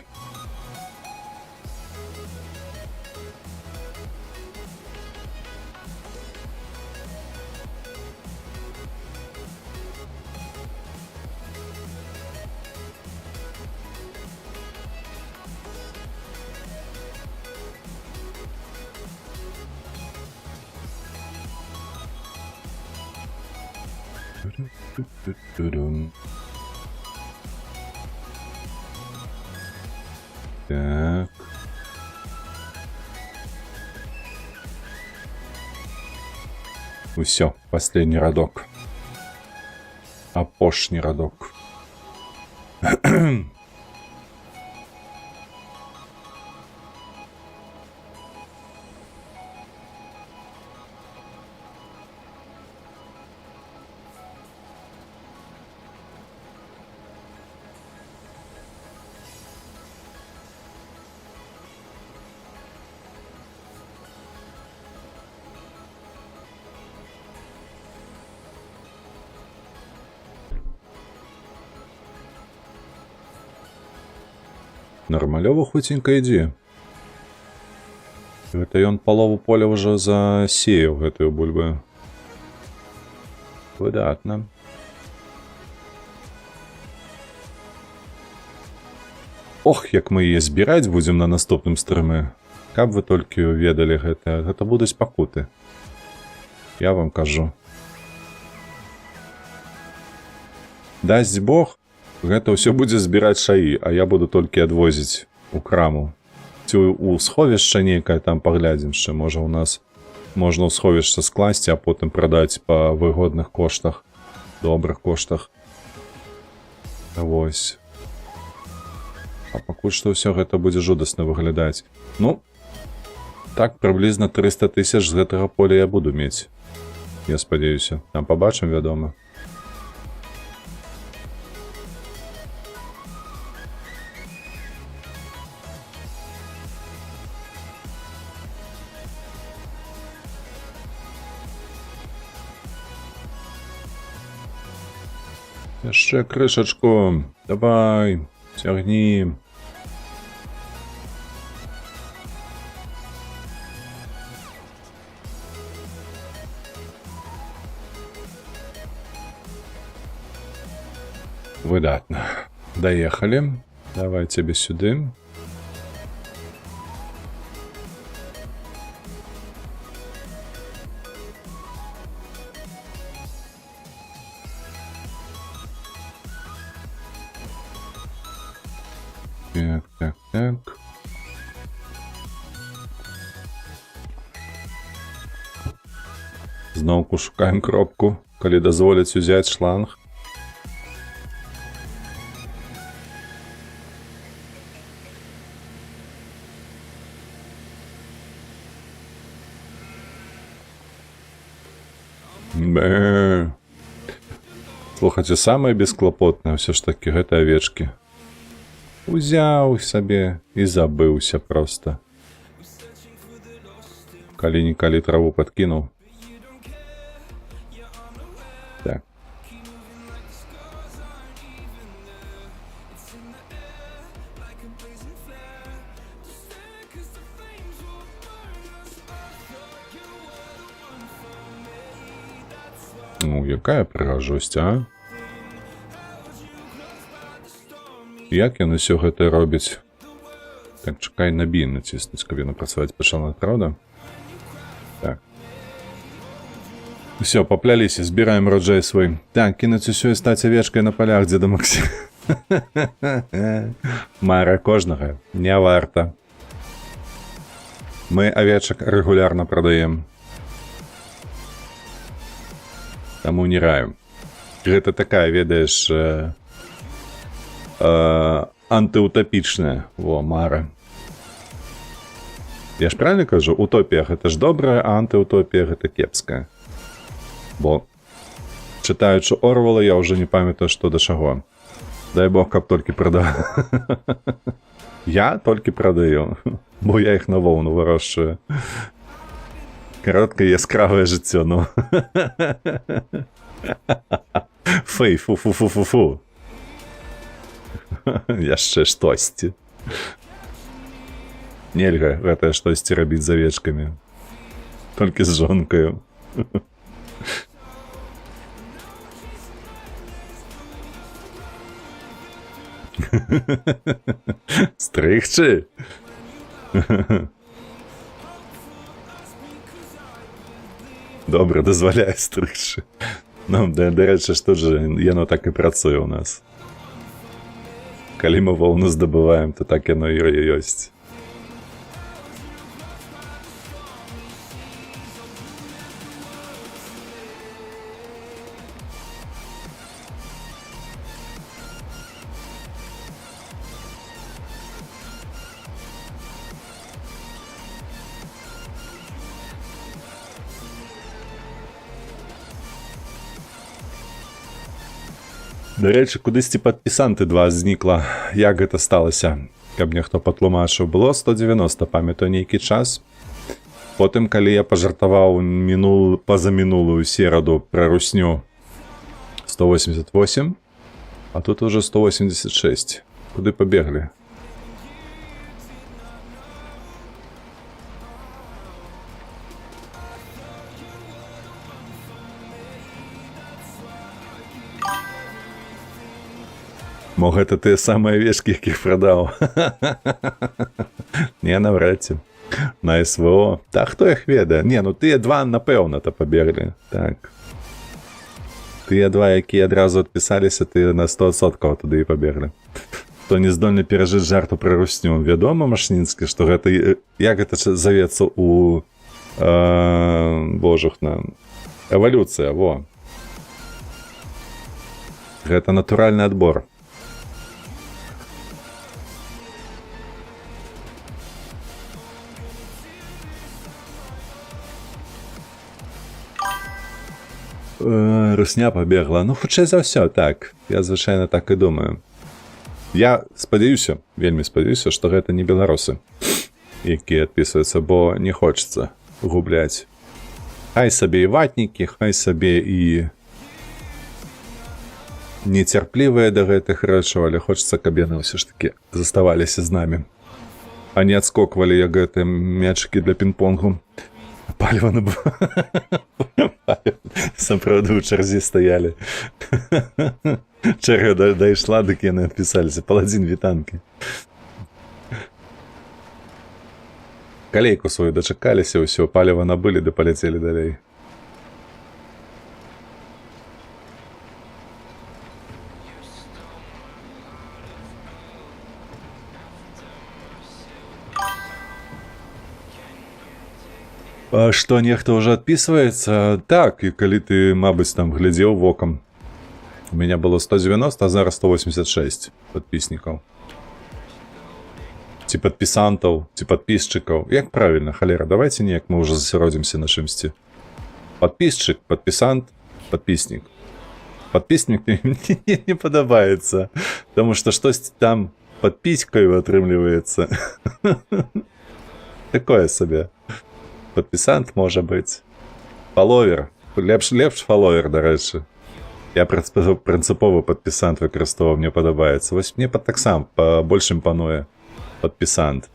Так. Усё, последний радок. Апошні радок. Нармалёва хуценька ідзе. Гэта ён палову поля ўжо засеяў гэтую бульбу. Выдатна. Ох, як мы яе збіраць будзем на наступным стрыме. Каб вы толькі ведалі гэта. Гэта будуць пакуты. Я вам кажу. Дасць Бог, гэта ўсё будзе збіраць шаі, а я буду толькі адвозіць у краму. Ці у сховішча нейкае там паглядзім, што можа у нас можна ў сховішча скласці, а потым прадаць па выгодных коштах. добрых коштах. Вось. А пакуль што ўсё гэта будзе жудасна выглядаць. Ну, так, прыблізна 300 000 з гэтага поля я буду мець. Я спадзяюся. Там пабачым, вядома. Яшчэ крышачку. Давай, цягні. Выдатна. Даехалі. Давай цябе сюды. Так. Зноўку шукаем кропку, калі дазволяць узяць шланг. Слухайце, самае бесклапотнае ўсё ж такі гэта авечкі. Узяў сабе і забыўся проста. Калі-нікалі траву падкінуў. Так. Ну, якая прыгажосць, а? Як ён усё гэта робіць? Так, чакай, на B націснуць, каб яно працаваць пачала, правда? Так. Усё, папляліся, збіраем раджай свой. Так, кінуць усё і стаць авечкай на палях, дзеда Максим. Мара кожнага не варта. Мы авечак рэгулярна прадаем. Таму не раю. Гэта такая, ведаеш, антыутапічная. Во, мара. Я ж правильно кажу? Утопія гэта ж добрая, а антыутопія гэта кепская. Бо, чытаючы Орвела, я ўжо не памятаю, што да чаго. Дай Бог, каб толькі прадаў. Я толькі прадаю, бо я іх на воўну вырошчваю. Кароткае яскравае жыццё, ну. Фэй, фу-фу-фу-фу-фу. Яшчэ штосьці. Нельга гэтае штосьці рабіць з авечкамі. Толькі з жонкаю. Стрыгчы? Добра, дазваляе стрыгчы. Ну, дарэчы, што ж, яно так і працуе ў нас. Калі мы воўну здабываем, то так яно і ёсць. Дарэчы, кудысьці падпісанты 2 знікла. Як гэта сталася? Каб нехто патлумачыў. Было 190, памятаю, нейкі час. Потым, калі я пажартаваў пазамінулую сераду пра русню 188, а тут уже 186. Куды пабеглі? Мо гэта тыя самыя авечкі, якіх прадаў. Не, навряд ці. На СВО. Та хто іх ведае? Не, ну тыя 2, напэўна-то пабеглі. Так. Тыя 2, якія адразу адпісаліся, тыя на 100% туды і пабеглі. Хто не здольны перажыць жарту пра русню. Вядома, Машнінскі, што гэта... Як гэта завецца у... Божухна. Эвалюцыя, во. Гэта натуральны адбор. Русня пабегла. Ну, хутчэй за ўсё, так. Я звычайна так і думаю. Я спадзяюся, вельмі спадзяюся, што гэта не беларусы, якія адпісваюцца, бо не хочацца губляць. Хай сабе і ватнікі, хай сабе і нецярплівыя да гэтых рэчаў, але хочацца, каб яны ўсё ж такі заставаліся з намі, а не адскоквалі, як гэтыя мячыкі для пінг-понгу. Паліва на сапраўды ў чарзе стаялі. Чарга дайшла, дык яны адпісаліся. Паладзін вітанкі. Калейку сваю дачакаліся, ўсё, паліва набылі, да паляцелі далей. Што нехта ўжо адпісваецца? Так, і калі ты, мабыць, там глядзеў вокам. У меня было 190, а зараз 186 падпіснікаў. Ці падпісантаў, ці падпісчыкаў. Як правільна, халера, давайте неяк мы ўжо засяродзімся на чымсьці. Падпісчык, падпісант, падпіснік. Падпіснік мне не падабаецца, таму што штосьці там падпіскаю атрымліваецца. Такое сабе. Падпісант можа быць. Фаловер. Лепш фаловер, дарэчы. Я прынцыпова падпісант выкарыстоўваў, мне падабаецца. Вось мне таксам больш імпануе падпісант.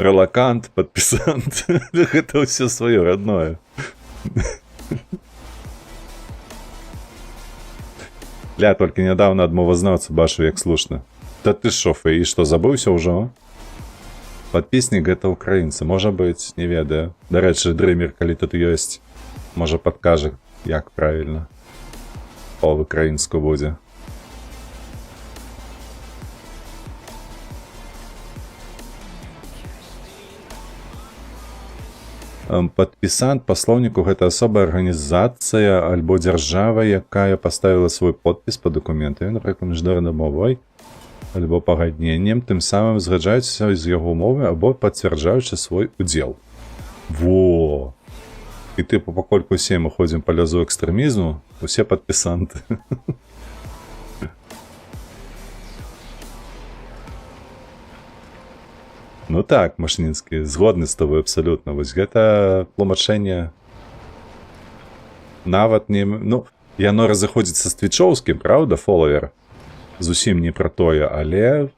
Рэлакант, падпісант. Гэта ўсё сваё родное. Ля, толькі нядаўна ад мовазнаўцы бачу, як слушна. Та ты шо, і што, забыўся ўжо? Падпіснік гэта украінцы, можа быць, не ведаю. Дарэчы, дрымер, калі тут ёсць, можа падкажа, як правільна па-ўкраінску будзе. Падпісант па слоўніку гэта асобая арганізацыя альбо дзяржава, якая паставіла свой подпіс па дакументам, напрыклад, міжнароднай мовай, альбо пагадненнем, тым самым згаджаюцца з яго мовы або пацвярджаючы свой удзел. Во! І тыпу, паколькі усе мы ходзім па лязу экстрэмізму, усе падпісанты. Ну так, Машнінскі, згодны з тобой абсалютна. Вось гэта тлумачэнне нават не... Ну, яно разыходзіцца з твічоўскім, праўда, фолавер? Зусім не пра тое, але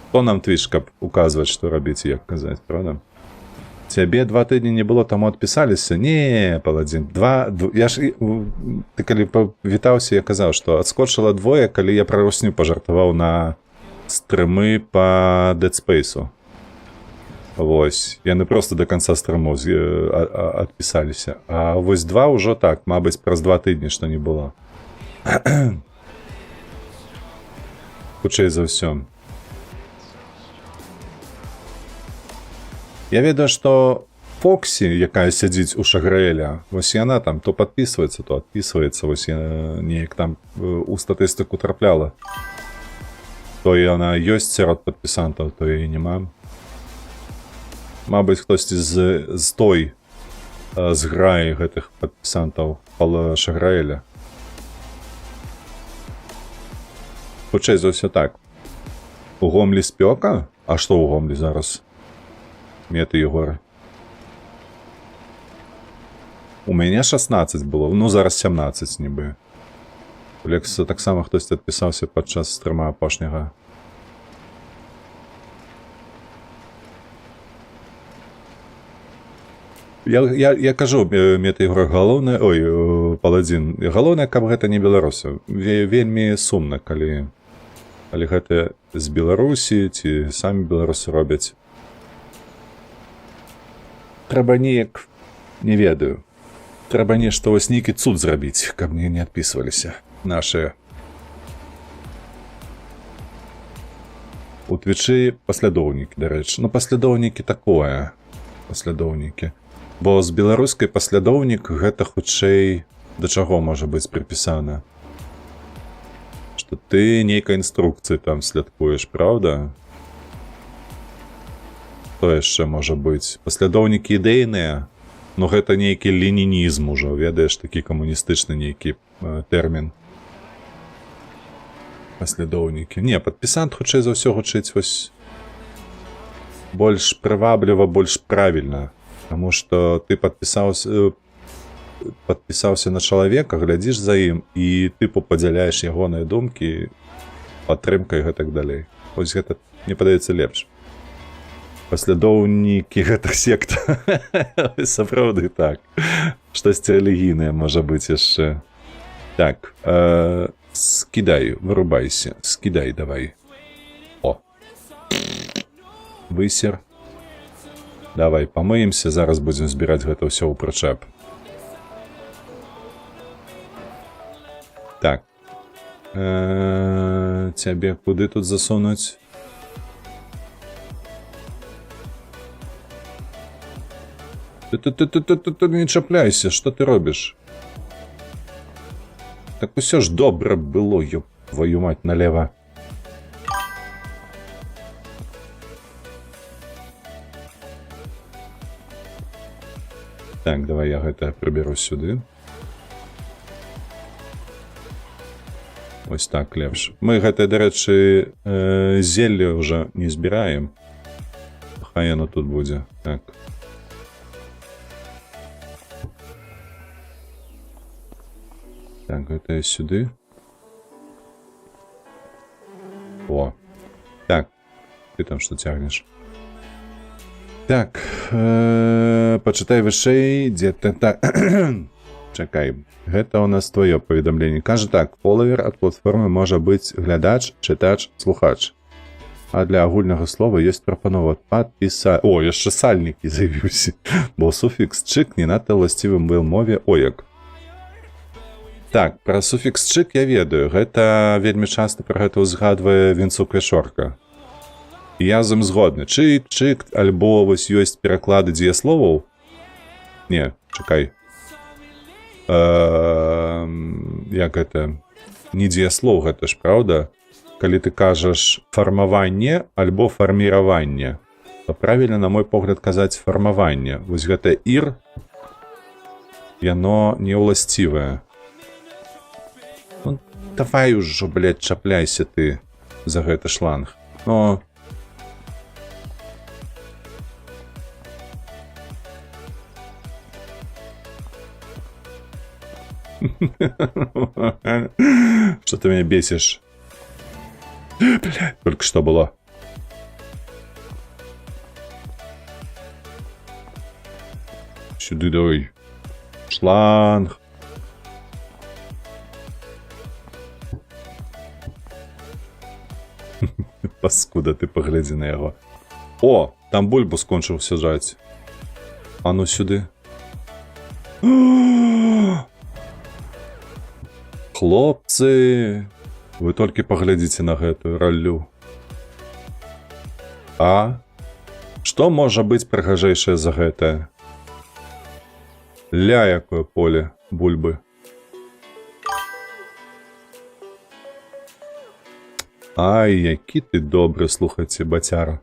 хто нам твіч, каб указваць, што рабіць, як казаць, правда? Цябе 2 тыдні не было, таму адпісаліся? Не, паладзін, ты калі павітаўся, я казаў, што адскочыла двое, калі я пра русню пажартаваў на стрымы па Dead Space'у. Вось, яны проста да канца стрыму адпісаліся. А вось 2 ўжо так, мабыць, праз 2 тыдні, што не было. Хутчэй за ўсё. Я ведаю, што Фоксі, якая сядзіць у Шаграэля, вось яна там то падпісваецца, то адпісваецца, вось неяк там у статыстыку трапляла. То яна ёсць сярод падпісантаў, то і няма. Мабыць, хтосьці з той зграі гэтых падпісантаў Шаграэля. Хутчэй за ўсё так. У Гомлі спёка? А што ў Гомлі зараз? Меты Егора. У мяне 16 было, ну зараз 17 нібы. У Лекса таксама хтосьці адпісаўся падчас стрыма апошняга. Я кажу, Мета Егора, галоўнае, паладзін, галоўнае, каб гэта не беларусы. Вельмі сумна, калі гэта з Беларусі, ці самі беларусы робяць. Трэба неяк, не ведаю, трэба нешта вось нейкі цуд зрабіць, каб мне не адпісваліся нашыя. У твічы паслядоўнікі, дарэчы. Ну, паслядоўнікі такое. Паслядоўнікі. Бо з беларускай паслядоўнік гэта хутчэй да чаго можа быць прыпісана? Што ты нейкай інструкцыі там слядкуеш, правда? Што яшчэ можа быць? Паслядоўнікі ідэйныя? Ну гэта нейкі ленінізм ужо, ведаеш, такі камуністычны нейкі тэрмін. Паслядоўнікі. Не, падпісант хутчэй за ўсё гучыць вось больш прывабліва, больш правільна. Таму што ты падпісаўся на чалавека, глядзіш за ім і тыпу падзяляеш ягоныя думкі, падтрымка і гэтак далей. Вось гэта, мне падаецца, лепш. Паслядоўнікі гэтых сект. Сапраўды так. Штосьці рэлігійнае можа быць яшчэ. Так, скідай, вырубайся. Скідай давай. О. Высер. Давай памыемся, зараз будзем збіраць гэта ўсё ў прычэп. Так. Цябе куды тут засунуць? Ты не чапляйся, што ты робіш? Так усё ж добра было, ёб твою мать, налево. Так, давай я гэта прыберу сюды. Вось так лепш. Мы гэта, дарэчы, зелле ўжо не збіраем. Хай яно тут будзе. Так. Так, гэта сюды. О. Так. Ты там што цягнеш? Так. Пачытай вышэй, дзе ты так. Чакай. Гэта у нас твоё паведамленне. Кажа так, фолавер ад платформы можа быць глядач, чытач, слухач. А для агульнага слова ёсць прапанова падпісаць. О, яшчэ сальнікі з'явіўся. Бо суфікс чык не надта ўласцівым был мове ояк. Так, пра суфікс чык я ведаю. Гэта вельмі часта пра гэта ўзгадвае Вінцук Вячорка. Я з ім згодны. Чык, чык, альбо вось ёсць пераклады дзеясловаў. Не, чакай. Як гэта? Не дзеяслоў гэта ж, праўда? Калі ты кажаш фармаванне альбо фарміраванне, то правільна, на мой погляд, казаць фармаванне. Вось гэта ір, яно не ўласцівае. Ну, давай ужо, блядь, чапляйся ты за гэты шланг. Но... Что ты меня бесишь? Блядь, только что было. Сюда давай. Шланг. Паскуда, ты погляди на яго. О, там бульбу скончыў сажаць. А ну сюды. Хлопцы, вы толькі паглядзіце на гэтую раллю. А? Што можа быць прыгажэйшае за гэтае? Ля, якое поле бульбы. Ай, які ты добры, слухайце, бацяра.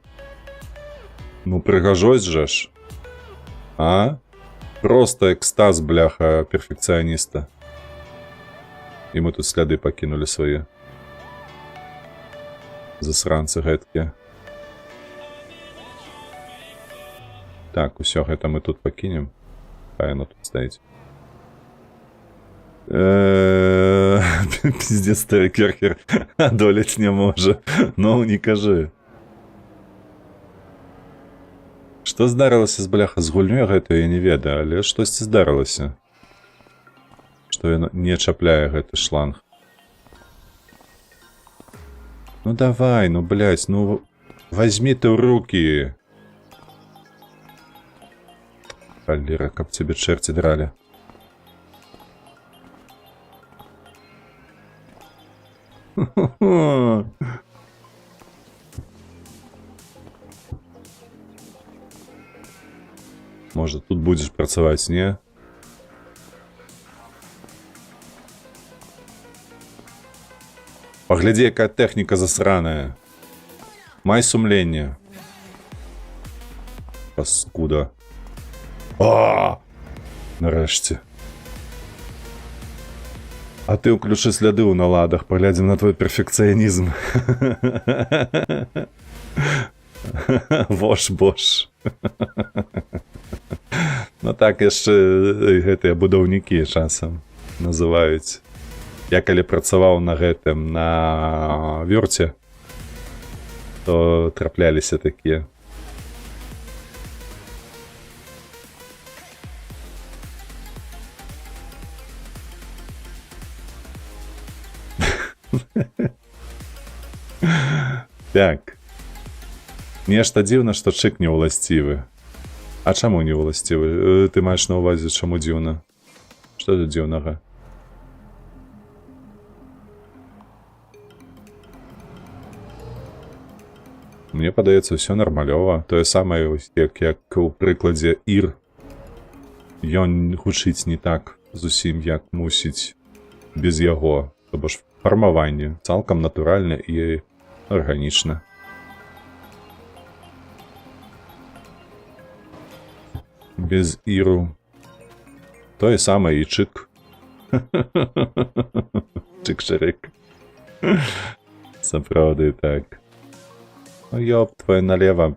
Ну, прыгажосць жа ж. А? Просто экстаз, бляха, перфекцыяніста. І мы тут сляды пакінулі свае. Засранцы гэткія. Так, усё гэта мы тут пакінем. Хай оно тут стаіць. Пиздец, старый Керхер одолець не можа. Ну, не кажы. Што здарылася з бляха з гульнёй гэтую, я не ведаю, але штосьці здарылася. Што ён не чапляе гэты шланг. Ну давай, ну блядь, ну возьми ты в руки. Холера, каб тебе черти драли. Может, тут будешь працаваць, не? Паглядзі, якая тэхніка засраная. Май сумленне. Паскуда. Нарэшце. А ты ўключы сляды ў наладах, паглядзім на твой перфекцыянізм. Вош. Ну так яшчэ гэтыя будаўнікі часам называюць. Я калі працаваў на гэтым, на вёрце, то трапляліся такія. Так. Нешта дзіўна, што чык не ўласцівы. А чаму не ўласцівы? Ты маеш на ўвазе, чаму дзіўна? Што тут дзіўнага? Мне падаецца, ўсё нармалёва. Тое самае, як у прыкладзе ір. Ён гучыць не так зусім, як мусіць без яго. То бок фармаванне цалкам натуральна і арганічна. Без іру. Тое самае і чык. Чык-чырык. Сапраўды так. Ну, ёб твоя налева.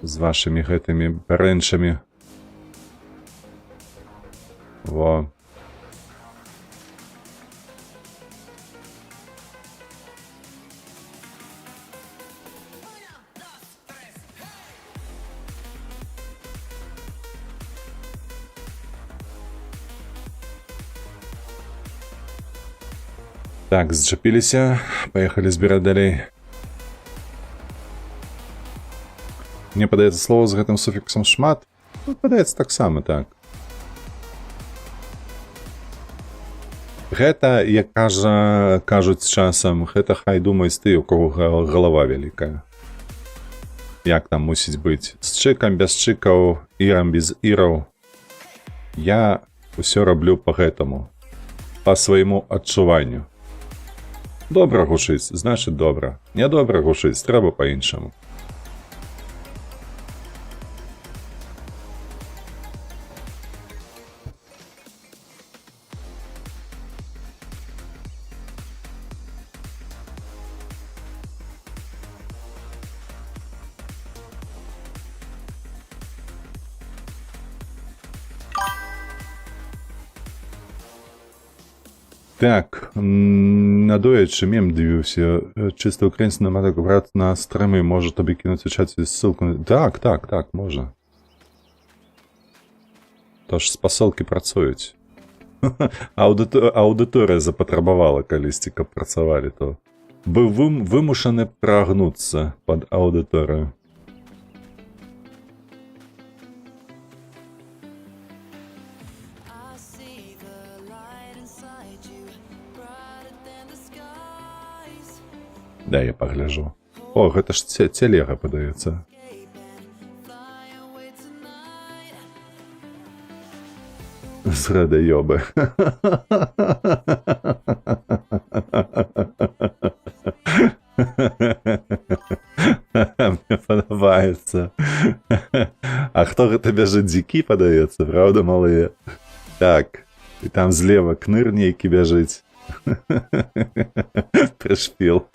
З вашымі гэтымі бэрэнчамі. Во. Так, зчапіліся. Паехалі збіраць далей. Мне падаецца, слова з гэтым суфіксам шмат. Ну, падаецца таксама, так. Гэта, як кажуць часам, гэта хай думаюць ты, у кого галава вялікая. Як там мусіць быць? З чыкам, без чыкаў, ірам, без іраў. Я ўсё раблю па гэтаму. Па свайму адчуванню. Добра гучыць, значыць добра. Нядобра гучыць, трэба па-іншаму. Так, надоячы мем дивився. Чисто український наматок брат на стрими може тобі кинути в чаті ссылку. Так, може. Тож спасылки працують. Аудиторія запатрабавала калісті, каб працавалі, то быў вымушаны прагнуцца пад аудыторыю. Да, я пагляжу. О, гэта ж телега, падаецца. З радаёбы. Мне падабаецца. А хто гэта бяжыць? Дзікі, падаецца, правда, малыя? Так, і там злева кныр нейкі бяжыць. Пришпил.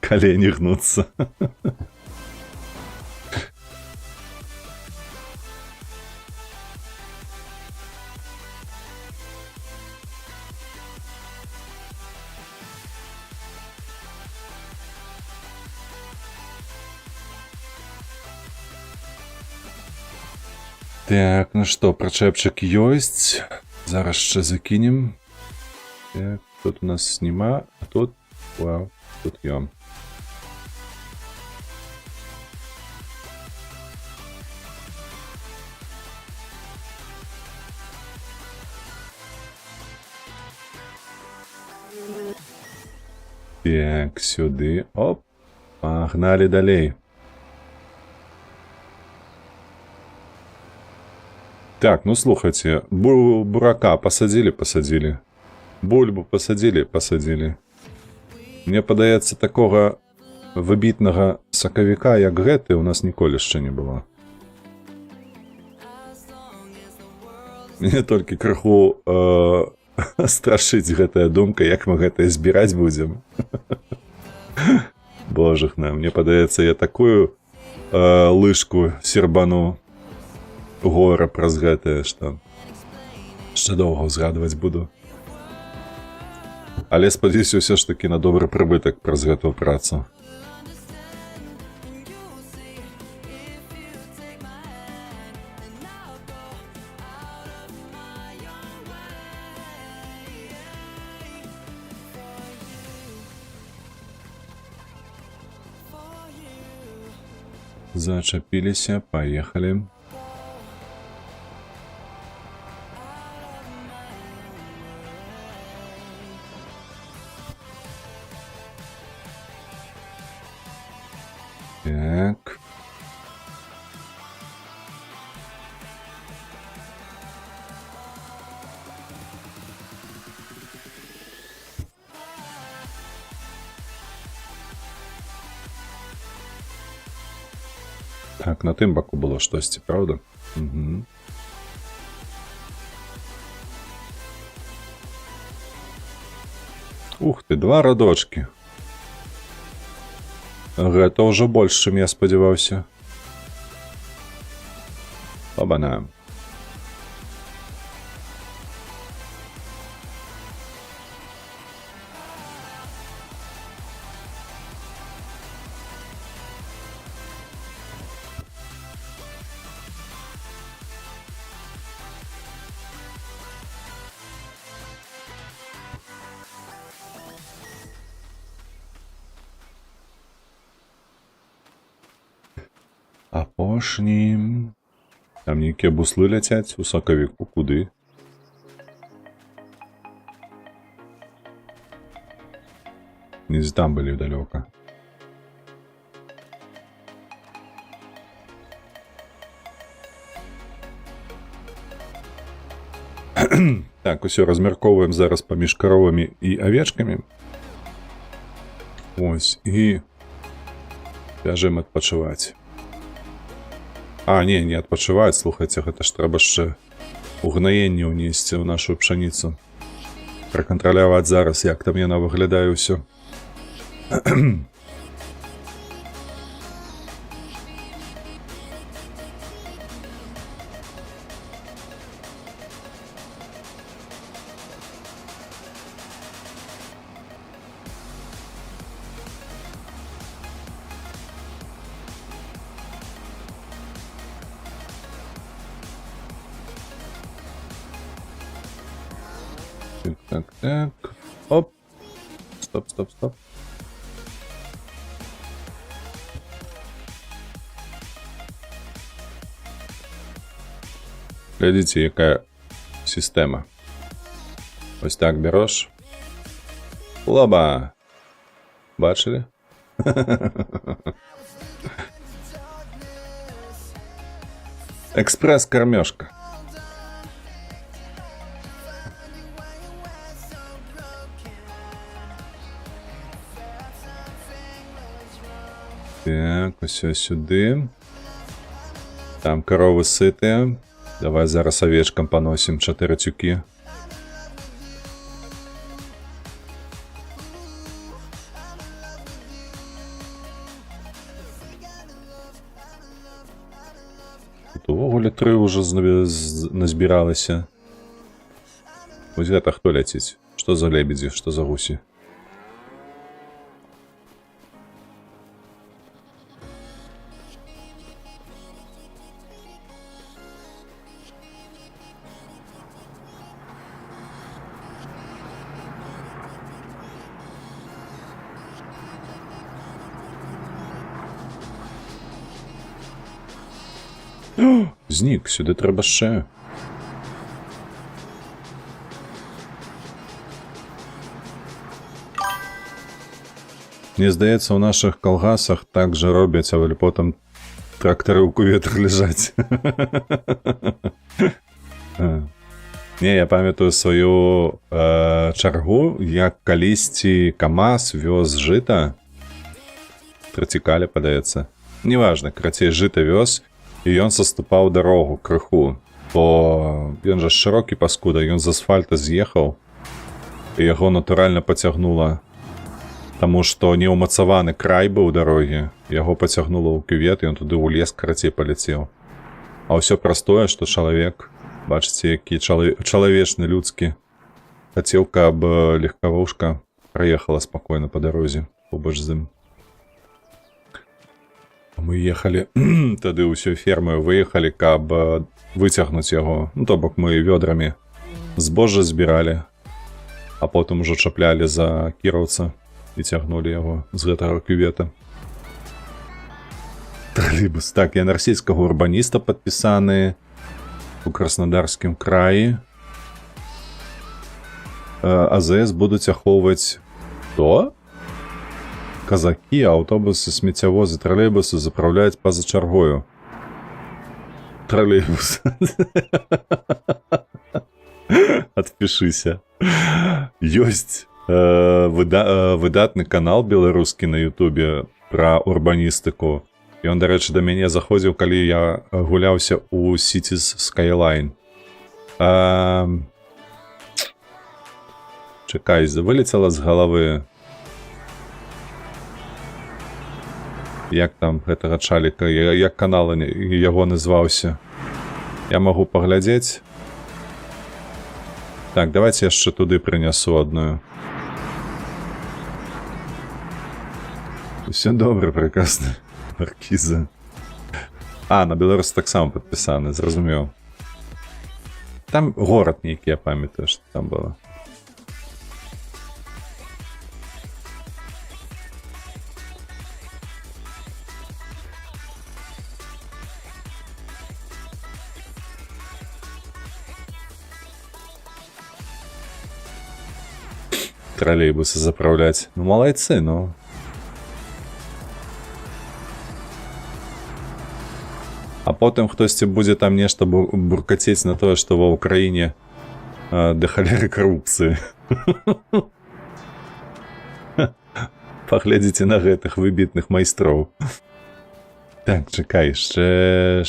Колени гнутся. Так, ну что, прочепчик есть. Зараз ще закинем. Так, тут у нас снима, а тут, вау, тут ем. Так, сюди, оп, погнали далей. Так, ну слухайте, бурака посадили. Бульбу посадили. Мне падаецца, такога выбітнага сакавіка, як гэты, у нас ніколі яшчэ не было. Мне толькі крыху страшыць гэтая думка, як мы гэтае збіраць будзем. Божахна, мне падаецца, я такую лыжку сербану гора праз гэтае, што яшчэ доўга ўзгадваць буду. Але спадзяюся ўсё ж такі на добры прыбытак праз гэтую працу. Зачапіліся, паехалі. Так. Так, на тым баку было штосьці, правда? Угу. Ух ты, 2 радочки. Гэта ўжо больш, чым я спадзяваўся. Оба-на. Апошні. Там нейкія буслы ляцяць у сакавіку. Куды? Не там былі далёка. Так, усё размяркоўваем зараз паміж каровамі і авечкамі. Ось, і бяжым адпачываць. А, не адпачываць, слухайце, гэта ж трэба яшчэ угнаенне ўнесці ў нашу пшаніцу. Пракантраляваць зараз, як там яна выглядае ўсё. Так. Оп. Стоп. Глядите, якая система. Ось так берешь. Лоба. Бачили? Экспресс-кормежка. Так, ось сюди. Там корови ситі. Давай зараз овечкам поносим 4 тюки. Тут увогуле 3 уже назбиралися. Ось гэта хто ляціць? Што за лебедзі, што за гусі? Знік, сюди треба ще. Мне здається, у наших колгасах так же роблять, але потім трактори у куветах лежать. Не, я памятаю сваю чаргу, як калісьці КамАЗ вёз жыта. Трацікалі, падаецца. Неважна, крацей жыта вёз, і ён саступаў дарогу крыху. Бо ён жа шырокі паскуда, ён з асфальта з'ехаў, і яго натуральна пацягнула. Таму што неўмацаваны край быў дарогі, яго пацягнула ў кювет, і ён туды ў лес карацей паляцеў. А ўсё простое, што чалавек, бачыце, які чалавечны, людскі, хацеў, каб легкавушка праехала спакойна па дарозе побач з ім. Мы ехалі тады ўсёй фермаю, выехалі, каб выцягнуць яго. Ну, то бок мы вёдрамі збожжа збіралі, а потым ужо чаплялі за кіраўца і цягнулі яго з гэтага кювета. Тралейбус. Так, я на расійскага урбаніста падпісаны у Краснодарскім краі. АЗС будуць ахоўваць што? Казакі, аўтобусы, смеццявозы, тралейбусы запраўляюць па-за чаргою. Тралейбус. Адпішыся. Ёсць выдатны канал беларускі на Ютубе пра урбаністыку. Ён, дарэчы, да мяне заходзіў, калі я гуляўся ў Cities Skyline. Чакай, вылецела з галавы. Як там гэтага чаліка, як канал яго назваўся. Я магу паглядзець. Так, давайте яшчэ туды прынясу адную. Усё добра, прекрасна. Маркіза. На беларус таксама падпісаны, зразумеў. Там горад нейкі, я памятаю, што там было. Троллейбусы заправлять. Ну, молодцы, ну. А потым хтосьці будзе там нешта буркацець на тое, што ва ўкраіне да халеры карупцыі. Паглядзіце на гэтых выбітных майстроў. Так, чакай, яшчэ.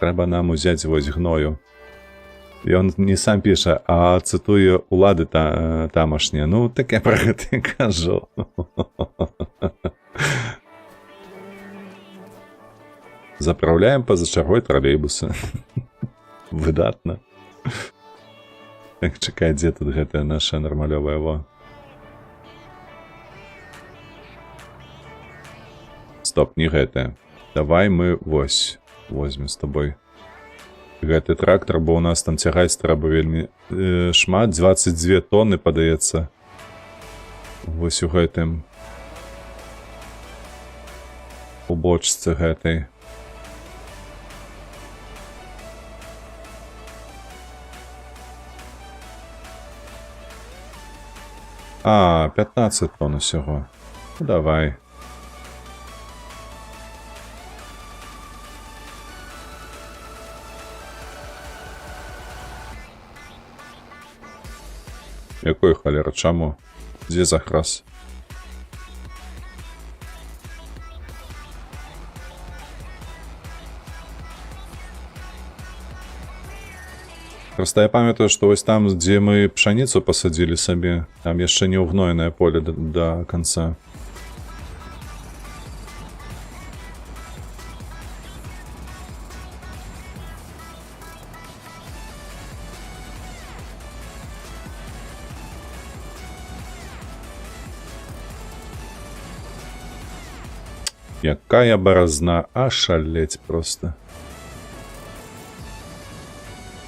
Трэба нам узяць вось гною. Ён не сам піша, а цытуе улады тамашнія. Ну, так я пра гэта і кажу. Заправляем па-за чаргой тралейбусы. Выдатна. Так, чакай, дзе тут гэтая наша нармалёвая во? Стоп, не гэтая. Давай мы вось возьмем з табой гэты трактор, бо у нас там цягаць трэба вельмі шмат, 22 тонны, падаецца. Вось у гэтым у бочцы гэтай. А, 15 тонн усяго. Ну, давай. Якой халера, чаму? Дзе захрас? Просто я памятаю, што вось там, дзе мы пшаніцу пасадзілі сабе, там яшчэ не ўгноенае поле да канца. Якая баразна, ашалець проста.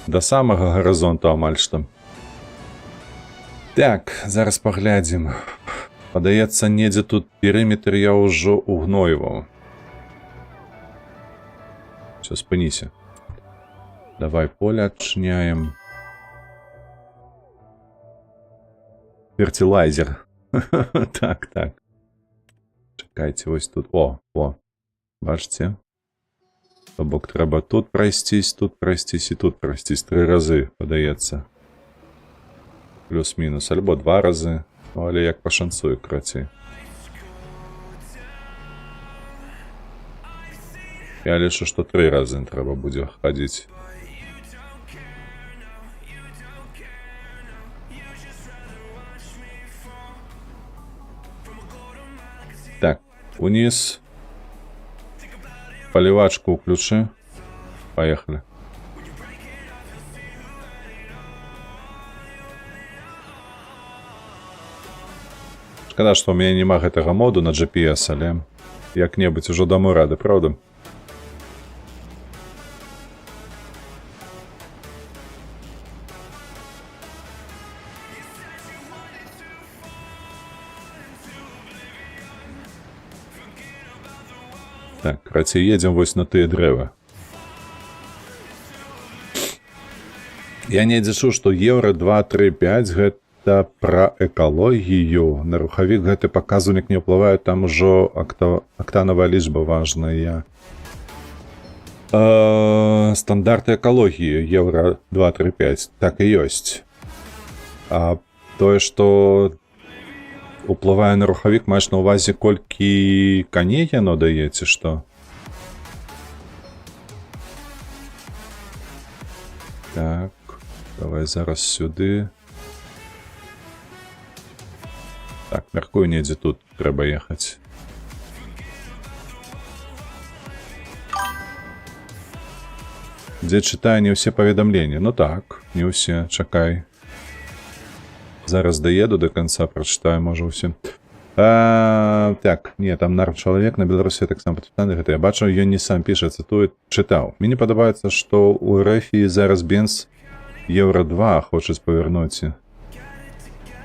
Да самага гарызонту амаль што. Так, зараз паглядзім. Падаецца, недзе тут перыметр я ўжо угнойваў. Всё, спыніся. Давай поле адчыняем. Фертилайзер. Так, так. Чакайце, вось тут. О, бачыце? То бок трэба тут прайсцісь і тут прайсцісь 3 разы, падаецца. Плюс-мінус, альбо 2 разы, ну, але як пашанцуе, крацей. Я лічу, што 3 разы трэба будзе хадзіць. Так, униз. Поливачку включи. Поехали. Шкада, што ў мяне няма гэтага моду на GPS, але як-небудзь ужо даму рады, правда? Так, крацей, едзем вось на тыя дрэвы. Я недзе чуў, што еўра 2, 3, 5 гэта пра экалогію. На рухавік гэты паказвальнік не ўплывае, там ужо актанавая лічба важная. Стандарты экалогіі еўра 2, 3, 5. Так і ёсць. А тое, што уплывае на рухавік, маеш на ўвазе, колькі коней яно дае, ці што? Так, давай зараз сюды. Так, мяркую, недзе тут трэба ехаць. Дзе чытаю не ўсе паведамленні? Ну так, не ўсе, чакай. Зараз даеду до конца, прочитаю, можа, ўсе. Так, не, там нар-чалавек на Беларусі таксама падпісаны, гэта я бачу, ён не сам піша, цытуе, чытаў. Мне падабаецца, што ў РФ зараз бенз еўра 2 хочуць павярнуць.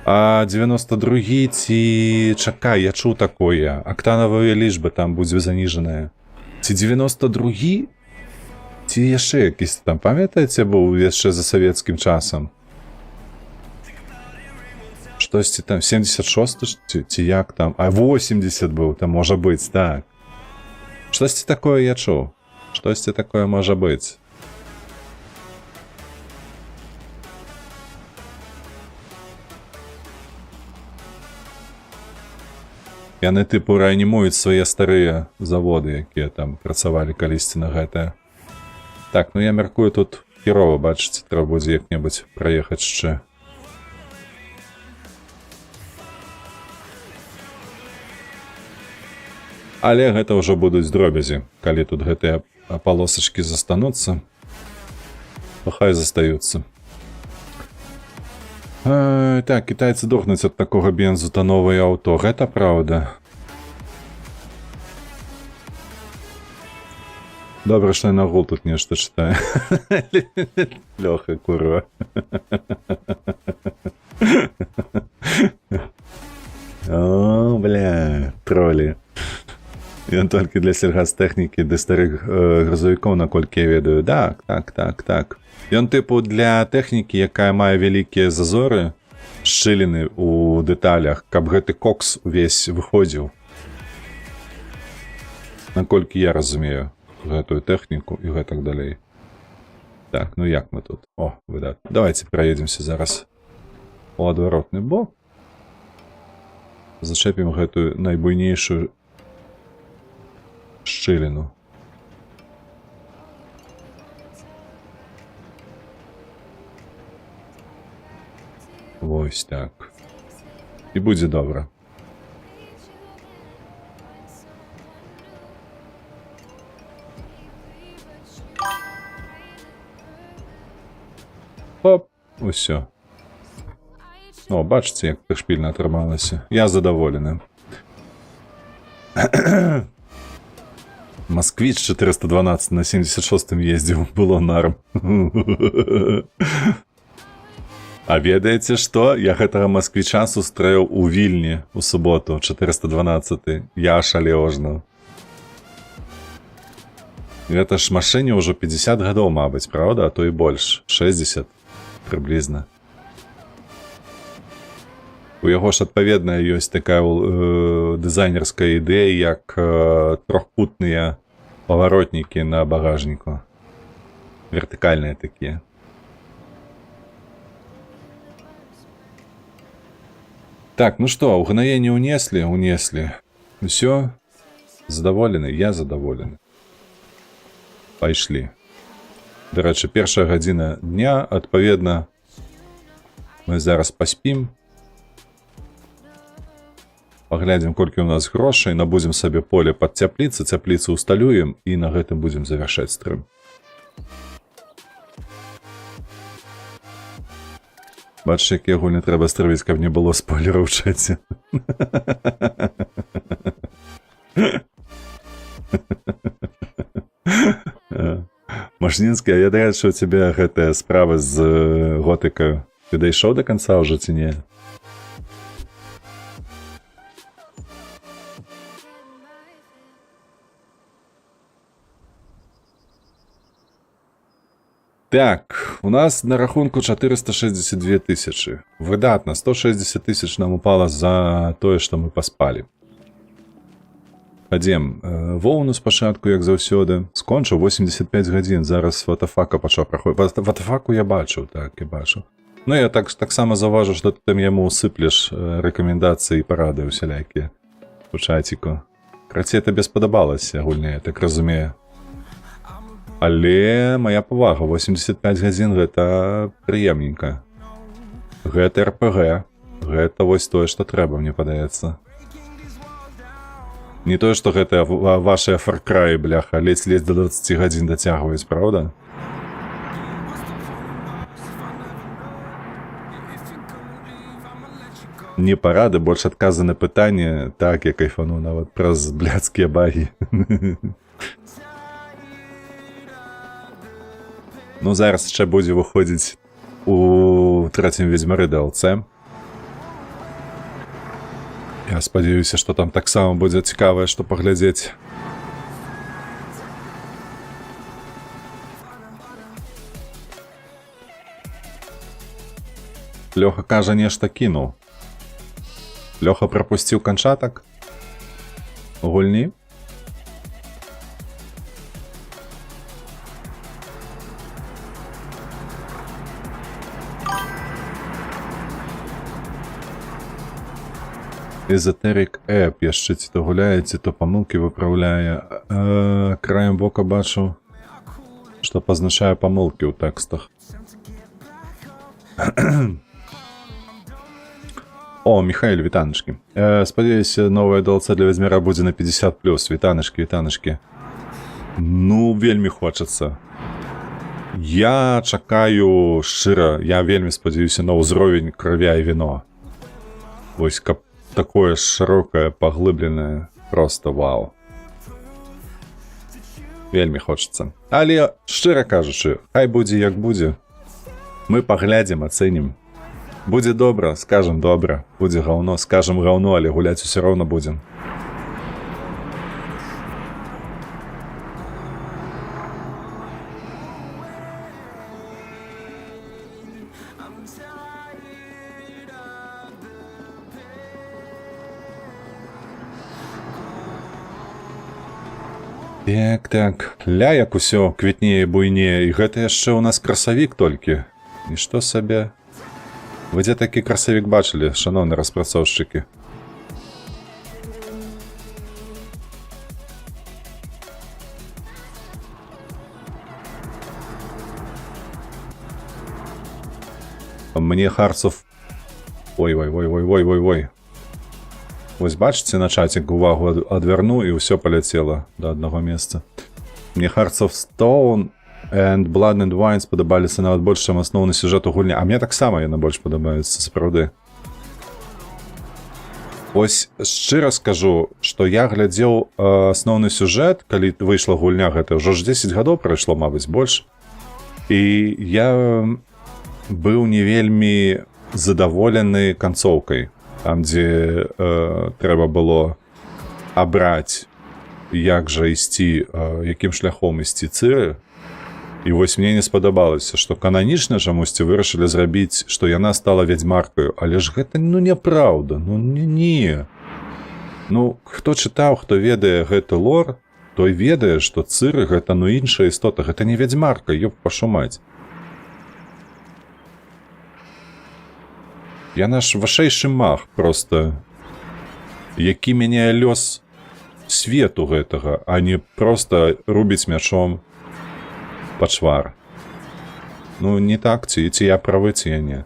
А 92 ці... Чакай, я чуў такое. Актанавая лічба там будзе заніжаная. Ці 92? Ці яшчэ якісь там, памятаеце, быў яшчэ за савецкім часам? Штосьці там 76 ці як там, а 80 быў, там можа быць, так. Штосьці такое я чуў. Штосьці такое можа быць. Яны тыпу рэанімуюць свае старыя заводы, якія там працавалі калісьці на гэтае. Так, ну я мяркую, тут херова, бачыце, трэба будзе як-небудзь праехаць яшчэ. Але гэта ўжо будуць дробязі. Калі тут гэтыя палосачкі застануцца, то хай застаюцца. Так, кітайцы дохнуць ад такога бензу та новае аўто. Гэта праўда. Добра, што я на гул тут нешта чытаю. Лёха, курва. О, бля, тролі. Ён толькі для сельгастэхнікі ды старых грузавікоў, наколькі я ведаю. Так. Ён тыпу для тэхнікі, якая мае вялікія зазоры, шчыліны ў дэталях, каб гэты кокс увесь выходзіў. Наколькі я разумею гэтую тэхніку і гэтак далей. Так, ну як мы тут? О, выдатна. Давайте праедземся зараз у адваротны бок. Зачэпім гэтую найбуйнейшую шчыліну. Вось так. І будзе добра. Хоп, усё. О, бачыце, як шпільна атрымалася. Я задаволены. Москвич 412 на 76-м ездзіў, было нарм. А ведаеце што? Я гэтага москвича сустрэў у Вільні у суботу, 412. Я шалеўжна. Гэта ж машыне ўжо 50 гадоў, мабыць, правда? А то і больш. 60 прыблізна. У яго ж адпаведна ёсць такая дызайнерская ідэя, як трохкутныя поворотники на багажнику. Вертикальные такие. Так, ну что, угноение унесли. Все, задоволены? Я задоволены. Пайшлі. До речі, перша гадзіна дня, адпаведна, мы зараз паспім. Паглядзім, колькі у нас грошай, набудзем сабе поле пад цяпліцы, цяпліцу усталюем і на гэтым будзем завяршаць стрым. Бачыце, які агульны трэба стрывіць, каб не было спойлера ў чаце. Машнінскі, а я даю, що у тебе гэтая справа з готыкаю. Ты дайшоў до конца ўжо ці не? Так, у нас на рахунку 462 тысячи. Выдатна, 160 тысяч нам упало за тое, што мы паспалі. Хадзем воўну спачатку, як заўсёды. Скончыў 85 гадзін, зараз ватафака пачаў праходзіць. Ватафаку я бачыў, так, я бачыў. Ну, я таксама заўважу, што ты яму усыплеш рэкамендацыі і парады усялякія у чаціку. Крацей, табе спадабалася агульне, я так разумею. Але моя павага, 85 гадзін гэта прыемненька. Гэта РПГ. Гэта вось тое, што трэба, мне падаецца. Не тое, што гэта вашыя Far Cry, бляха, ледзь-ледзь до 20 гадзін дацягваюць, правда? Не парады, больш адказы на пытанне. Так, я кайфану нават праз блядскія багі. Ну, зараз яшчэ будзе выходзіць у трэцім Ведзьмары DLC. Я спадзяюся, што там таксама будзе цікавае, што паглядзець. Лёха кажа, нешта кінуў. Лёха прапусціў канчатак у гульні. Эзотерик Эп яшчэ ці то гуляе, ці то памылкі выпраўляе. Краем вока бачу, што пазначае памылкі ў тэкстах. О, Михаил, вітанашкі. Спадзяюся, новая DLC для Ведзьмара будзе на 50+. Вітанашкі. Ну, вельмі хочацца. Я чакаю шчыра, я вельмі спадзяюся на ўзровень крывя і віно. Вось, каб такое широкое, поглыбленное, просто вау. Вельмі хочется. Але, шчыра кажучы, хай будзе як будзе. Мы паглядзім, ацэнім. Будзе добра, скажем добра. Будзе гаўно, скажем гаўно, але гуляць усё роўна будзем. Так, ля, як усё квітнее, буйнее, і гэта яшчэ ў нас красавік толькі. І што сабе? Вы дзе такі красавік бачылі, шаноўныя распрацоўшчыкі? Мне Харцов... Ой. Вось бачыце, на чатик увагу адвярну, і ўсё паляцела да аднаго месца. Мне Hearts of Stone and Blood and Wine спадабаліся нават больш, чым асноўны сюжэт у гульні. А мне таксама яны больш падабаюцца, сапраўды. Вось шчыра скажу, што я глядзеў асноўны сюжэт, калі выйшла гульня гэта, ўжо ж 10 гадоў прайшло, мабыць, больш. І я быў не вельмі задаволены канцоўкай. Там, дзе трэба было абраць, як жа ісці, якім шляхом ісці Цыры. І вось мне не спадабалася, што кананічна чамусьці вырашылі зрабіць, што яна стала вядзьмаркаю. Але ж гэта, няпраўда, не. Ну, хто чытаў, хто ведае гэты лор, той ведае, што Цыры гэта ну іншая істота, гэта не вядзьмарка, ёб вашу маць. Яна ж вышэйшы маг проста, які мяняе лёс свету гэтага, а не проста рубіць мячом пачвар. Ну, не так, ці я правы, ці я не.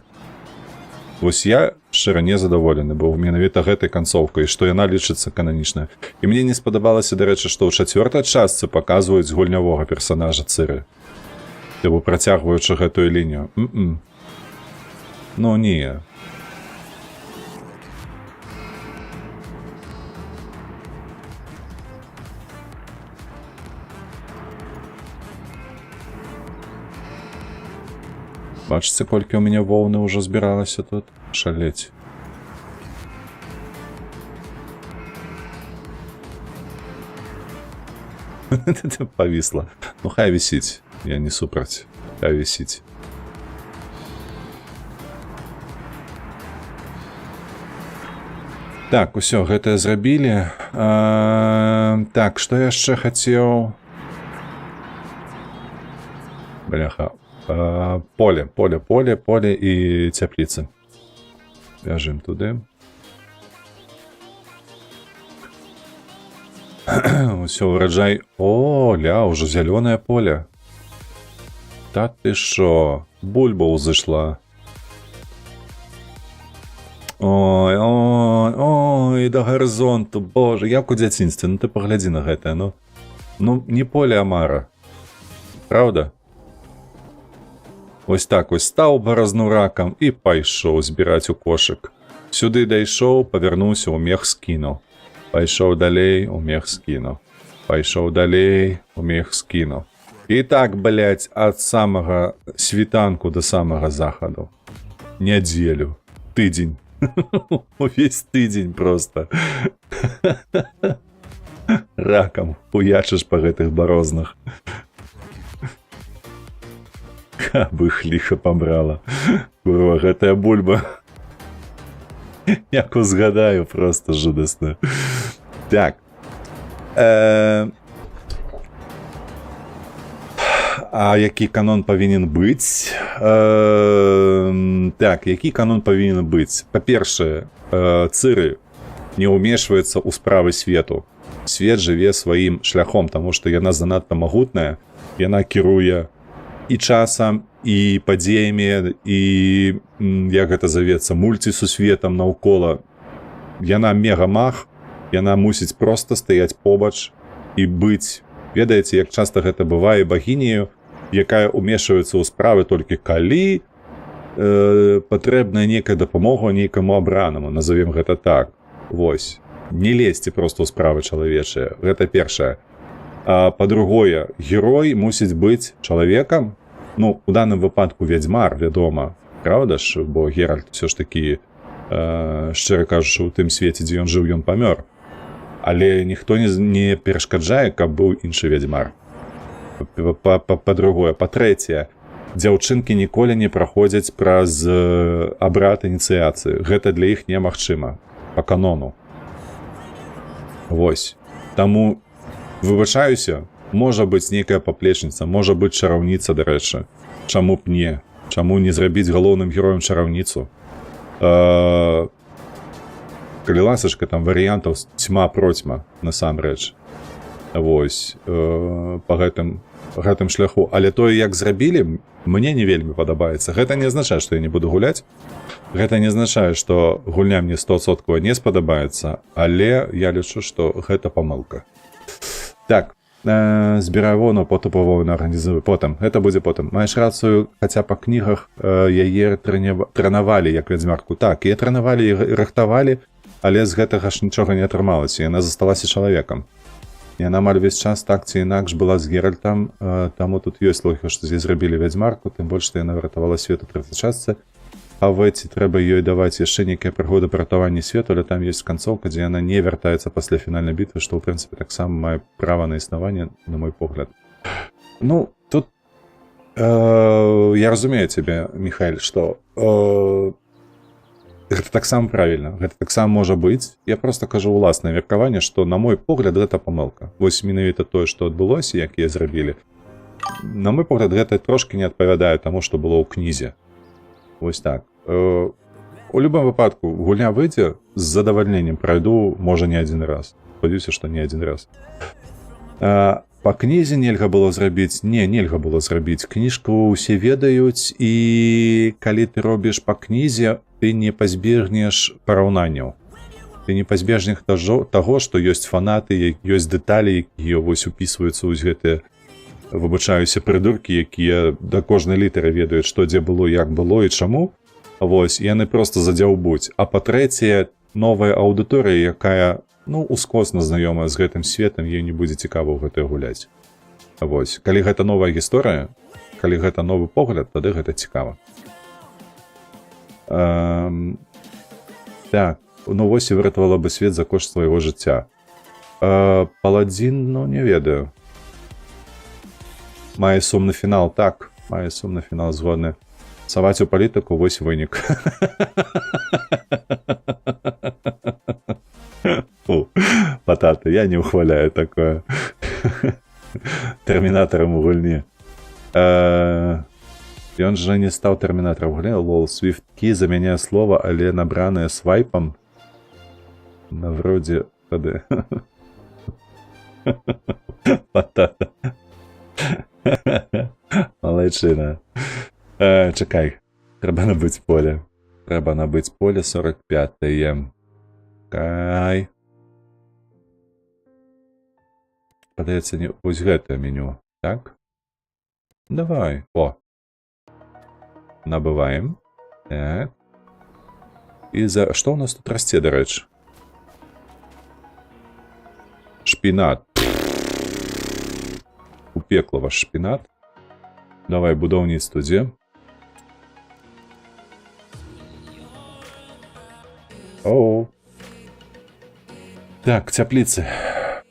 Вось я шчыра незадаволены быў менавіта гэтай канцоўкай, што яна лічыцца кананічнай. І мне не спадабалася, дарэчы, што ў 4-й частцы паказваюць гульнявога персанажа Цыры. Тыбу працягваючы гэтую лінію. Ну, не. Бачыце, колькі ў мяне воўны ўжо збіралася тут? Шалець. Павісла. Ну, хай вісіць. Я не супраць. Хай вісіць. Так, усё, гэта зрабілі. Так, што яшчэ хацеў? Бляха. Поле і цяпліцы. Бяжым туды. Усё, ураджай. О, ля, ўжо зялёнае поле. Та ты шо? Бульба ўзышла. Ой, да гарызонту, боже, як у дзяцінстве, ну ты паглядзі на гэтае, ну не поле, а мара. Правда? Вось так вось стаў баразну ракам і пайшоў збіраць у кошык. Сюды дайшоў, павярнуўся, у мех скінуў. Пайшоў далей, у мех скінуў. Пайшоў далей, у мех скінуў. І так, блядь, ад самага світанку да самага захаду. Нядзелю. Тыдзень. Увесь тыдзень проста. Ракам хуячыш па гэтых барознах. Каб іх ліха пабрала. Курва, гэтая бульба. Як узгадаю, просто жудасна. Так. А які канон павінен быць? Так, які канон павінен быць? Па-першае, Цыры не ўмешваецца ў справы свету. Свет жыве сваім шляхом, таму што яна занадта магутная, яна кіруе і часам, і падзеямі, і, як гэта завецца, мульцісусветам наўкола. Яна мегамаг, яна мусіць проста стаяць побач і быць, ведаеце, як часта гэта бывае, багінею, якая ўмешваецца ў справы толькі калі патрэбная нейкая дапамога нейкаму абранаму, назовем гэта так. Вось. Не лезьце проста ў справы чалавечыя. Гэта першае. А па-другое, герой мусіць быць чалавекам, ну, у данным выпадку вядзьмар, вядома, правда ж, бо Геральт все ж такі, шчыра кажучы, у тым свеце, дзе ён жыў, ён памёр. Але ніхто не перашкаджае, каб быў іншы вядзьмар. Па-другое, па-трэцяе, дзяўчынкі ніколі не праходзяць праз абрад ініцыяцыі. Гэта для іх немагчыма, па канону. Вось. Таму, выбачаюся, можа быць нейкая паплечніца, можа быць чараўніца, дарэчы. Чаму б не? Чаму не зрабіць галоўным героем чараўніцу? Калі ласачка, там варыянтаў цьма-процьма, насамрэч. Вось. Па гэтым шляху. Але тое, як зрабілі, мне не вельмі падабаецца. Гэта не азначае, што я не буду гуляць. Гэта не азначае, што гульня мне 100% не спадабаецца, але я лічу, што гэта памылка. Так, збіраю вону, потым павоўна арганізую. Потым, гэта будзе потым. Маеш рацыю, хаця па кнігах яе трэнавалі, як вядзьмарку. Так, яе трэнавалі і рыхтавалі, але з гэтага ж нічога не атрымалася. Яна засталася чалавекам. Яна амаль увесь час так ці інакш была з Геральтам, таму тут ёсць логіка, што здесь зрабілі вядзьмарку, тым больш, што яна выратавала свет у 3-й частцы. А в эці трэба ёй даваць яшчэ нейкая прыгода па ратаванні свету, але там ёсць канцоўка, дзе яна не вяртаецца пасля фінальнай бітвы, што, ў прынцыпе, таксама мае права на існаванне, на мой погляд. Ну, тут я разумею цябе, Міхаэль, што Гэта таксама правільна, гэта таксама можа быць. Я просто кажу ўласнае меркаванне, што на мой погляд гэта памылка. Вось менавіта тое, што адбылося, як яе зрабілі. На мой погляд, гэта трошки не адпавядае таму, што было ў кнізе. Вось так. У любым выпадку гульня выйдзе, з задавальненнем прайду, можа, не адзін раз. Спадзяюся, што не адзін раз. Па кнізе нельга было зрабіць, нельга было зрабіць. Кніжку ўсе ведаюць, і калі ты робіш па кнізе, ты не пазбегнеш параўнанняў. Ты не пазбегнеш таго, што ёсць фанаты, ёсць дэталі, якія вось упісваюцца ў гэтыя, выбачаюся, прыдуркі, якія да кожнай літары ведаюць, што дзе было, як было і чаму. Вось, яны проста задзяўбуць. А па-трэцяе, новая аўдыторыя, якая, ускосна знаёмая з гэтым светам, ёй не будзе цікава ў гэтае гуляць. Вось, калі гэта новая гісторыя, калі гэта новы погляд, тады гэта цікава. Так, вось і выратавала бы свет за кошт свайго жыцця. Паладзін, не ведаю. Мае сумны фінал, так, мае сумны фінал, згодны. Саваць у палітыку, вось вынік. Пататы, я не ухваляю такое. Тэрмінатарам у гульні. Ён жа не стаў тэрмінатарам гульні. Лол, свифткі замяняе слова, але набранае свайпам. Навродзе тады. Патата. Малайчына. Чакай, трэба набыць поле. Трэба набыць поле 45-е. Кай. Падаецца, вось гэтае меню. Так? Давай. О. Набываем. Так. І што ў нас тут расце, дарэчы? Шпінат. У пекла ваш шпінат. Давай, будаўніцтва дзе? Оу. Так, цяпліцы.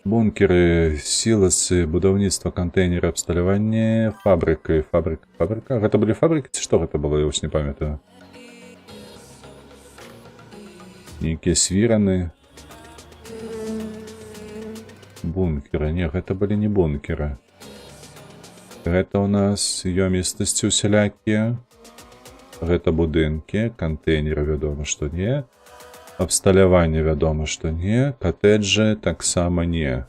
Бункеры, сіласы, будаўніцтва, кантэйнеры, абсталяванне, фабрыка. Гэта былі фабрыкі, ці што гэта было, я ўсь не памятаю. Нейкія свіраны. Бункеры. Не, гэта былі не бункеры. Гэта у нас ёмістасці усялякія. Гэта будынкі, кантэйнеры, вядома, што не. Абсталяванне, вядома, што не. Катэджы таксама не.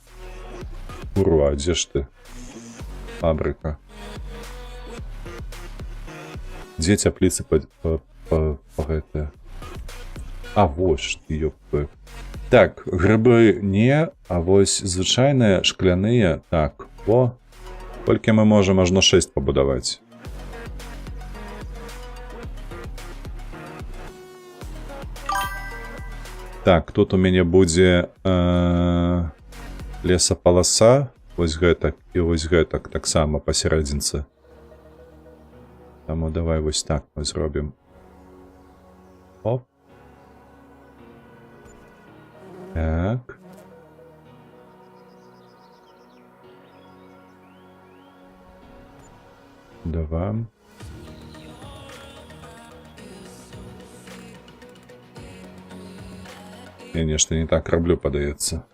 Ура, дзе ж ты? Фабрыка. Дзе цяпліцы па гэтае? А, вось ты, ёпты. Так, грыбы не, а вось звычайныя шкляныя. Так, о. Толькі мы можам ажно 6 пабудаваць. Так, тут у мяне будзе лесапаласа. Вось гэтак і вось гэтак. Таксама пасярэдзінцы. Таму давай вось так мы зробім. Оп. Так. Давай. Я нешта не так раблю, падаецца.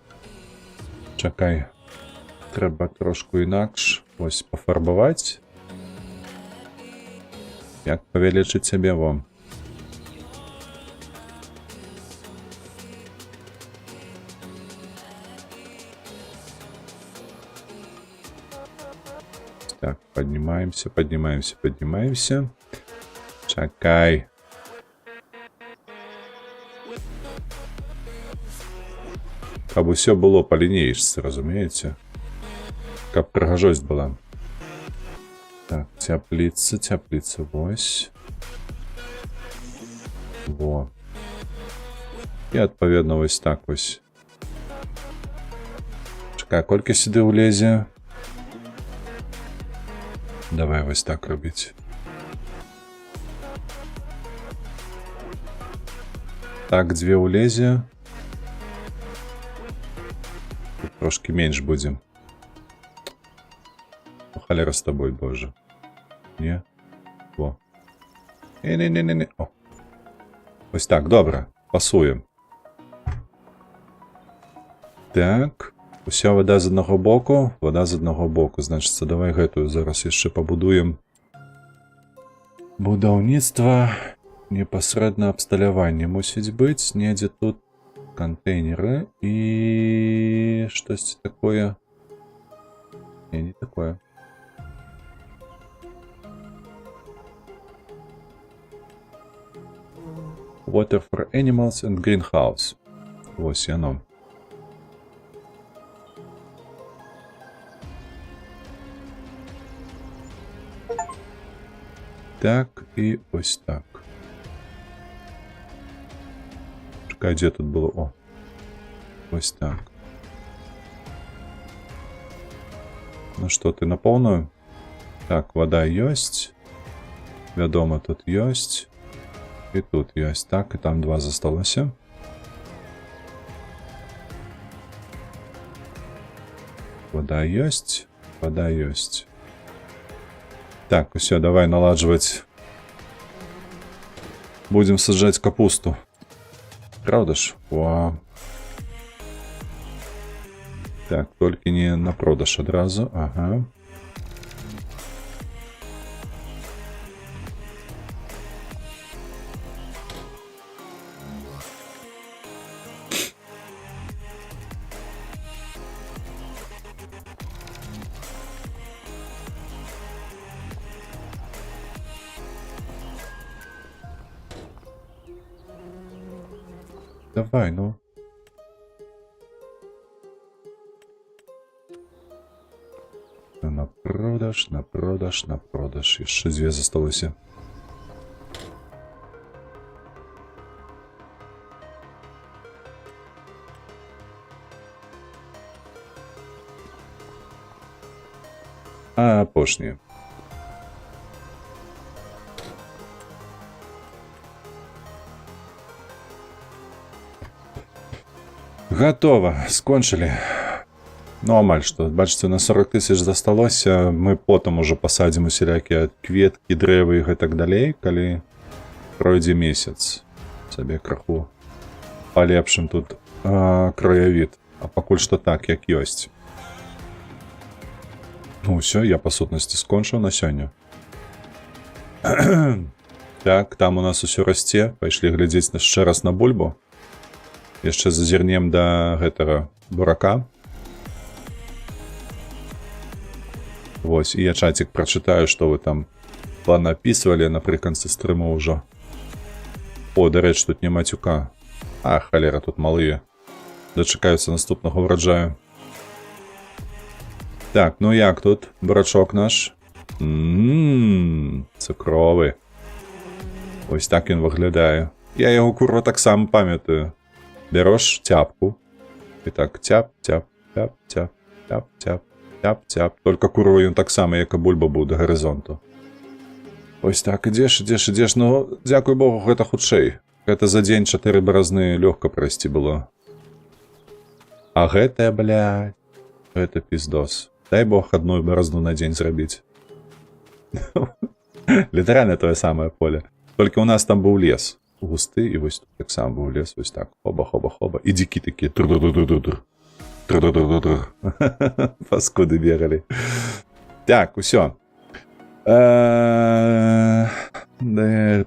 Чакай. Трэба трошку інакш. Вось пафарбаваць. Як павялічыць сябе вам? Так, поднимаемся, поднимаемся, поднимаемся. Чакай. Каб усё было па лінейцы, разумееце? Каб прыгажосць была. Так, цяпліца, цяпліца, вось. Во. І адпаведна вось так вось. Чакай, колькі сюды ўлезе? Давай вось так робіць. Так, 2 ўлезе. Тут трошки менш будзем. Халера з тобой, боже. Не? Во. Не-не-не-не. О. Ось так, добра, пасуем. Так, уся вода з аднаго боку, вода з аднаго боку. Значыцца, давай гэтую зараз яшчэ пабудуем. Будаўніцтва, непасрэдна абсталяванне мусіць быць, недзе тут контейнеры і штосьці такое. Не такое. Water for animals and greenhouse. Ось яно. Так, і ось так. Чекай, де тут було? О. Ось так. Ну что, ты на полную? Так, вода есть. Вядома, тут есть. И тут есть. Так, и там два засталося. Вода есть. Вода есть. Так, все, давай налаживать. Будем сажать капусту. Правда ж? Вау. Так, только не на продаж одразу. Ага. Давай, ну. На продаж, на продаж, на продаж. Еще две засталося. А апошние. Готово, скончили. Ну, амаль што. Бачыце, на 40 тысяч засталося. Мы потым уже пасадзім усялякія кветкі, дрэвы і гэтак далей, калі пройдзе месяц. Сабе краху палепшым тут краявід. А пакуль што так, як ёсць. Ну, ўсё, я па сутнасці скончыў на сёння. Так, там у нас усё расце. Пайшлі глядзець яшчэ раз на бульбу. Яшчэ зазірнем да гэтага бурака. Вось, і я чатик прачытаю, што вы там понапісвалі напрыканцы стрыму ўжо. О, дарэч, тут не матюка. А, халера, тут малыя. Дачакаюцца наступнага ўраджаю. Так, ну як тут бурачок наш? Цукровы. Ось так ён выглядае. Я яго, курва, таксама памятаю. Бярош цяпку. І так, цяп, цяп, цяп, цяп, цяп, цяп. Цяп-цяп. Только курва ён таксама, як і бульба быў да гарызонту. Ось так, ідзеш. Ну, дзякуй Богу, гэта хутчэй. Гэта за дзень 4 баразны лёгка прайсці было. А гэтая, блядь, гэта пиздос. Дай Бог одну баразну на дзень зрабіць. Літаральна тое самае поле. Толькі у нас там быў лес. Густы, і вось тут таксама быў лес. Вось так. Хоба-хоба-хоба. І дзікі такія. Паскуды бегали. Так, усё.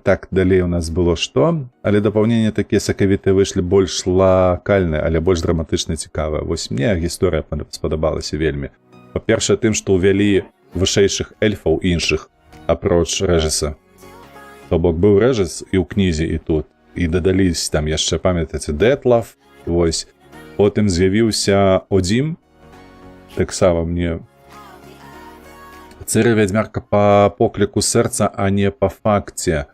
Так, далей у нас было што? Але дапаўненні такія сакавітыя выйшлі больш лакальныя, але больш драматычна цікавыя. Вось мне гісторыя спадабалася вельмі. Па-першае, тым, што ўвялі вышэйшых эльфаў іншых, апроч Рэжыса. То бок быў Рэжыс і ў кнізе, і тут. І дадались там яшчэ, памятаеце, Дэтлав. Вось. Потым з'явіўся Одзім. Таксама мне. Цыры вядзьмарка па покліку сэрца, а не па факце.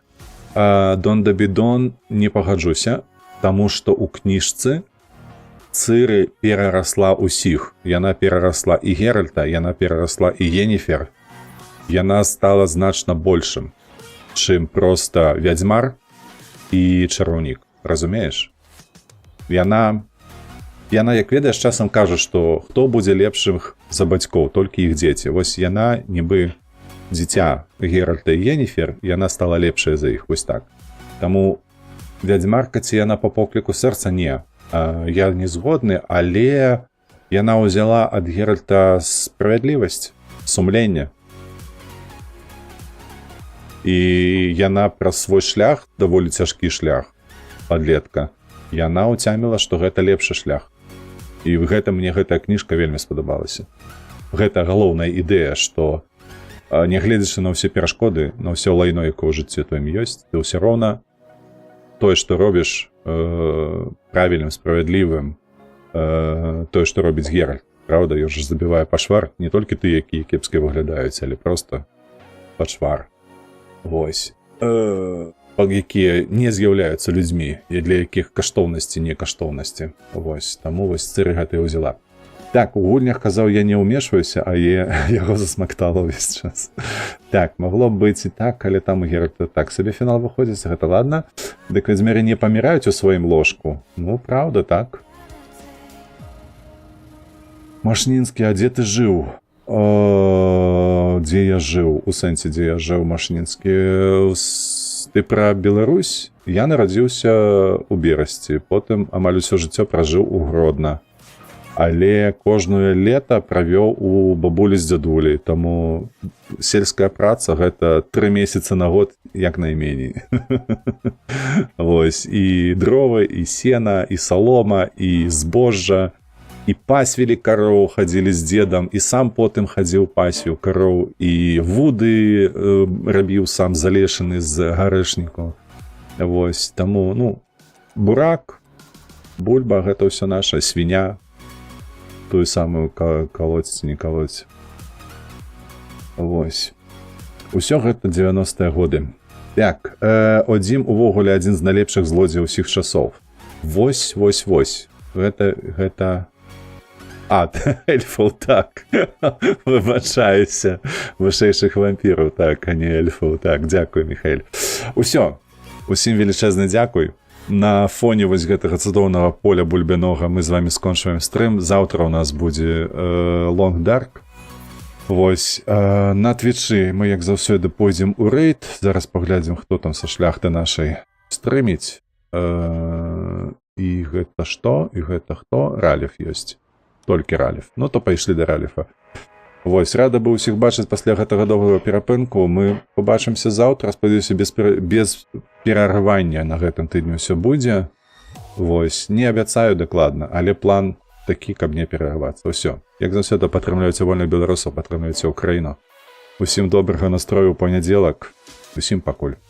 Дон Дабідон не пагаджуся, таму што ў кніжцы Цыры перарасла ўсіх. Яна перарасла і Геральта, яна перарасла і Йенніфер. Яна стала значна большым, чым проста вядзьмар і чараўнік. Разумееш? Яна, як ведаеш, часам кажа, што хто будзе лепшым за бацькоў, толькі іх дзеці. Вось яна, нібы дзіця Геральта і Йенніфер, яна стала лепшая за іх, вось так. Таму вядзьмарка, ці яна па покліку сэрца? Не. Я не згодны, але яна ўзяла ад Геральта справядлівасць, сумленне. І яна праз свой шлях, даволі цяжкі шлях, падлетка, яна ўцяміла, што гэта лепшы шлях. І мне гэтая кніжка вельмі спадабалася. Гэта галоўная ідэя, што нягледзячы на ўсе перашкоды, на ўсё лайно, якое ў жыцці тваім ёсць, ты ўсё роўна тое, што робіш правільным, справядлівым, тое, што робіць Геральт. Праўда, ён ж забівае пашвар не толькі тыя, якія кепска выглядаюць, але проста пашвар. Вось. Якія не з'яўляюцца людзьмі, і для якіх каштоўнасці не каштоўнасці. Вось. Таму вось Цыры гэта і ўзяла. Так, у гульнях казаў, я не ўмешваюся, а яго засмактала ўвесь час. Так, магло б быць і так, але там у Геральта так сабе фінал выходзіць, гэта ладна. Дык вядзьмары не паміраюць у сваім ложку. Ну, праўда, так. Машнінскі, а дзе ты жыў? Дзе я жыў? У сэнсе, дзе я жыў, Машнінскі? Ты пра Беларусь? Я нарадзіўся ў Берасці, потым амаль усё жыццё пражыў у Гродна. Але кожное лета правёў у бабулі з дзядулей, таму сельская праца гэта 3 месяцы на год як найменей. Вось, і дровы, і сена, і салома, і збожжа, і пасвілі кароў, хадзілі з дзедам, і сам потым хадзіў пасвіў кароў, і вуды рабіў сам залешаны з гарэшнікаў. Вось, таму, ну, бурак, бульба, гэта ўсё наша, свіня, тую самую колоць ці не колоць. Вось. Усё гэта 90-е годы. Так, Одзім увогуле адзін з найлепшых злодзеяў усіх часоў. Вось. Гэта... эльфаў, так. Выбачаюся. Вышэйшых вампіраў, так, а не эльфаў. Так, дзякуй, Міхаэль. Усё. Усім велічэзны дзякуй. На фоне вось гэтага цудоўнага поля бульбянога мы з вами скончваем стрым. Заўтра у нас будзе Long Dark. Вось, на Твічы мы, як заўсёды, пойдзем у рэйд. Зараз паглядзім, хто там са шляхты нашай стрыміць. І гэта што? І гэта хто? Ралеф ёсць. Толькі Ралеф. Ну, то пайшлі да Ралефа. Вось, рада быў усіх бачыць пасля гэтага доўгага перапынку. Мы побачымся заўтра. Спадзяюся, без перарывання на гэтым тыдні ўсё будзе. Вось, не абяцаю дакладна, але план такі, каб не перарывацца. Усё. Як заўсёды, падтрымлівайце вольных беларусаў, падтрымлівайце Украіну. Усім добрага настрою ў панядзелак. Усім пакуль.